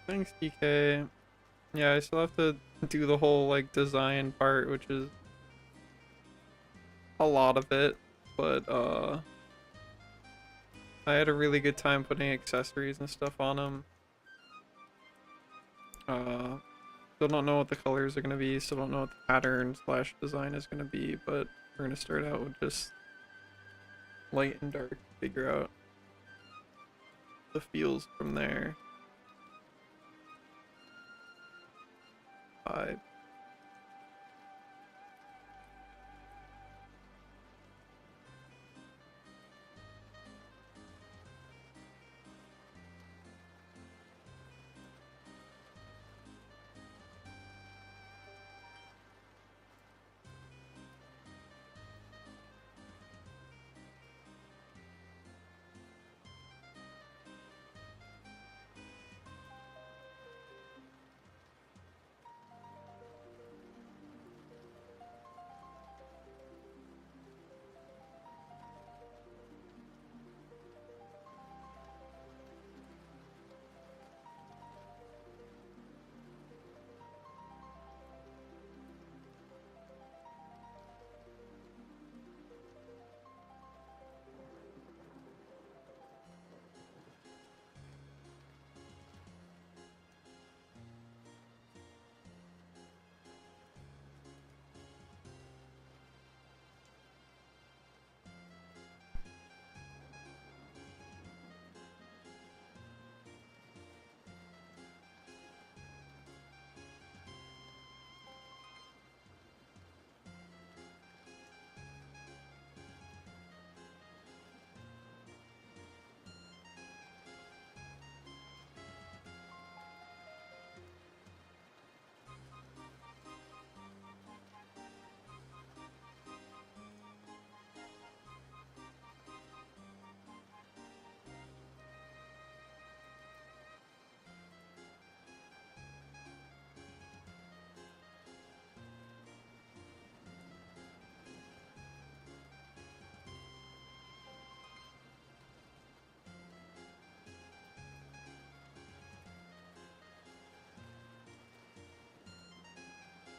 Speaker 1: Thanks, DK. Yeah, I still have to do the whole like design part, which is a lot of it, but I had a really good time putting accessories and stuff on them. Still don't know what the colors are gonna be, still don't know what the pattern slash design is gonna be, but we're gonna start out with just light and dark, figure out the feels from there. Vibe.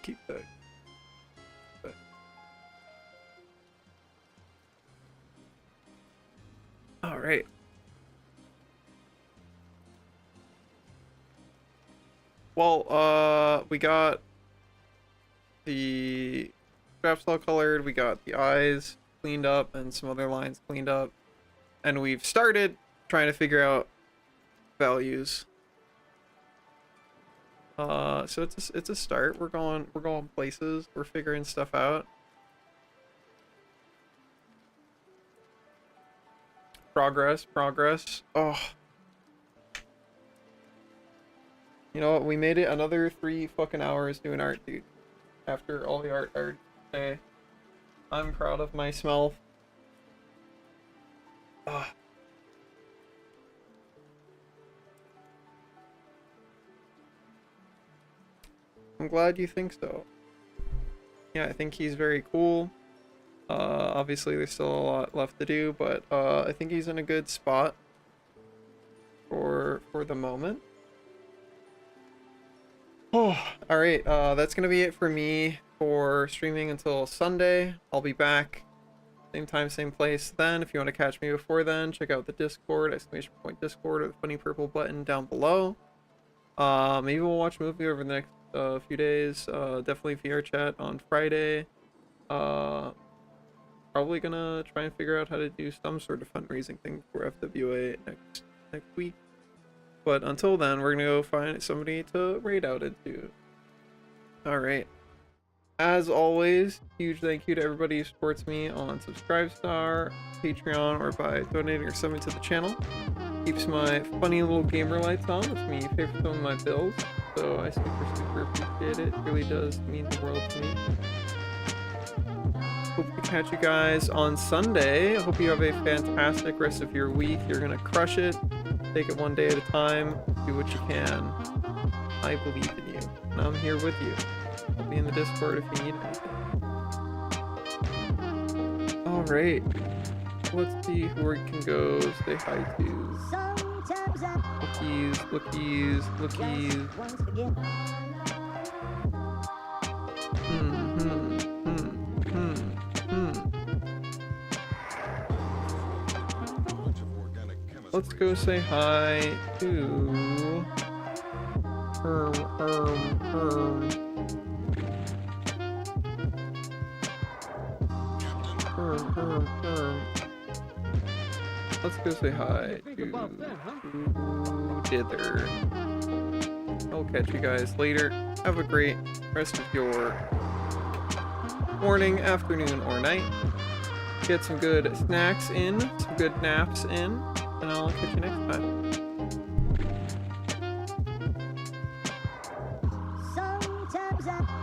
Speaker 1: keep that. All right. Well, we got the straps all colored, we got the eyes cleaned up and some other lines cleaned up, and we've started trying to figure out values. So it's a start. We're going places. We're figuring stuff out. Progress. Oh. You know what? We made it another 3 fucking hours doing art, dude. After all the art today. I'm proud of myself. Ugh. I'm glad you think so. Yeah, I think he's very cool. Obviously there's still a lot left to do, but I think he's in a good spot for the moment. Oh, alright, that's gonna be it for me for streaming until Sunday. I'll be back same time, same place then. If you want to catch me before then, check out the Discord, !Discord, or the funny purple button down below. Maybe we'll watch a movie over the next few days. Definitely VR chat on Friday. Probably gonna try and figure out how to do some sort of fundraising thing for FWA next week. But until then, we're gonna go find somebody to raid out into. Alright. As always, huge thank you to everybody who supports me on Subscribestar, Patreon, or by donating or subbing to the channel. Keeps my funny little gamer lights on, lets me pay for some of my bills. So I super appreciate it. It really does mean the world to me. Hope to catch you guys on Sunday. I hope you have a fantastic rest of your week. You're gonna crush it. Take it one day at a time. Do what you can. I believe in you. And I'm here with you. I'll be in the Discord if you need anything. Alright. Let's see who we can go say hi to. Lookies. Let's go say hi to Let's go say hi to Dither. I'll catch you guys later. Have a great rest of your morning, afternoon, or night. Get some good snacks in, some good naps in, and I'll catch you next time.
Speaker 7: Sometimes I